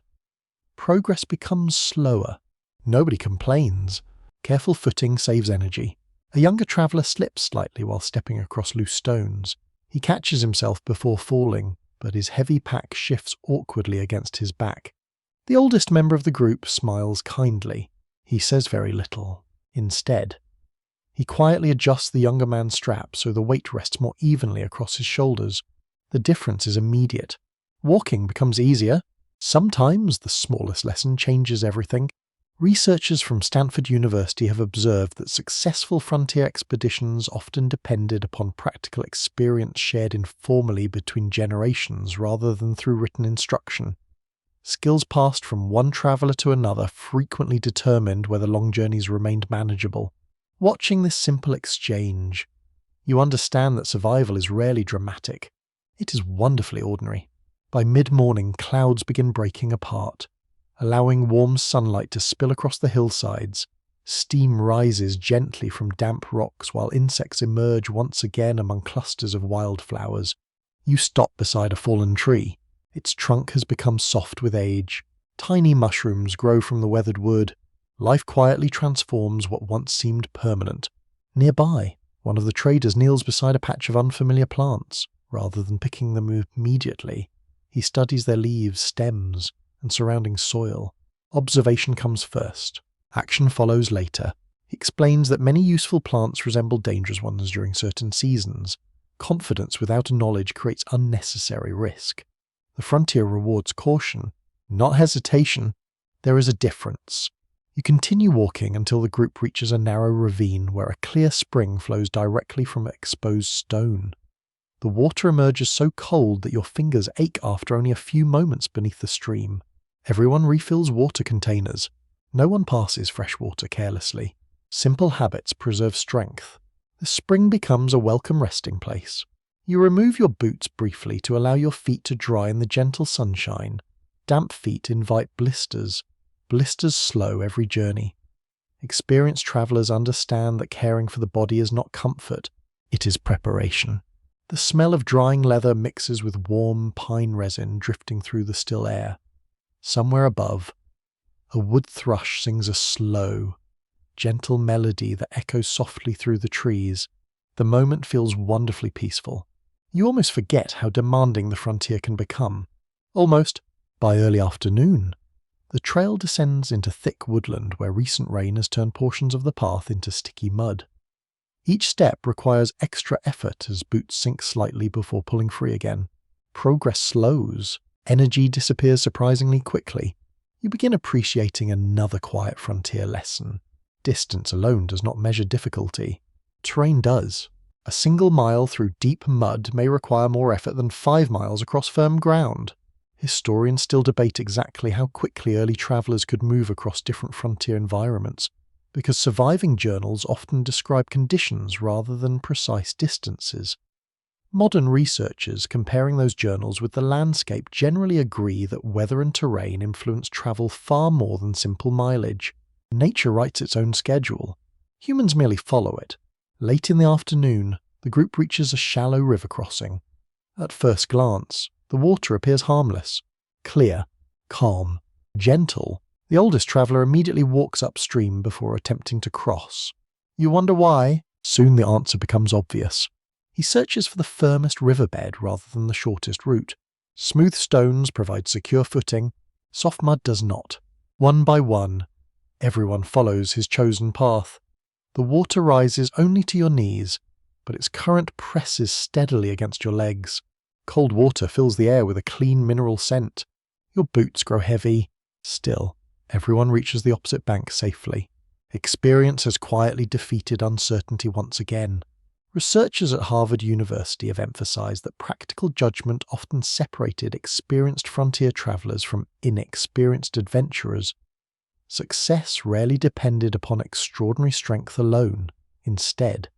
Progress becomes slower. Nobody complains. Careful footing saves energy. A younger traveller slips slightly while stepping across loose stones. He catches himself before falling, but his heavy pack shifts awkwardly against his back. The oldest member of the group smiles kindly. He says very little. Instead, he quietly adjusts the younger man's strap so the weight rests more evenly across his shoulders. The difference is immediate. Walking becomes easier. Sometimes the smallest lesson changes everything. Researchers from Stanford University have observed that successful frontier expeditions often depended upon practical experience shared informally between generations rather than through written instruction. Skills passed from one traveller to another frequently determined whether long journeys remained manageable. Watching this simple exchange, you understand that survival is rarely dramatic. It is wonderfully ordinary. By mid-morning, clouds begin breaking apart, allowing warm sunlight to spill across the hillsides. Steam rises gently from damp rocks while insects emerge once again among clusters of wildflowers. You stop beside a fallen tree. Its trunk has become soft with age. Tiny mushrooms grow from the weathered wood. Life quietly transforms what once seemed permanent. Nearby, one of the traders kneels beside a patch of unfamiliar plants. Rather than picking them immediately, he studies their leaves, stems, and surrounding soil. Observation comes first. Action follows later. He explains that many useful plants resemble dangerous ones during certain seasons. Confidence without knowledge creates unnecessary risk. The frontier rewards caution, not hesitation. There is a difference. You continue walking until the group reaches a narrow ravine where a clear spring flows directly from an exposed stone. The water emerges so cold that your fingers ache after only a few moments beneath the stream. Everyone refills water containers. No one passes fresh water carelessly. Simple habits preserve strength. The spring becomes a welcome resting place. You remove your boots briefly to allow your feet to dry in the gentle sunshine. Damp feet invite blisters. blisters slow every journey. Experienced travelers understand that caring for the body is not comfort, it is preparation. The smell of drying leather mixes with warm pine resin drifting through the still air. Somewhere above, a wood thrush sings a slow, gentle melody that echoes softly through the trees. The moment feels wonderfully peaceful. You almost forget how demanding the frontier can become. Almost, by early afternoon, the trail descends into thick woodland where recent rain has turned portions of the path into sticky mud. Each step requires extra effort as boots sink slightly before pulling free again. Progress slows. Energy disappears surprisingly quickly. You begin appreciating another quiet frontier lesson. Distance alone does not measure difficulty. Terrain does. A single mile through deep mud may require more effort than 5 miles across firm ground. Historians still debate exactly how quickly early travelers could move across different frontier environments, because surviving journals often describe conditions rather than precise distances. Modern researchers comparing those journals with the landscape generally agree that weather and terrain influence travel far more than simple mileage. Nature writes its own schedule. Humans merely follow it. Late in the afternoon, the group reaches a shallow river crossing. At first glance, the water appears harmless, clear, calm, gentle. The oldest traveller immediately walks upstream before attempting to cross. You wonder why? Soon the answer becomes obvious. He searches for the firmest riverbed rather than the shortest route. Smooth stones provide secure footing, soft mud does not. One by one, everyone follows his chosen path. The water rises only to your knees, but its current presses steadily against your legs. Cold water fills the air with a clean mineral scent. Your boots grow heavy. Still, everyone reaches the opposite bank safely. Experience has quietly defeated uncertainty once again. Researchers at Harvard University have emphasized that practical judgment often separated experienced frontier travelers from inexperienced adventurers. Success rarely depended upon extraordinary strength alone. Instead,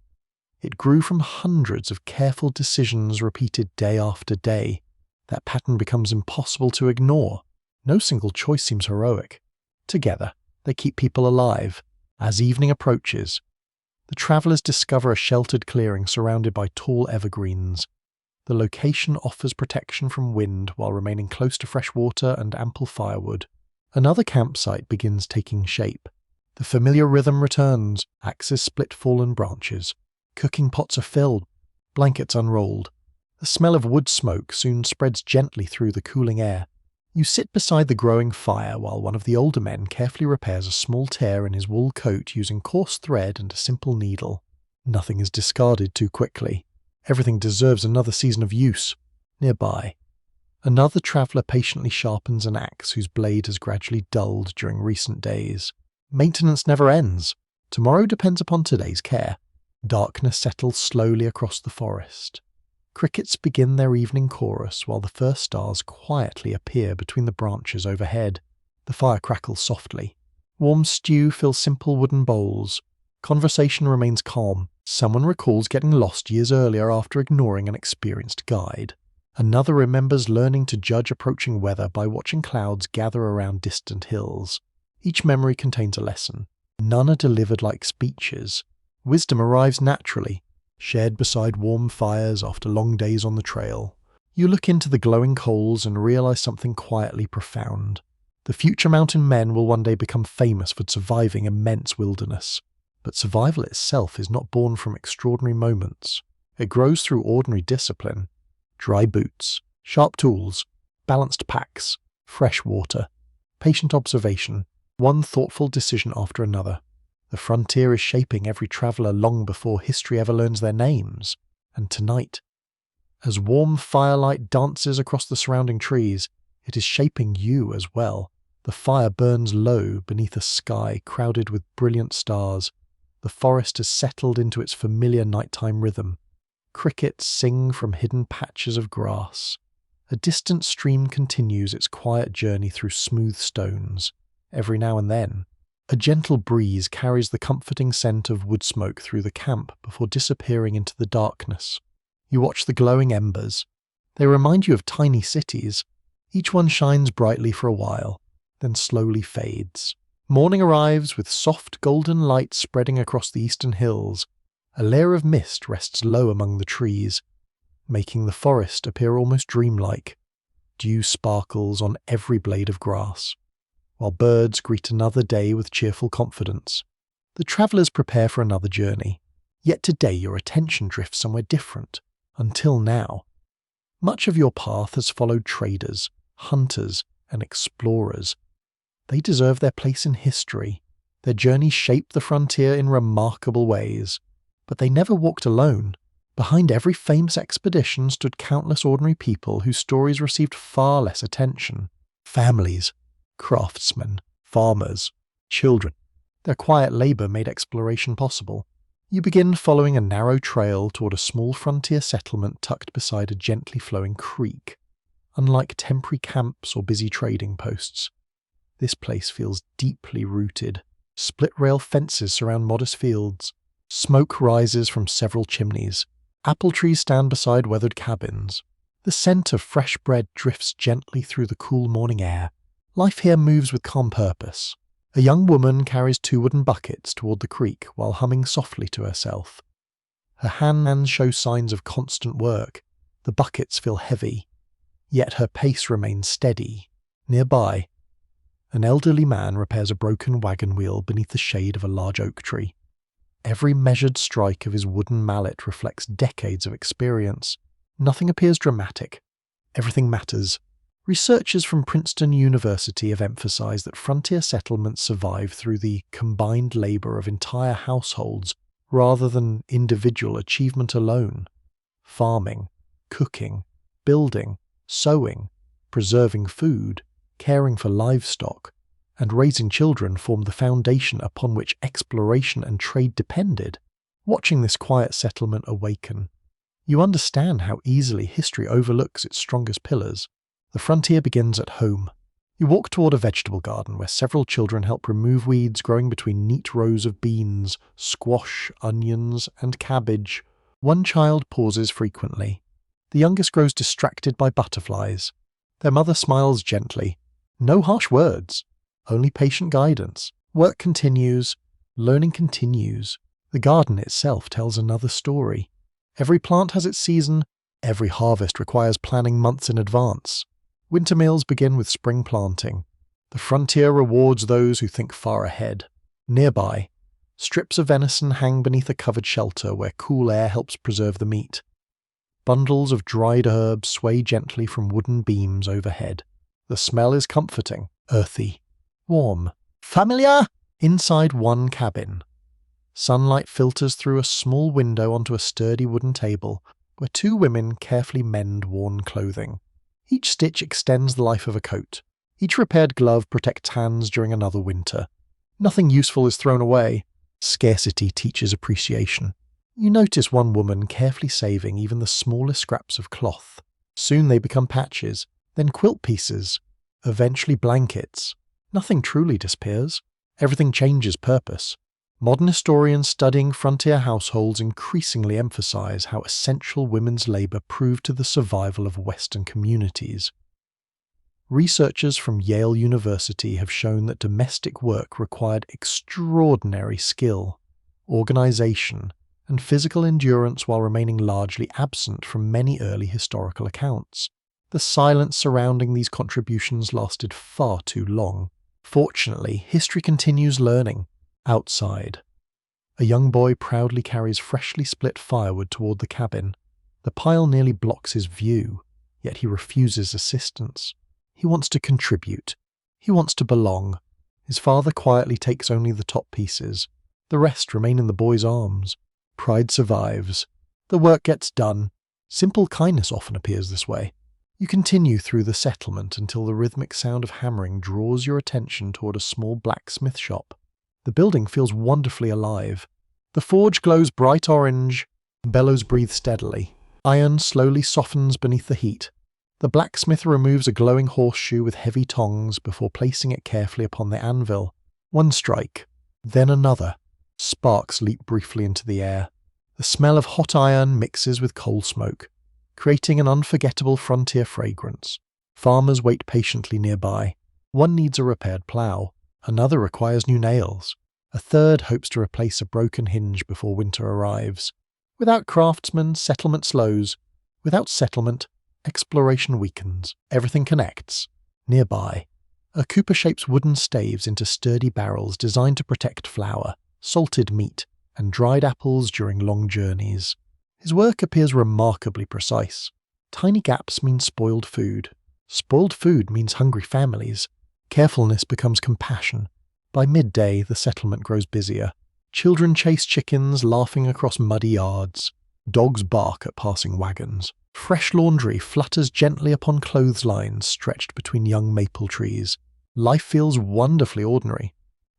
it grew from hundreds of careful decisions repeated day after day. That pattern becomes impossible to ignore. No single choice seems heroic. Together, they keep people alive. As evening approaches, the travelers discover a sheltered clearing surrounded by tall evergreens. The location offers protection from wind while remaining close to fresh water and ample firewood. Another campsite begins taking shape. The familiar rhythm returns. Axes split fallen branches. Cooking pots are filled. Blankets unrolled. The smell of wood smoke soon spreads gently through the cooling air. You sit beside the growing fire while one of the older men carefully repairs a small tear in his wool coat using coarse thread and a simple needle. Nothing is discarded too quickly. Everything deserves another season of use. Nearby, another traveller patiently sharpens an axe whose blade has gradually dulled during recent days. Maintenance never ends. Tomorrow depends upon today's care. Darkness settles slowly across the forest. Crickets begin their evening chorus while the first stars quietly appear between the branches overhead. The fire crackles softly. Warm stew fills simple wooden bowls. Conversation remains calm. Someone recalls getting lost years earlier after ignoring an experienced guide. Another remembers learning to judge approaching weather by watching clouds gather around distant hills. Each memory contains a lesson. None are delivered like speeches. Wisdom arrives naturally, shared beside warm fires after long days on the trail. You look into the glowing coals and realize something quietly profound. The future mountain men will one day become famous for surviving immense wilderness. But survival itself is not born from extraordinary moments. It grows through ordinary discipline. Dry boots, sharp tools, balanced packs, fresh water, patient observation, one thoughtful decision after another. The frontier is shaping every traveller long before history ever learns their names. And tonight, as warm firelight dances across the surrounding trees, it is shaping you as well. The fire burns low beneath a sky crowded with brilliant stars. The forest has settled into its familiar nighttime rhythm. Crickets sing from hidden patches of grass. A distant stream continues its quiet journey through smooth stones. Every now and then, a gentle breeze carries the comforting scent of wood smoke through the camp before disappearing into the darkness. You watch the glowing embers. They remind you of tiny cities. Each one shines brightly for a while. then slowly fades. Morning arrives with soft golden light spreading across the eastern hills. A layer of mist rests low among the trees, making the forest appear almost dreamlike. Dew sparkles on every blade of grass, while birds greet another day with cheerful confidence. The travellers prepare for another journey. Yet today your attention drifts somewhere different. Until now, much of your path has followed traders, hunters, and explorers. They deserve their place in history. Their journeys shaped the frontier in remarkable ways. But they never walked alone. Behind every famous expedition stood countless ordinary people whose stories received far less attention. Families, craftsmen, farmers, children. Their quiet labour made exploration possible. You begin following a narrow trail toward a small frontier settlement tucked beside a gently flowing creek. Unlike temporary camps or busy trading posts, this place feels deeply rooted. Split-rail fences surround modest fields. Smoke rises from several chimneys. Apple trees stand beside weathered cabins. The scent of fresh bread drifts gently through the cool morning air. Life here moves with calm purpose. A young woman carries 2 wooden buckets toward the creek while humming softly to herself. Her hands show signs of constant work. The buckets feel heavy, yet her pace remains steady. Nearby, an elderly man repairs a broken wagon wheel beneath the shade of a large oak tree. Every measured strike of his wooden mallet reflects decades of experience. Nothing appears dramatic. Everything matters. Researchers from Princeton University have emphasized that frontier settlements survive through the combined labor of entire households rather than individual achievement alone. Farming, cooking, building, sewing, preserving food, caring for livestock, and raising children formed the foundation upon which exploration and trade depended. Watching this quiet settlement awaken, you understand how easily history overlooks its strongest pillars. The frontier begins at home. You walk toward a vegetable garden where several children help remove weeds growing between neat rows of beans, squash, onions, and cabbage. One child pauses frequently. The youngest grows distracted by butterflies. Their mother smiles gently. No harsh words, only patient guidance. Work continues, learning continues. The garden itself tells another story. Every plant has its season, every harvest requires planning months in advance. Winter meals begin with spring planting. The frontier rewards those who think far ahead. Nearby, strips of venison hang beneath a covered shelter where cool air helps preserve the meat. Bundles of dried herbs sway gently from wooden beams overhead. The smell is comforting, earthy, warm, familiar. Inside one cabin, sunlight filters through a small window onto a sturdy wooden table where 2 women carefully mend worn clothing. Each stitch extends the life of a coat. Each repaired glove protects hands during another winter. Nothing useful is thrown away. Scarcity teaches appreciation. You notice one woman carefully saving even the smallest scraps of cloth. Soon they become patches, then quilt pieces, eventually blankets. Nothing truly disappears. Everything changes purpose. Modern historians studying frontier households increasingly emphasize how essential women's labor proved to the survival of Western communities. Researchers from Yale University have shown that domestic work required extraordinary skill, organization, and physical endurance while remaining largely absent from many early historical accounts. The silence surrounding these contributions lasted far too long. Fortunately, history continues learning. Outside, a young boy proudly carries freshly split firewood toward the cabin. The pile nearly blocks his view, yet he refuses assistance. He wants to contribute. He wants to belong. His father quietly takes only the top pieces. The rest remain in the boy's arms. Pride survives. The work gets done. Simple kindness often appears this way. You continue through the settlement until the rhythmic sound of hammering draws your attention toward a small blacksmith shop. The building feels wonderfully alive. The forge glows bright orange. Bellows breathe steadily. Iron slowly softens beneath the heat. The blacksmith removes a glowing horseshoe with heavy tongs before placing it carefully upon the anvil. One strike, then another. Sparks leap briefly into the air. The smell of hot iron mixes with coal smoke, creating an unforgettable frontier fragrance. Farmers wait patiently nearby. One needs a repaired plough, another requires new nails, a third hopes to replace a broken hinge before winter arrives. Without craftsmen, settlement slows. Without settlement, exploration weakens. Everything connects. Nearby, a cooper shapes wooden staves into sturdy barrels designed to protect flour, salted meat, and dried apples during long journeys. His work appears remarkably precise. Tiny gaps mean spoiled food. Spoiled food means hungry families. Carefulness becomes compassion. By midday, the settlement grows busier. Children chase chickens, laughing across muddy yards. Dogs bark at passing wagons. Fresh laundry flutters gently upon clotheslines stretched between young maple trees. Life feels wonderfully ordinary.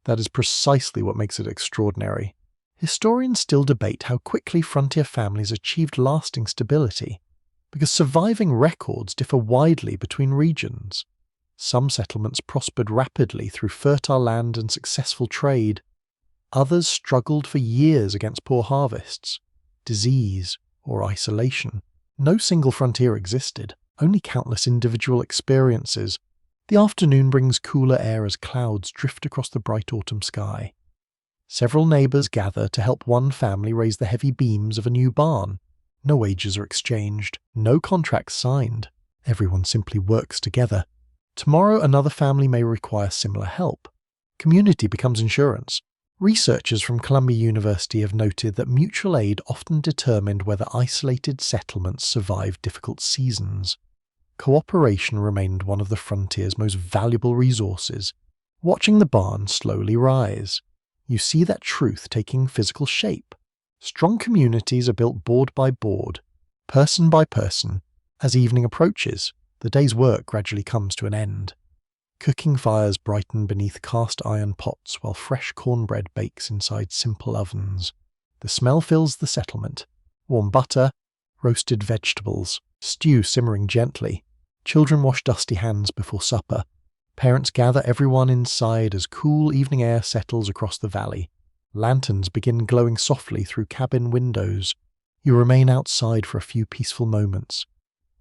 That is precisely what makes it extraordinary. Historians still debate how quickly frontier families achieved lasting stability, because surviving records differ widely between regions. Some settlements prospered rapidly through fertile land and successful trade. Others struggled for years against poor harvests, disease, or isolation. No single frontier existed, only countless individual experiences. The afternoon brings cooler air as clouds drift across the bright autumn sky. Several neighbours gather to help one family raise the heavy beams of a new barn. No wages are exchanged, no contracts signed. Everyone simply works together. Tomorrow another family may require similar help. Community becomes insurance. Researchers from Columbia University have noted that mutual aid often determined whether isolated settlements survived difficult seasons. Cooperation remained one of the frontier's most valuable resources. Watching the barn slowly rise, you see that truth taking physical shape. Strong communities are built board by board, person by person. As evening approaches, the day's work gradually comes to an end. Cooking fires brighten beneath cast iron pots while fresh cornbread bakes inside simple ovens. The smell fills the settlement. Warm butter, roasted vegetables, stew simmering gently. Children wash dusty hands before supper. Parents gather everyone inside as cool evening air settles across the valley. Lanterns begin glowing softly through cabin windows. You remain outside for a few peaceful moments,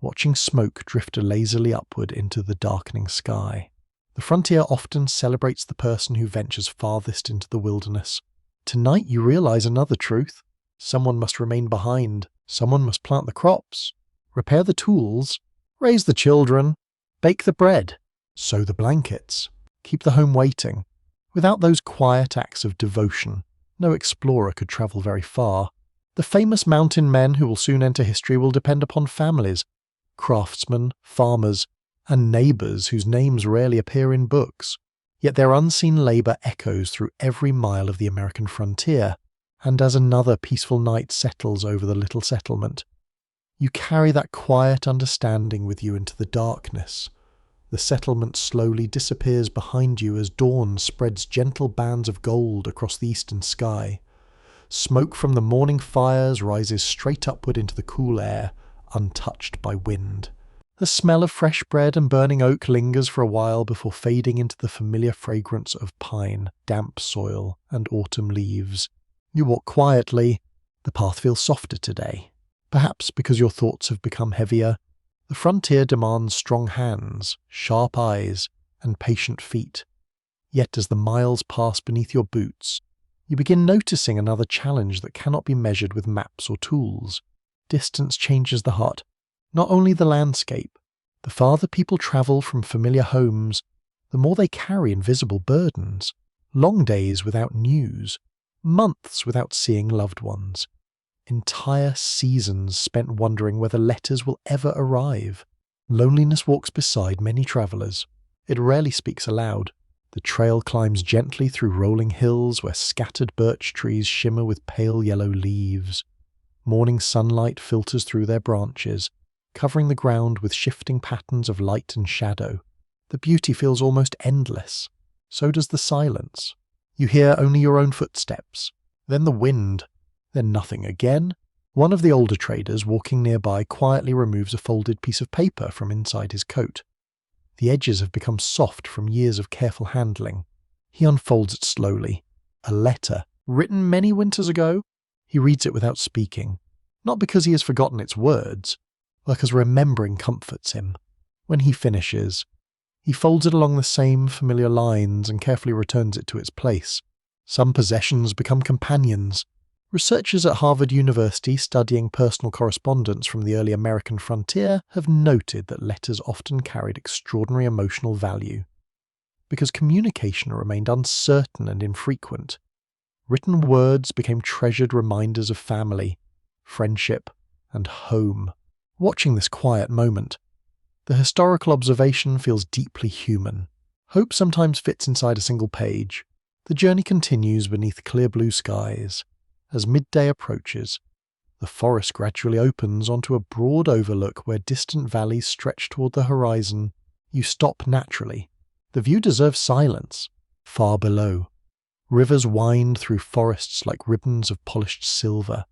watching smoke drift lazily upward into the darkening sky. The frontier often celebrates the person who ventures farthest into the wilderness. Tonight you realize another truth. Someone must remain behind. Someone must plant the crops, repair the tools, raise the children, bake the bread, sew the blankets, keep the home waiting. Without those quiet acts of devotion, no explorer could travel very far. The famous mountain men who will soon enter history will depend upon families, craftsmen, farmers, and neighbours whose names rarely appear in books. Yet their unseen labour echoes through every mile of the American frontier, and as another peaceful night settles over the little settlement, you carry that quiet understanding with you into the darkness. The settlement slowly disappears behind you as dawn spreads gentle bands of gold across the eastern sky. Smoke from the morning fires rises straight upward into the cool air, untouched by wind. The smell of fresh bread and burning oak lingers for a while before fading into the familiar fragrance of pine, damp soil, and autumn leaves. You walk quietly. The path feels softer today, perhaps because your thoughts have become heavier. The frontier demands strong hands, sharp eyes, and patient feet. Yet as the miles pass beneath your boots, you begin noticing another challenge that cannot be measured with maps or tools. Distance changes the heart, not only the landscape. The farther people travel from familiar homes, the more they carry invisible burdens. Long days without news, months without seeing loved ones. Entire seasons spent wondering whether letters will ever arrive. Loneliness walks beside many travellers. It rarely speaks aloud. The trail climbs gently through rolling hills where scattered birch trees shimmer with pale yellow leaves. Morning sunlight filters through their branches, covering the ground with shifting patterns of light and shadow. The beauty feels almost endless. So does the silence. You hear only your own footsteps, then the wind, then nothing again. One of the older traders walking nearby quietly removes a folded piece of paper from inside his coat. The edges have become soft from years of careful handling. He unfolds it slowly. A letter, written many winters ago. He reads it without speaking, not because he has forgotten its words, but because remembering comforts him. When he finishes, He folds it along the same familiar lines and carefully returns it to its place. Some possessions become companions. Researchers at Harvard University studying personal correspondence from the early American frontier have noted that letters often carried extraordinary emotional value. Because communication remained uncertain and infrequent, written words became treasured reminders of family, friendship, and home. Watching this quiet moment, the historical observation feels deeply human. Hope sometimes fits inside a single page. The journey continues beneath clear blue skies. As midday approaches, the forest gradually opens onto a broad overlook where distant valleys stretch toward the horizon. You stop naturally. The view deserves silence. Far below, rivers wind through forests like ribbons of polished silver.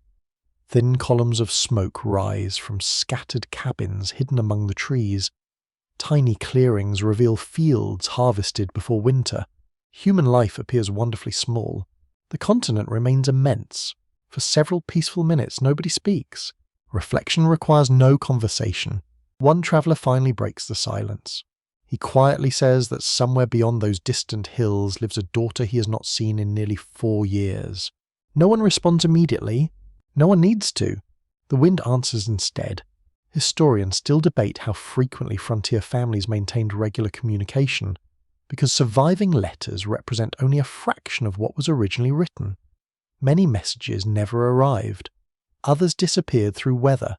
Thin columns of smoke rise from scattered cabins hidden among the trees. Tiny clearings reveal fields harvested before winter. Human life appears wonderfully small. The continent remains immense. For several peaceful minutes, nobody speaks. Reflection requires no conversation. One traveller finally breaks the silence. He quietly says that somewhere beyond those distant hills lives a daughter he has not seen in nearly 4 years. No one responds immediately. No one needs to. The wind answers instead. Historians still debate how frequently frontier families maintained regular communication, because surviving letters represent only a fraction of what was originally written. Many messages never arrived. Others disappeared through weather,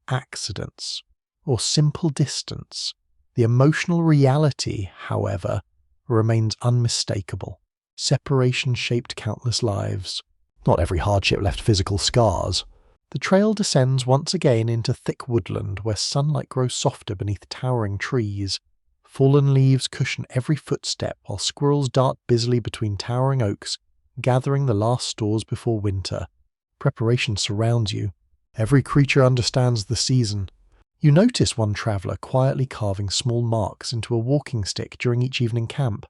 accidents, or simple distance. The emotional reality, however, remains unmistakable. Separation shaped countless lives. Not every hardship left physical scars. The trail descends once again into thick woodland where sunlight grows softer beneath towering trees. Fallen leaves cushion every footstep while squirrels dart busily between towering oaks, gathering the last stores before winter. Preparation surrounds you. Every creature understands the season. You notice one traveller quietly carving small marks into a walking stick during each evening camp.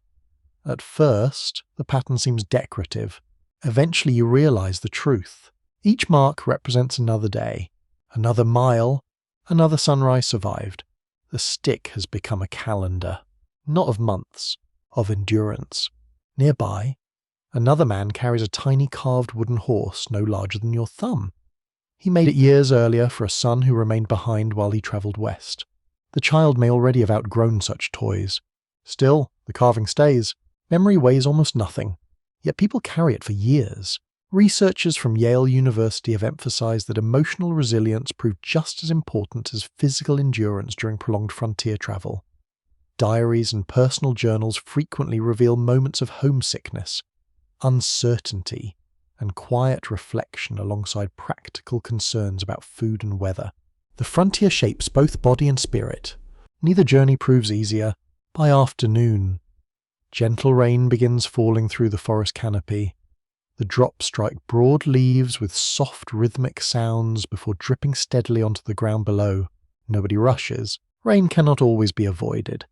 At first, the pattern seems decorative. Eventually you realize the truth. Each mark represents another day, another mile, another sunrise survived. The stick has become a calendar, not of months, of endurance. Nearby, another man carries a tiny carved wooden horse no larger than your thumb. He made it years earlier for a son who remained behind while he travelled west. The child may already have outgrown such toys. Still, the carving stays. Memory weighs almost nothing, yet people carry it for years. Researchers from Yale University have emphasized that emotional resilience proved just as important as physical endurance during prolonged frontier travel. Diaries and personal journals frequently reveal moments of homesickness, uncertainty, and quiet reflection alongside practical concerns about food and weather. The frontier shapes both body and spirit. Neither journey proves easier. By afternoon, gentle rain begins falling through the forest canopy. The drops strike broad leaves with soft rhythmic sounds before dripping steadily onto the ground below. Nobody rushes. Rain cannot always be avoided.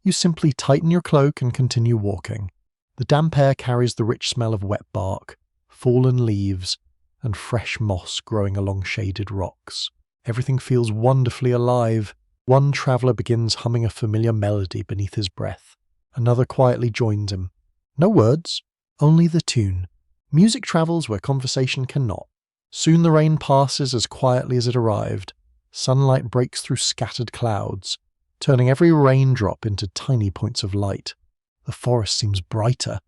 You simply tighten your cloak and continue walking. The damp air carries the rich smell of wet bark, fallen leaves, and fresh moss growing along shaded rocks. Everything feels wonderfully alive. One traveller begins humming a familiar melody beneath his breath. Another quietly joins him. No words, only the tune. Music travels where conversation cannot. Soon the rain passes as quietly as it arrived. Sunlight breaks through scattered clouds, turning every raindrop into tiny points of light. The forest seems brighter,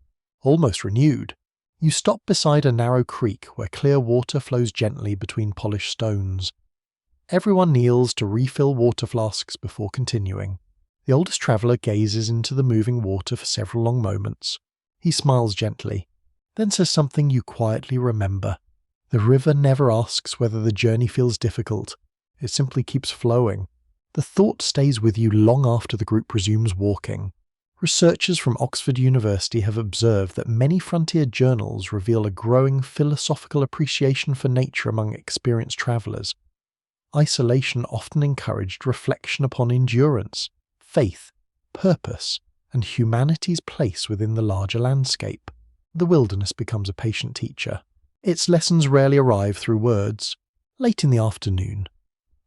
almost renewed. You stop beside a narrow creek where clear water flows gently between polished stones. Everyone kneels to refill water flasks before continuing. The oldest traveller gazes into the moving water for several long moments. He smiles gently, then says something you quietly remember. The river never asks whether the journey feels difficult. It simply keeps flowing. The thought stays with you long after the group resumes walking. Researchers from Oxford University have observed that many frontier journals reveal a growing philosophical appreciation for nature among experienced travellers. Isolation often encouraged reflection upon endurance, faith, purpose, and humanity's place within the larger landscape. The wilderness becomes a patient teacher. Its lessons rarely arrive through words. Late in the afternoon,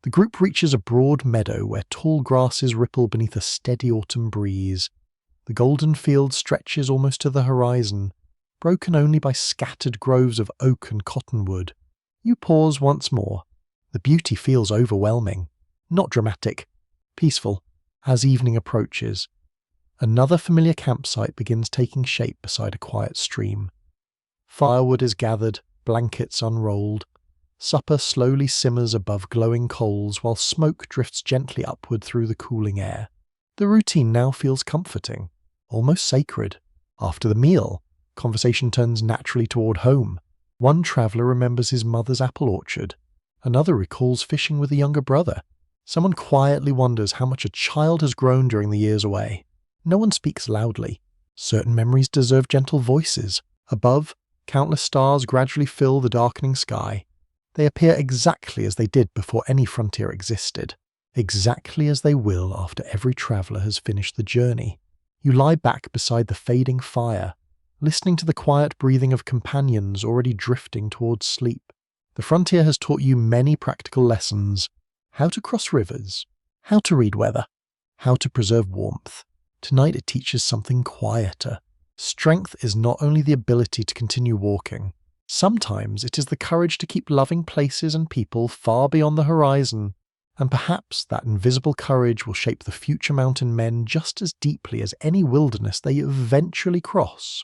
The group reaches a broad meadow where tall grasses ripple beneath a steady autumn breeze. The golden field stretches almost to the horizon, broken only by scattered groves of oak and cottonwood. You pause once more. The beauty feels overwhelming, not dramatic, peaceful. As evening approaches, another familiar campsite begins taking shape beside a quiet stream. Firewood is gathered, blankets unrolled. Supper slowly simmers above glowing coals while smoke drifts gently upward through the cooling air. The routine now feels comforting, almost sacred. After the meal, conversation turns naturally toward home. One traveller remembers his mother's apple orchard. Another recalls fishing with a younger brother. Someone quietly wonders how much a child has grown during the years away. No one speaks loudly. Certain memories deserve gentle voices. Above, countless stars gradually fill the darkening sky. They appear exactly as they did before any frontier existed, exactly as they will after every traveller has finished the journey. You lie back beside the fading fire, listening to the quiet breathing of companions already drifting towards sleep. The frontier has taught you many practical lessons: how to cross rivers, how to read weather, how to preserve warmth. Tonight it teaches something quieter. Strength is not only the ability to continue walking. Sometimes it is the courage to keep loving places and people far beyond the horizon, and perhaps that invisible courage will shape the future mountain men just as deeply as any wilderness they eventually cross.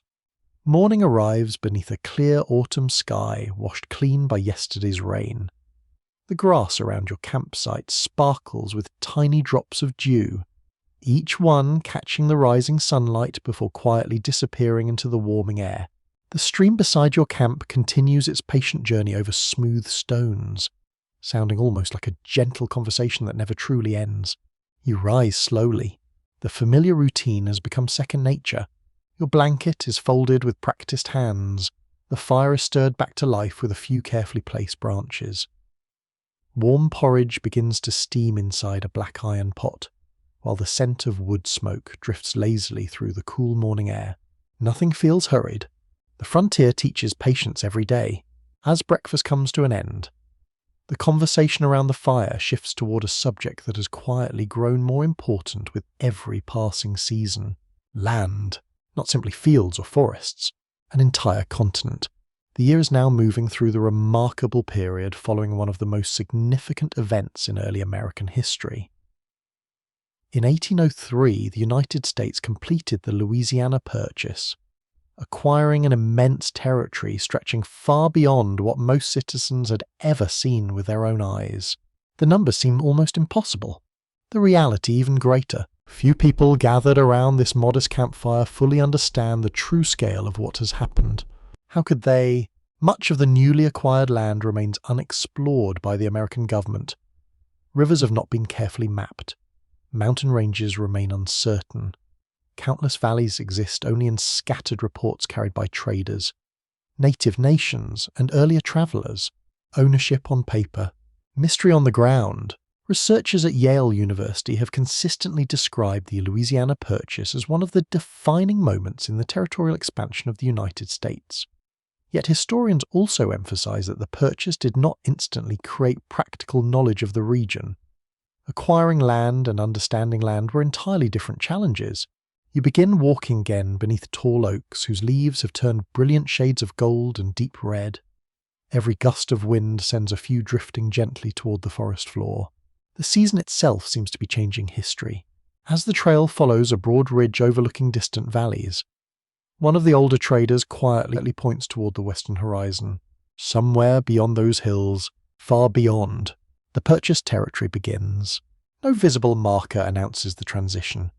Morning arrives beneath a clear autumn sky washed clean by yesterday's rain. The grass around your campsite sparkles with tiny drops of dew, each one catching the rising sunlight before quietly disappearing into the warming air. The stream beside your camp continues its patient journey over smooth stones, sounding almost like a gentle conversation that never truly ends. You rise slowly. The familiar routine has become second nature. Your blanket is folded with practiced hands. The fire is stirred back to life with a few carefully placed branches. Warm porridge begins to steam inside a black iron pot, while the scent of wood smoke drifts lazily through the cool morning air. Nothing feels hurried. The frontier teaches patience every day. As breakfast comes to an end, the conversation around the fire shifts toward a subject that has quietly grown more important with every passing season. Land, not simply fields or forests, an entire continent. The year is now moving through the remarkable period following one of the most significant events in early American history. In 1803, the United States completed the Louisiana Purchase, acquiring an immense territory stretching far beyond what most citizens had ever seen with their own eyes. The numbers seem almost impossible, the reality even greater. Few people gathered around this modest campfire fully understand the true scale of what has happened. How could they? Much of the newly acquired land remains unexplored by the American government. Rivers have not been carefully mapped. Mountain ranges remain uncertain. Countless valleys exist only in scattered reports carried by traders, native nations, and earlier travelers. Ownership on paper, mystery on the ground. Researchers at Yale University have consistently described the Louisiana Purchase as one of the defining moments in the territorial expansion of the United States. Yet historians also emphasize that the Purchase did not instantly create practical knowledge of the region. Acquiring land and understanding land were entirely different challenges. You begin walking again beneath tall oaks whose leaves have turned brilliant shades of gold and deep red. Every gust of wind sends a few drifting gently toward the forest floor. The season itself seems to be changing history, as the trail follows a broad ridge overlooking distant valleys. One of the older traders quietly points toward the western horizon. Somewhere beyond those hills, far beyond, the Purchase territory begins. No visible marker announces the transition.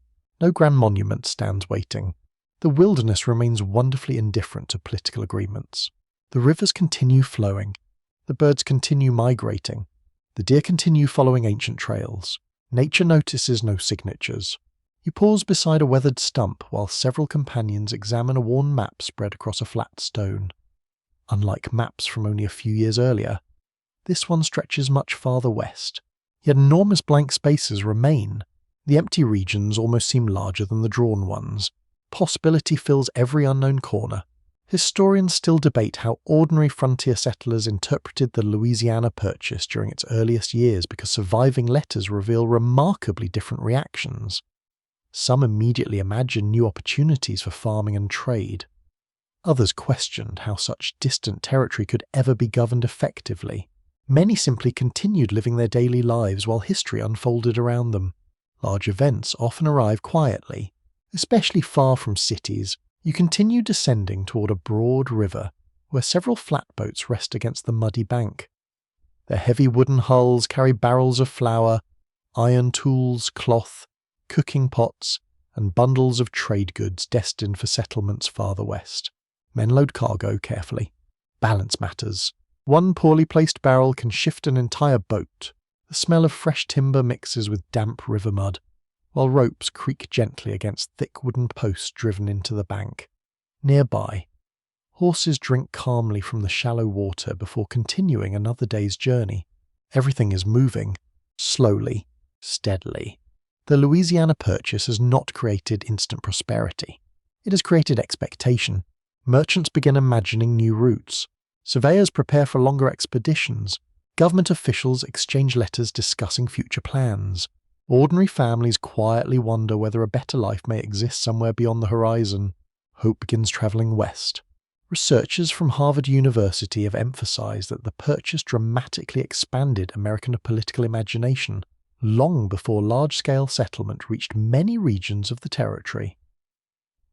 No grand monument stands waiting. The wilderness remains wonderfully indifferent to political agreements. The rivers continue flowing. The birds continue migrating. The deer continue following ancient trails. Nature notices no signatures. You pause beside a weathered stump while several companions examine a worn map spread across a flat stone. Unlike maps from only a few years earlier, this one stretches much farther west. Yet enormous blank spaces remain. The empty regions almost seem larger than the drawn ones. Possibility fills every unknown corner. Historians still debate how ordinary frontier settlers interpreted the Louisiana Purchase during its earliest years because surviving letters reveal remarkably different reactions. Some immediately imagined new opportunities for farming and trade. Others questioned how such distant territory could ever be governed effectively. Many simply continued living their daily lives while history unfolded around them. Large events often arrive quietly. Especially far from cities, you continue descending toward a broad river where several flatboats rest against the muddy bank. Their heavy wooden hulls carry barrels of flour, iron tools, cloth, cooking pots, and bundles of trade goods destined for settlements farther west. Men load cargo carefully. Balance matters. One poorly placed barrel can shift an entire boat. The smell of fresh timber mixes with damp river mud, while ropes creak gently against thick wooden posts driven into the bank. Nearby, horses drink calmly from the shallow water before continuing another day's journey. Everything is moving, slowly, steadily. The Louisiana Purchase has not created instant prosperity. It has created expectation. Merchants begin imagining new routes. Surveyors prepare for longer expeditions. Government officials exchange letters discussing future plans. Ordinary families quietly wonder whether a better life may exist somewhere beyond the horizon. Hope begins traveling west. Researchers from Harvard University have emphasized that the Purchase dramatically expanded American political imagination long before large-scale settlement reached many regions of the territory.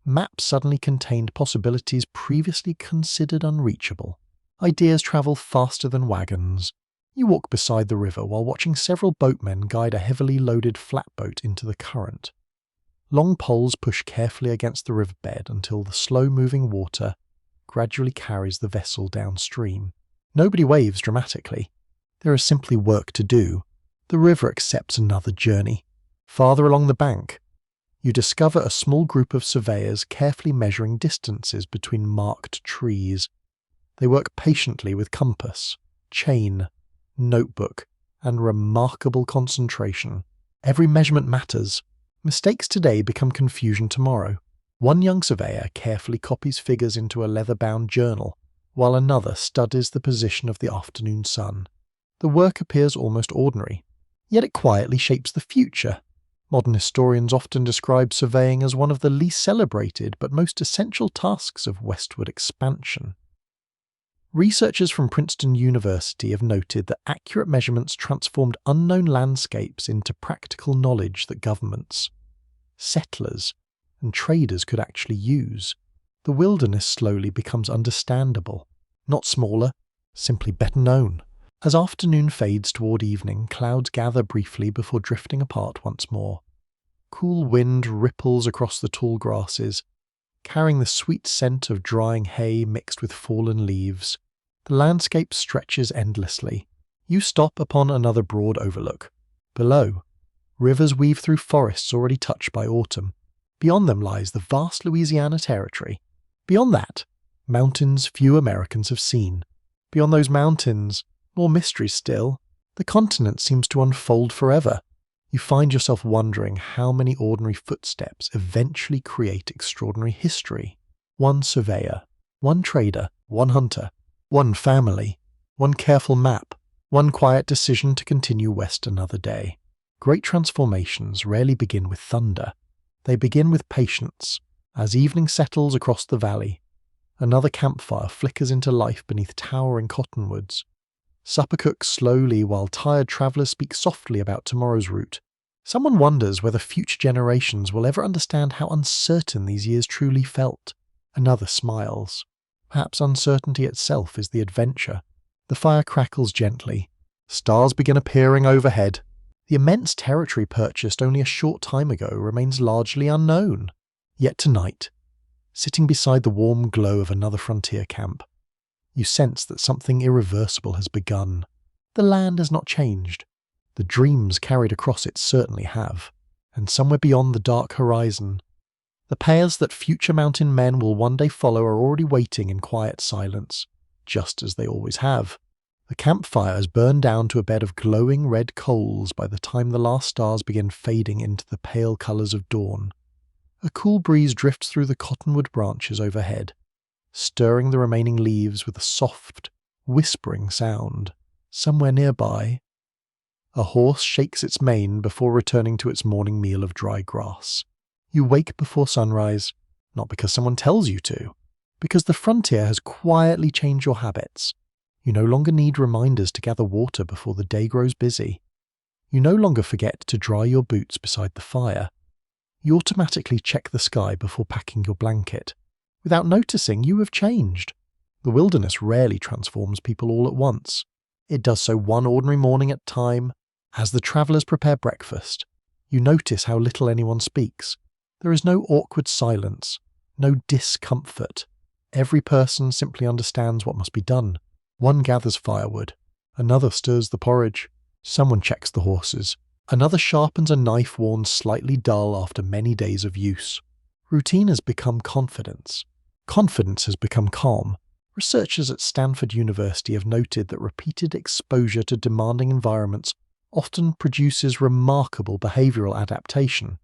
Maps suddenly contained possibilities previously considered unreachable. Ideas travel faster than wagons. You walk beside the river while watching several boatmen guide a heavily loaded flatboat into the current. Long poles push carefully against the riverbed until the slow-moving water gradually carries the vessel downstream. Nobody waves dramatically. There is simply work to do. The river accepts another journey. Farther along the bank, you discover a small group of surveyors carefully measuring distances between marked trees. They work patiently with compass, chain, notebook, and remarkable concentration. Every measurement matters. Mistakes today become confusion tomorrow. One young surveyor carefully copies figures into a leather-bound journal, while another studies the position of the afternoon sun. The work appears almost ordinary, yet it quietly shapes the future. Modern historians often describe surveying as one of the least celebrated but most essential tasks of westward expansion. Researchers from Princeton University have noted that accurate measurements transformed unknown landscapes into practical knowledge that governments, settlers, and traders could actually use. The wilderness slowly becomes understandable, not smaller, simply better known. As afternoon fades toward evening, clouds gather briefly before drifting apart once more. Cool wind ripples across the tall grasses, carrying the sweet scent of drying hay mixed with fallen leaves. The landscape stretches endlessly. You stop upon another broad overlook. Below, rivers weave through forests already touched by autumn. Beyond them lies the vast Louisiana Territory. Beyond that, mountains few Americans have seen. Beyond those mountains, more mysteries still. The continent seems to unfold forever. You find yourself wondering how many ordinary footsteps eventually create extraordinary history. One surveyor, one trader, one hunter, one family, one careful map, one quiet decision to continue west another day. Great transformations rarely begin with thunder. They begin with patience. As evening settles across the valley, another campfire flickers into life beneath towering cottonwoods. Supper cooks slowly while tired travelers speak softly about tomorrow's route. Someone wonders whether future generations will ever understand how uncertain these years truly felt. Another smiles. Perhaps uncertainty itself is the adventure. The fire crackles gently. Stars begin appearing overhead. The immense territory purchased only a short time ago remains largely unknown. Yet tonight, sitting beside the warm glow of another frontier camp, you sense that something irreversible has begun. The land has not changed. The dreams carried across it certainly have. And somewhere beyond the dark horizon, the paths that future mountain men will one day follow are already waiting in quiet silence, just as they always have. The campfire has burned down to a bed of glowing red coals by the time the last stars begin fading into the pale colours of dawn. A cool breeze drifts through the cottonwood branches overhead. stirring the remaining leaves with a soft, whispering sound. Somewhere nearby, a horse shakes its mane before returning to its morning meal of dry grass. You wake before sunrise, not because someone tells you to, because the frontier has quietly changed your habits. You no longer need reminders to gather water before the day grows busy. You no longer forget to dry your boots beside the fire. You automatically check the sky before packing your blanket. Without noticing, you have changed. The wilderness rarely transforms people all at once. It does so one ordinary morning at a time. As the travellers prepare breakfast, you notice how little anyone speaks. There is no awkward silence, no discomfort. Every person simply understands what must be done. One gathers firewood, another stirs the porridge, someone checks the horses, another sharpens a knife worn slightly dull after many days of use. Routine has become confidence. Confidence has become calm. Researchers at Stanford University have noted that repeated exposure to demanding environments often produces remarkable behavioral adaptation.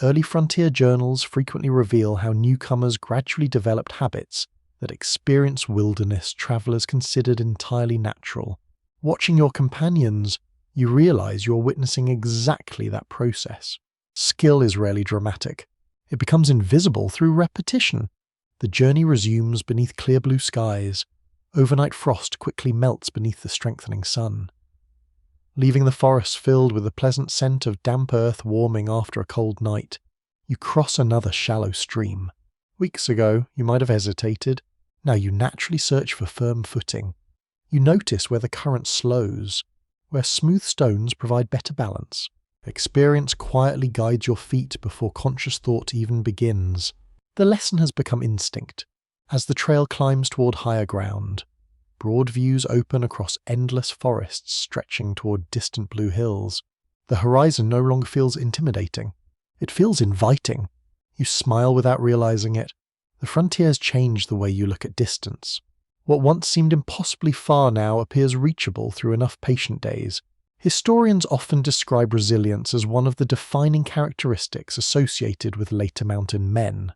Early frontier journals frequently reveal how newcomers gradually developed habits that experienced wilderness travelers considered entirely natural. Watching your companions, you realize you're witnessing exactly that process. Skill is rarely dramatic. It becomes invisible through repetition. The journey resumes beneath clear blue skies. Overnight frost quickly melts beneath the strengthening sun. Leaving the forest filled with the pleasant scent of damp earth warming after a cold night, you cross another shallow stream. Weeks ago, you might have hesitated. Now you naturally search for firm footing. You notice where the current slows, where smooth stones provide better balance. Experience quietly guides your feet before conscious thought even begins. The lesson has become instinct. As the trail climbs toward higher ground, broad views open across endless forests stretching toward distant blue hills. The horizon no longer feels intimidating. It feels inviting. You smile without realizing it. The frontier has changed the way you look at distance. What once seemed impossibly far now appears reachable through enough patient days. Historians often describe resilience as one of the defining characteristics associated with later mountain men.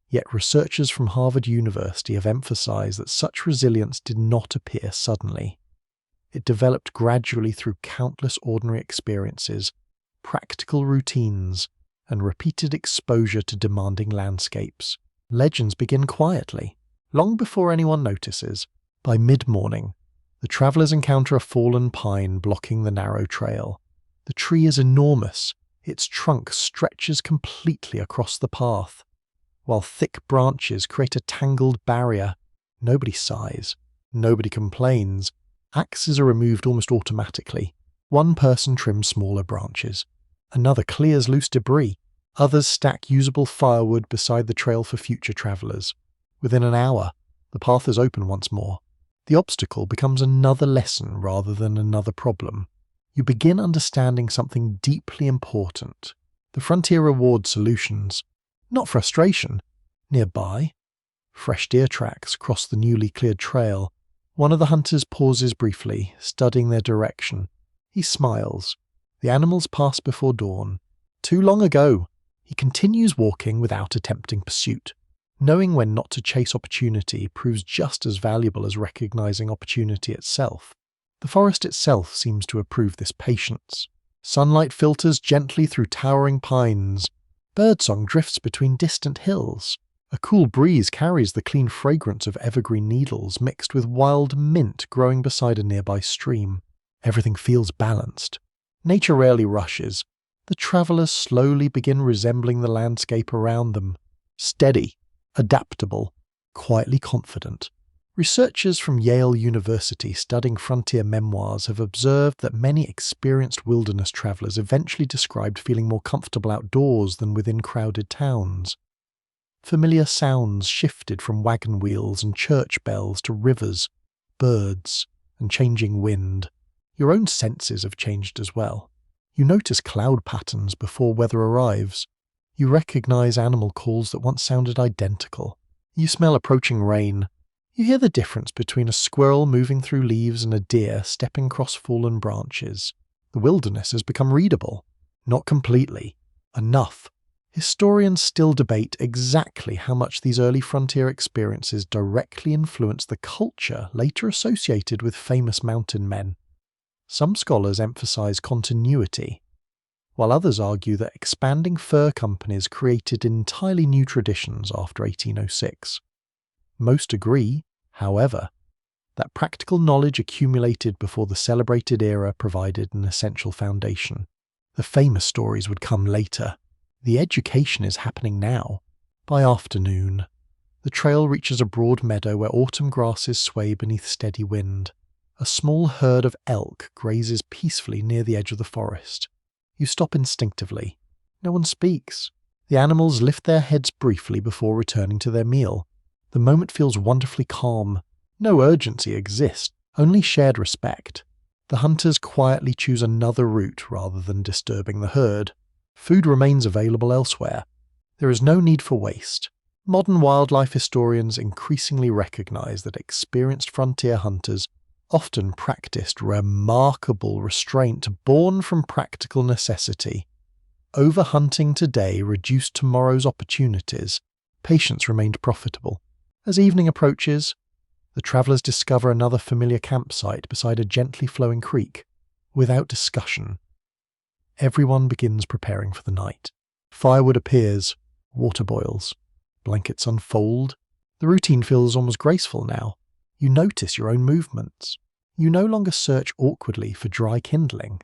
Yet researchers from Harvard University have emphasized that such resilience did not appear suddenly. It developed gradually through countless ordinary experiences, practical routines, and repeated exposure to demanding landscapes. Legends begin quietly, long before anyone notices. By mid-morning, the travelers encounter a fallen pine blocking the narrow trail. The tree is enormous. Its trunk stretches completely across the path, while thick branches create a tangled barrier. Nobody sighs. Nobody complains. Axes are removed almost automatically. One person trims smaller branches. Another clears loose debris. Others stack usable firewood beside the trail for future travelers. Within an hour, the path is open once more. The obstacle becomes another lesson rather than another problem. You begin understanding something deeply important. The frontier rewards solutions, not frustration. Nearby, fresh deer tracks cross the newly cleared trail. One of the hunters pauses briefly, studying their direction. He smiles. The animals pass before dawn. Too long ago. He continues walking without attempting pursuit. Knowing when not to chase opportunity proves just as valuable as recognizing opportunity itself. The forest itself seems to approve this patience. Sunlight filters gently through towering pines. Birdsong drifts between distant hills. A cool breeze carries the clean fragrance of evergreen needles mixed with wild mint growing beside a nearby stream. Everything feels balanced. Nature rarely rushes. The travelers slowly begin resembling the landscape around them. Steady, adaptable, quietly confident. Researchers from Yale University studying frontier memoirs have observed that many experienced wilderness travelers eventually described feeling more comfortable outdoors than within crowded towns. Familiar sounds shifted from wagon wheels and church bells to rivers, birds, and changing wind. Your own senses have changed as well. You notice cloud patterns before weather arrives. You recognize animal calls that once sounded identical. You smell approaching rain. You hear the difference between a squirrel moving through leaves and a deer stepping across fallen branches. The wilderness has become readable. Not completely. Enough. Historians still debate exactly how much these early frontier experiences directly influenced the culture later associated with famous mountain men. Some scholars emphasize continuity, while others argue that expanding fur companies created entirely new traditions after 1806. Most agree, however, that practical knowledge accumulated before the celebrated era provided an essential foundation. The famous stories would come later. The education is happening now. By afternoon, the trail reaches a broad meadow where autumn grasses sway beneath steady wind. A small herd of elk grazes peacefully near the edge of the forest. You stop instinctively. No one speaks. The animals lift their heads briefly before returning to their meal. The moment feels wonderfully calm. No urgency exists, only shared respect. The hunters quietly choose another route rather than disturbing the herd. Food remains available elsewhere. There is no need for waste. Modern wildlife historians increasingly recognize that experienced frontier hunters often practiced remarkable restraint born from practical necessity. Overhunting today reduced tomorrow's opportunities. Patience remained profitable. As evening approaches, the travelers discover another familiar campsite beside a gently flowing creek. Without discussion, everyone begins preparing for the night. Firewood appears, water boils, blankets unfold. The routine feels almost graceful now. You notice your own movements. You no longer search awkwardly for dry kindling.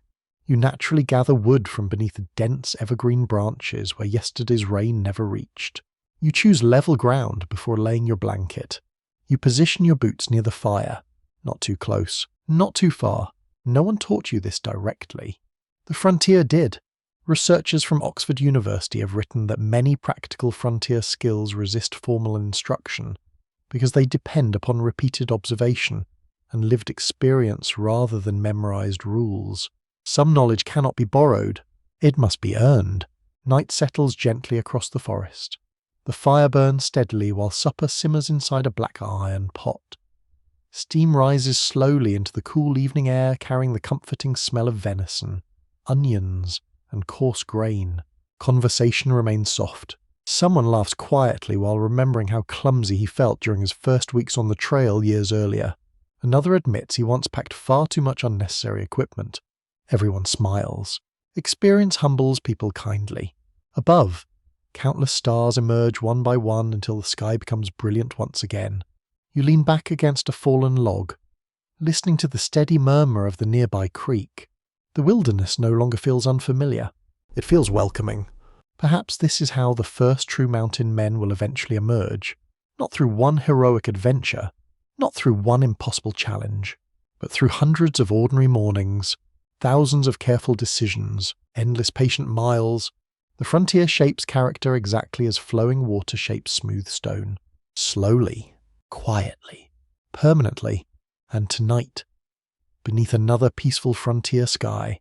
You naturally gather wood from beneath dense evergreen branches where yesterday's rain never reached. You choose level ground before laying your blanket. You position your boots near the fire. Not too close, not too far. No one taught you this directly. The frontier did. Researchers from Oxford University have written that many practical frontier skills resist formal instruction because they depend upon repeated observation and lived experience rather than memorized rules. Some knowledge cannot be borrowed. It must be earned. Night settles gently across the forest. The fire burns steadily while supper simmers inside a black iron pot. Steam rises slowly into the cool evening air, carrying the comforting smell of venison, onions, and coarse grain. Conversation remains soft. Someone laughs quietly while remembering how clumsy he felt during his first weeks on the trail years earlier. Another admits he once packed far too much unnecessary equipment. Everyone smiles. Experience humbles people kindly. Above, countless stars emerge one by one until the sky becomes brilliant once again. You lean back against a fallen log, listening to the steady murmur of the nearby creek. The wilderness no longer feels unfamiliar. It feels welcoming. Perhaps this is how the first true mountain men will eventually emerge. Not through one heroic adventure, not through one impossible challenge, but through hundreds of ordinary mornings, thousands of careful decisions, endless patient miles. The frontier shapes character exactly as flowing water shapes smooth stone. Slowly, quietly, permanently, and tonight, beneath another peaceful frontier sky,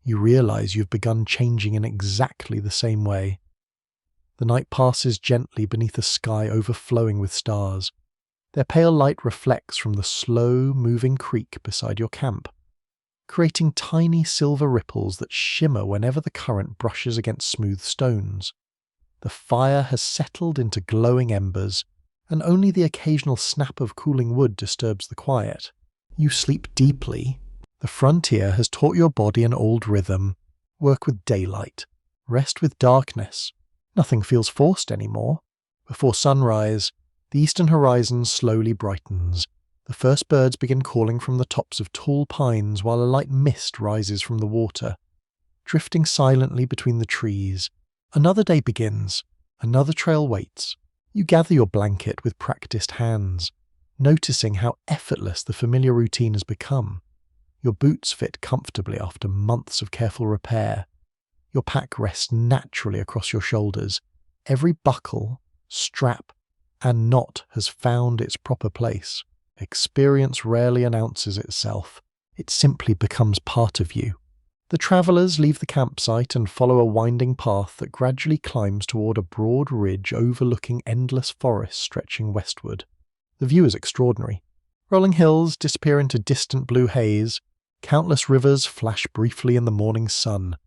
you realize you've begun changing in exactly the same way. The night passes gently beneath a sky overflowing with stars. Their pale light reflects from the slow-moving creek beside your camp, creating tiny silver ripples that shimmer whenever the current brushes against smooth stones. The fire has settled into glowing embers, and only the occasional snap of cooling wood disturbs the quiet. You sleep deeply. The frontier has taught your body an old rhythm. Work with daylight. Rest with darkness. Nothing feels forced anymore. Before sunrise, the eastern horizon slowly brightens. The first birds begin calling from the tops of tall pines while a light mist rises from the water, drifting silently between the trees. Another day begins. Another trail waits. You gather your blanket with practiced hands, noticing how effortless the familiar routine has become. Your boots fit comfortably after months of careful repair. Your pack rests naturally across your shoulders. Every buckle, strap, and knot has found its proper place. Experience rarely announces itself. It simply becomes part of you. The travelers leave the campsite and follow a winding path that gradually climbs toward a broad ridge overlooking endless forests stretching westward. The view is extraordinary. Rolling hills disappear into distant blue haze. Countless rivers flash briefly in the morning sun.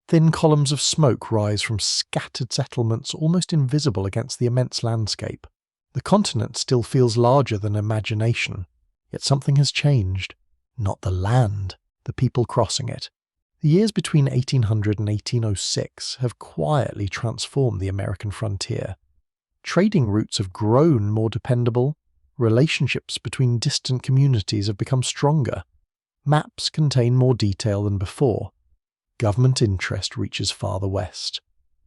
Thin columns of smoke rise from scattered settlements almost invisible against the immense landscape. The continent still feels larger than imagination, yet something has changed. Not the land, the people crossing it. The years between 1800 and 1806 have quietly transformed the American frontier. Trading routes have grown more dependable, relationships between distant communities have become stronger, maps contain more detail than before, government interest reaches farther west.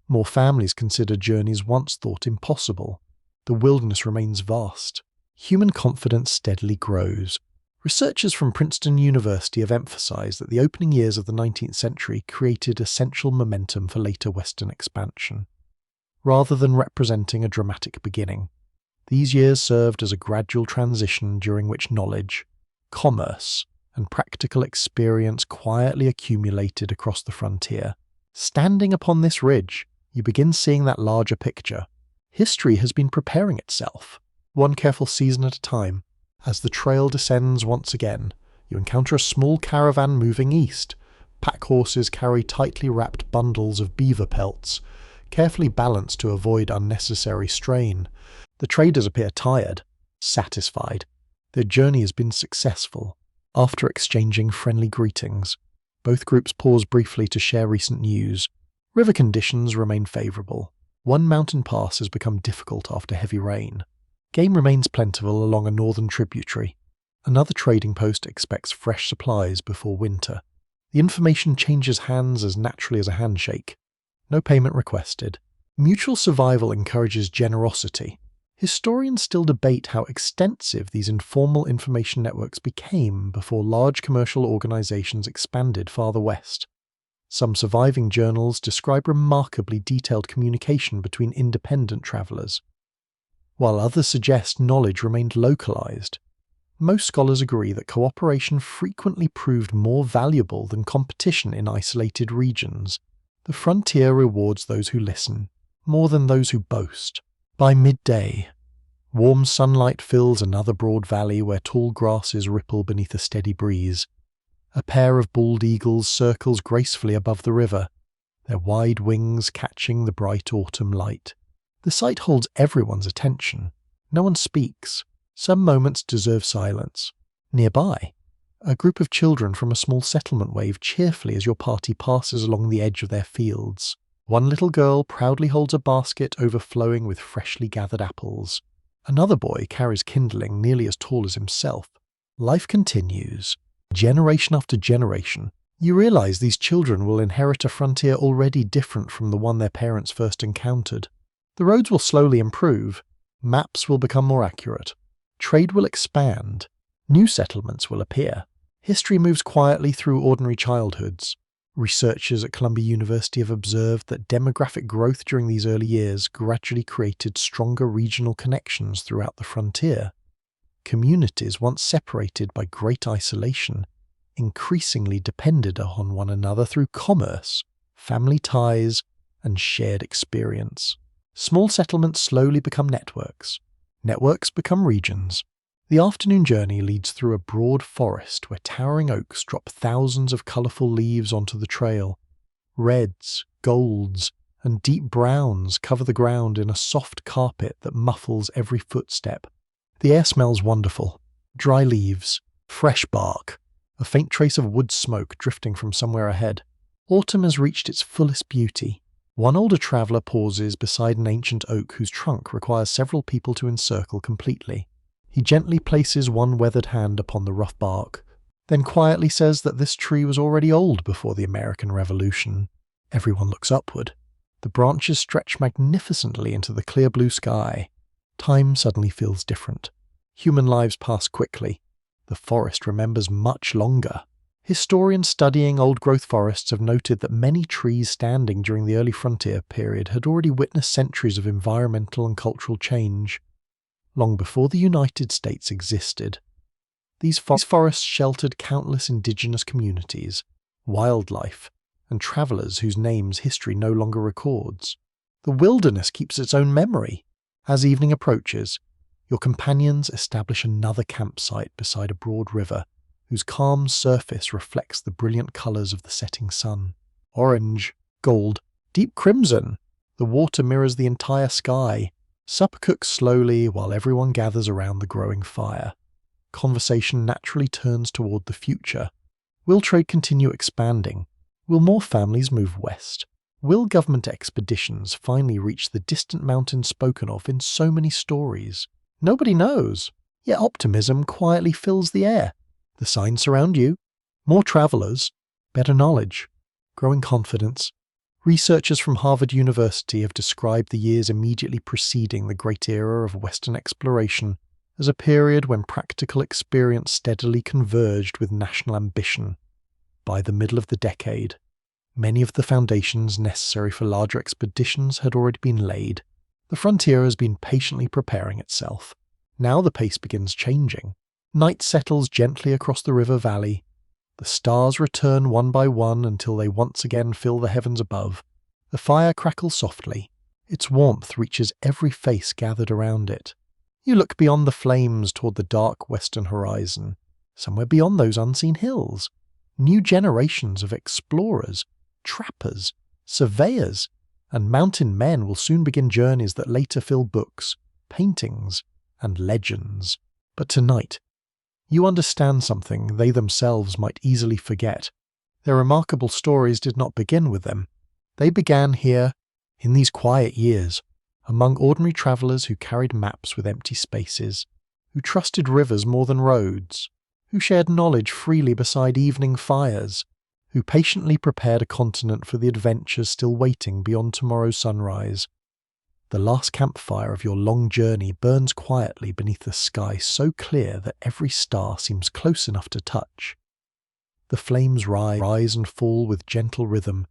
More families consider journeys once thought impossible. The wilderness remains vast. Human confidence steadily grows. Researchers from Princeton University have emphasized that the opening years of the 19th century created essential momentum for later Western expansion. Rather than representing a dramatic beginning, these years served as a gradual transition during which knowledge, commerce, and practical experience quietly accumulated across the frontier. Standing upon this ridge, you begin seeing that larger picture. History has been preparing itself, one careful season at a time. As the trail descends once again, you encounter a small caravan moving east. Pack horses carry tightly wrapped bundles of beaver pelts, carefully balanced to avoid unnecessary strain. The traders appear tired, satisfied. Their journey has been successful. After exchanging friendly greetings, both groups pause briefly to share recent news. River conditions remain favorable. One mountain pass has become difficult after heavy rain. Game remains plentiful along a northern tributary. Another trading post expects fresh supplies before winter. The information changes hands as naturally as a handshake. No payment requested. Mutual survival encourages generosity. Historians still debate how extensive these informal information networks became before large commercial organizations expanded farther west. Some surviving journals describe remarkably detailed communication between independent travelers, while others suggest knowledge remained localized. Most scholars agree that cooperation frequently proved more valuable than competition in isolated regions. The frontier rewards those who listen, more than those who boast. By midday, warm sunlight fills another broad valley where tall grasses ripple beneath a steady breeze. A pair of bald eagles circles gracefully above the river, their wide wings catching the bright autumn light. The sight holds everyone's attention. No one speaks. Some moments deserve silence. Nearby, a group of children from a small settlement wave cheerfully as your party passes along the edge of their fields. One little girl proudly holds a basket overflowing with freshly gathered apples. Another boy carries kindling nearly as tall as himself. Life continues. Generation after generation, you realize these children will inherit a frontier already different from the one their parents first encountered. The roads will slowly improve, maps will become more accurate, trade will expand, new settlements will appear. History moves quietly through ordinary childhoods. Researchers at Columbia University have observed that demographic growth during these early years gradually created stronger regional connections throughout the frontier. Communities once separated by great isolation increasingly depended on one another through commerce, family ties, and shared experience. Small settlements slowly become networks. Networks become regions. The afternoon journey leads through a broad forest where towering oaks drop thousands of colourful leaves onto the trail. Reds, golds, and deep browns cover the ground in a soft carpet that muffles every footstep. The air smells wonderful. Dry leaves, fresh bark, a faint trace of wood smoke drifting from somewhere ahead. Autumn has reached its fullest beauty. One older traveller pauses beside an ancient oak whose trunk requires several people to encircle completely. He gently places one weathered hand upon the rough bark, then quietly says that this tree was already old before the American Revolution. Everyone looks upward. The branches stretch magnificently into the clear blue sky. Time suddenly feels different. Human lives pass quickly. The forest remembers much longer. Historians studying old-growth forests have noted that many trees standing during the early frontier period had already witnessed centuries of environmental and cultural change. Long before the United States existed, these forests sheltered countless indigenous communities, wildlife, and travelers whose names history no longer records. The wilderness keeps its own memory. As evening approaches, your companions establish another campsite beside a broad river, whose calm surface reflects the brilliant colours of the setting sun. Orange, Gold, deep crimson. The water mirrors the entire sky. Supper cooks slowly while everyone gathers around the growing fire. Conversation naturally turns toward the future. Will trade continue expanding? Will more families move west? Will government expeditions finally reach the distant mountains spoken of in so many stories? Nobody knows, yet optimism quietly fills the air. The signs surround you. More travelers, better knowledge, growing confidence. Researchers from Harvard University have described the years immediately preceding the great era of Western exploration as a period when practical experience steadily converged with national ambition. By the middle of the decade, many of the foundations necessary for larger expeditions had already been laid. The frontier has been patiently preparing itself. Now the pace begins changing. Night settles gently across the river valley. The stars return one by one until they once again fill the heavens above. The fire crackles softly. Its warmth reaches every face gathered around it. You look beyond the flames toward the dark western horizon. Somewhere beyond those unseen hills, new generations of explorers, trappers, surveyors, and mountain men will soon begin journeys that later fill books, paintings, and legends. But tonight, you understand something they themselves might easily forget. Their remarkable stories did not begin with them. They began here, in these quiet years, among ordinary travelers who carried maps with empty spaces, who trusted rivers more than roads, who shared knowledge freely beside evening fires, who patiently prepared a continent for the adventures still waiting beyond tomorrow's sunrise. The last campfire of your long journey burns quietly beneath a sky so clear that every star seems close enough to touch. The flames rise and fall with gentle rhythm,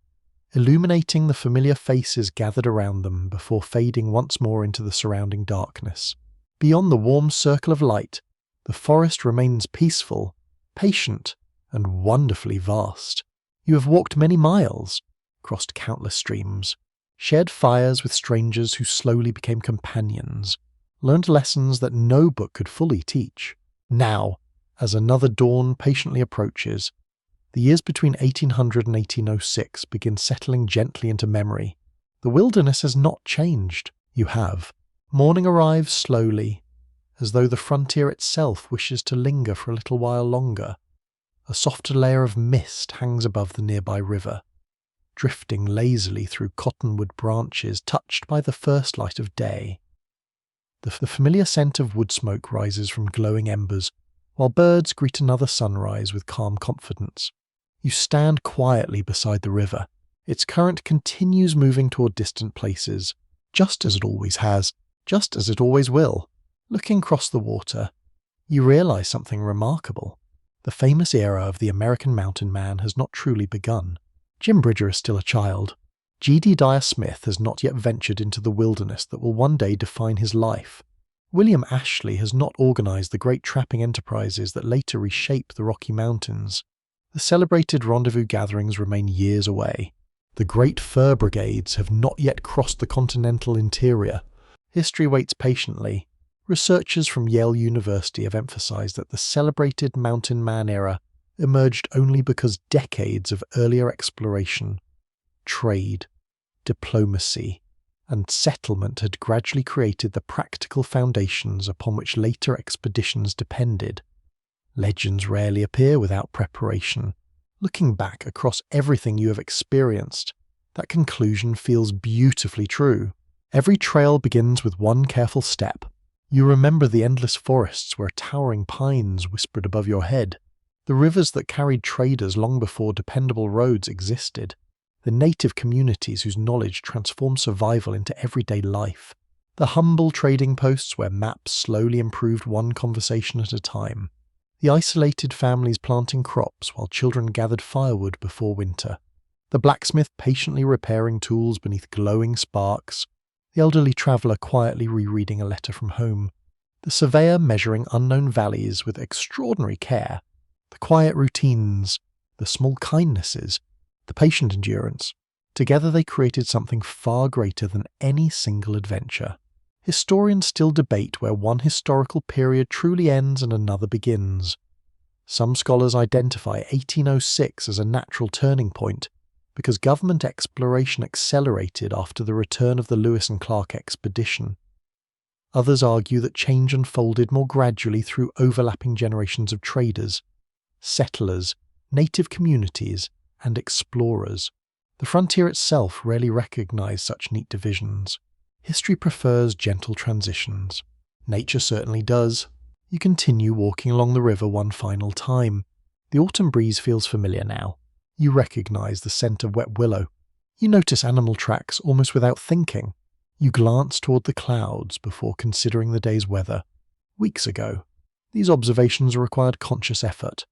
illuminating the familiar faces gathered around them before fading once more into the surrounding darkness. Beyond the warm circle of light, the forest remains peaceful, patient, and wonderfully vast. You have walked many miles, crossed countless streams, shared fires with strangers who slowly became companions, learned lessons that no book could fully teach. Now, as another dawn patiently approaches, the years between 1800 and 1806 begin settling gently into memory. The wilderness has not changed. You have. Morning arrives slowly, as though the frontier itself wishes to linger for a little while longer. A softer layer of mist hangs above the nearby river, drifting lazily through cottonwood branches touched by the first light of day. The familiar scent of wood smoke rises from glowing embers, while birds greet another sunrise with calm confidence. You stand quietly beside the river. Its current continues moving toward distant places, just as it always has, just as it always will. Looking across the water, you realize something remarkable. The famous era of the American mountain man has not truly begun. Jim Bridger is still a child. G.D. Dyer Smith has not yet ventured into the wilderness that will one day define his life. William Ashley has not organized the great trapping enterprises that later reshape the Rocky Mountains. The celebrated rendezvous gatherings remain years away. The great fur brigades have not yet crossed the continental interior. History waits patiently. Researchers from Yale University have emphasized that the celebrated mountain man era emerged only because decades of earlier exploration, trade, diplomacy, and settlement had gradually created the practical foundations upon which later expeditions depended. Legends rarely appear without preparation. Looking back across everything you have experienced, that conclusion feels beautifully true. Every trail begins with one careful step. You remember the endless forests where towering pines whispered above your head, the rivers that carried traders long before dependable roads existed, the native communities whose knowledge transformed survival into everyday life, the humble trading posts where maps slowly improved one conversation at a time, the isolated families planting crops while children gathered firewood before winter, the blacksmith patiently repairing tools beneath glowing sparks, the elderly traveller quietly rereading a letter from home, the surveyor measuring unknown valleys with extraordinary care, the quiet routines, the small kindnesses, the patient endurance. Together they created something far greater than any single adventure. Historians still debate where one historical period truly ends and another begins. Some scholars identify 1806 as a natural turning point, because government exploration accelerated after the return of the Lewis and Clark expedition. Others argue that change unfolded more gradually through overlapping generations of traders, settlers, native communities, and explorers. The frontier itself rarely recognized such neat divisions. History prefers gentle transitions. Nature certainly does. You continue walking along the river one final time. The autumn breeze feels familiar now. You recognize the scent of wet willow. You notice animal tracks almost without thinking. You glance toward the clouds before considering the day's weather. Weeks ago, these observations required conscious effort.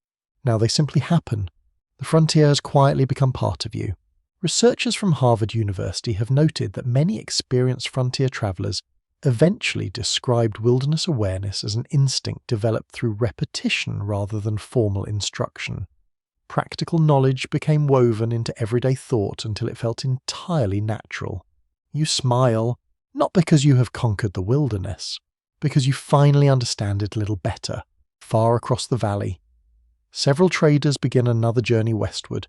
Now they simply happen. The frontier has quietly become part of you. Researchers from Harvard University have noted that many experienced frontier travelers eventually described wilderness awareness as an instinct developed through repetition rather than formal instruction. Practical knowledge became woven into everyday thought until it felt entirely natural. You smile, not because you have conquered the wilderness, because you finally understand it a little better, far across the valley. Several traders begin another journey westward.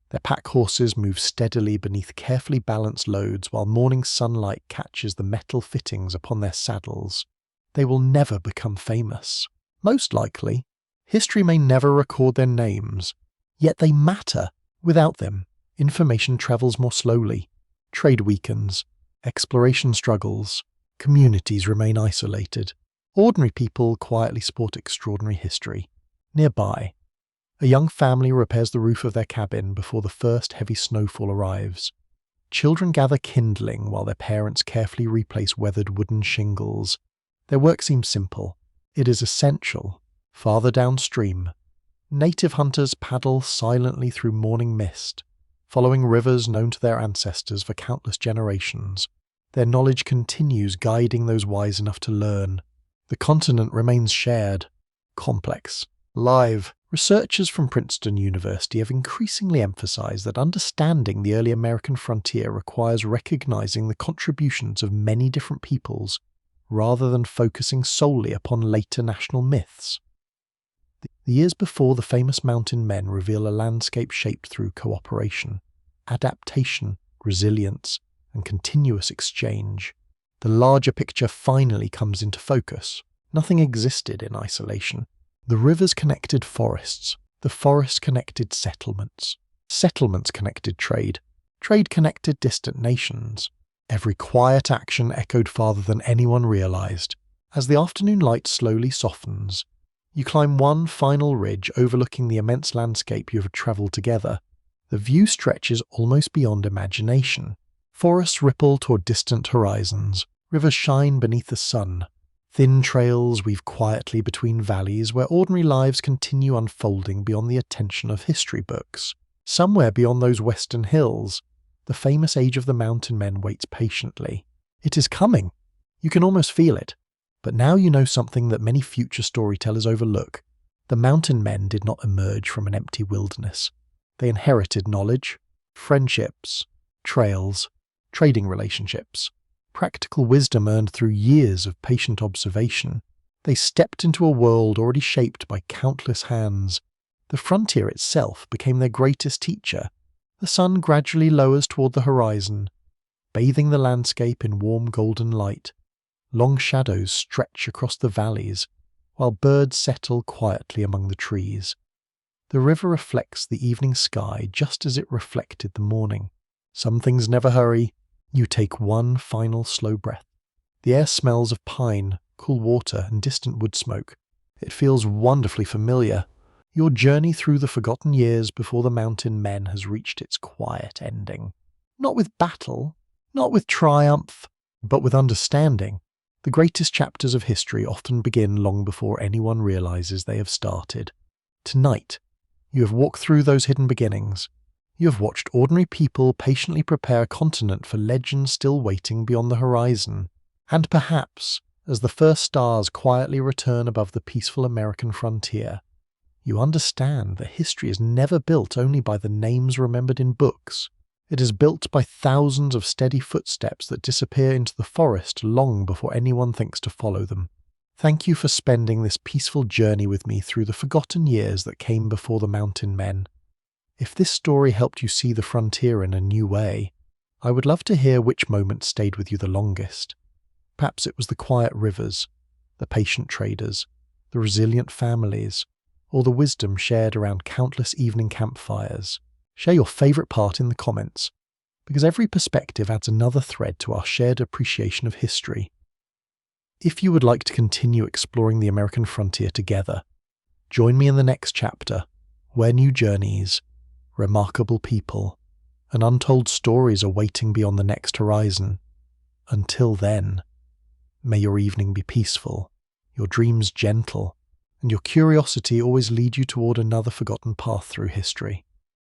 Their pack horses move steadily beneath carefully balanced loads while morning sunlight catches the metal fittings upon their saddles. They will never become famous. Most likely, history may never record their names, yet they matter. Without them, information travels more slowly. Trade weakens. Exploration struggles. Communities remain isolated. Ordinary people quietly support extraordinary history. Nearby, a young family repairs the roof of their cabin before the first heavy snowfall arrives. Children gather kindling while their parents carefully replace weathered wooden shingles. Their work seems simple. It is essential. Farther downstream, native hunters paddle silently through morning mist, following rivers known to their ancestors for countless generations. Their knowledge continues guiding those wise enough to learn. The continent remains shared, complex, live. Researchers from Princeton University have increasingly emphasized that understanding the early American frontier requires recognizing the contributions of many different peoples, rather than focusing solely upon later national myths. The years before the famous mountain men reveal a landscape shaped through cooperation, adaptation, resilience, and continuous exchange. The larger picture finally comes into focus. Nothing existed in isolation. The rivers connected forests, the forests connected settlements, settlements connected trade, trade connected distant nations. Every quiet action echoed farther than anyone realized. As the afternoon light slowly softens, you climb one final ridge overlooking the immense landscape you have traveled together. The view stretches almost beyond imagination. Forests ripple toward distant horizons, rivers shine beneath the sun. Thin trails weave quietly between valleys where ordinary lives continue unfolding beyond the attention of history books. Somewhere beyond those western hills, the famous age of the mountain men waits patiently. It is coming. You can almost feel it. But now you know something that many future storytellers overlook. The mountain men did not emerge from an empty wilderness. They inherited knowledge, friendships, trails, trading relationships. Practical wisdom earned through years of patient observation. They stepped into a world already shaped by countless hands. The frontier itself became their greatest teacher. The sun gradually lowers toward the horizon, bathing the landscape in warm golden light. Long shadows stretch across the valleys, while birds settle quietly among the trees. The river reflects the evening sky just as it reflected the morning. Some things never hurry. You take one final slow breath. The air smells of pine, cool water, and distant wood smoke. It feels wonderfully familiar. Your journey through the forgotten years before the mountain men has reached its quiet ending. Not with battle, not with triumph, but with understanding. The greatest chapters of history often begin long before anyone realizes they have started. Tonight, you have walked through those hidden beginnings. You have watched ordinary people patiently prepare a continent for legends still waiting beyond the horizon. And perhaps, as the first stars quietly return above the peaceful American frontier, you understand that history is never built only by the names remembered in books. It is built by thousands of steady footsteps that disappear into the forest long before anyone thinks to follow them. Thank you for spending this peaceful journey with me through the forgotten years that came before the mountain men. If this story helped you see the frontier in a new way, I would love to hear which moment stayed with you the longest. Perhaps it was the quiet rivers, the patient traders, the resilient families, or the wisdom shared around countless evening campfires. Share your favourite part in the comments, because every perspective adds another thread to our shared appreciation of history. If you would like to continue exploring the American frontier together, join me in the next chapter, where new journeys, remarkable people, and untold stories are waiting beyond the next horizon. Until then, may your evening be peaceful, your dreams gentle, and your curiosity always lead you toward another forgotten path through history.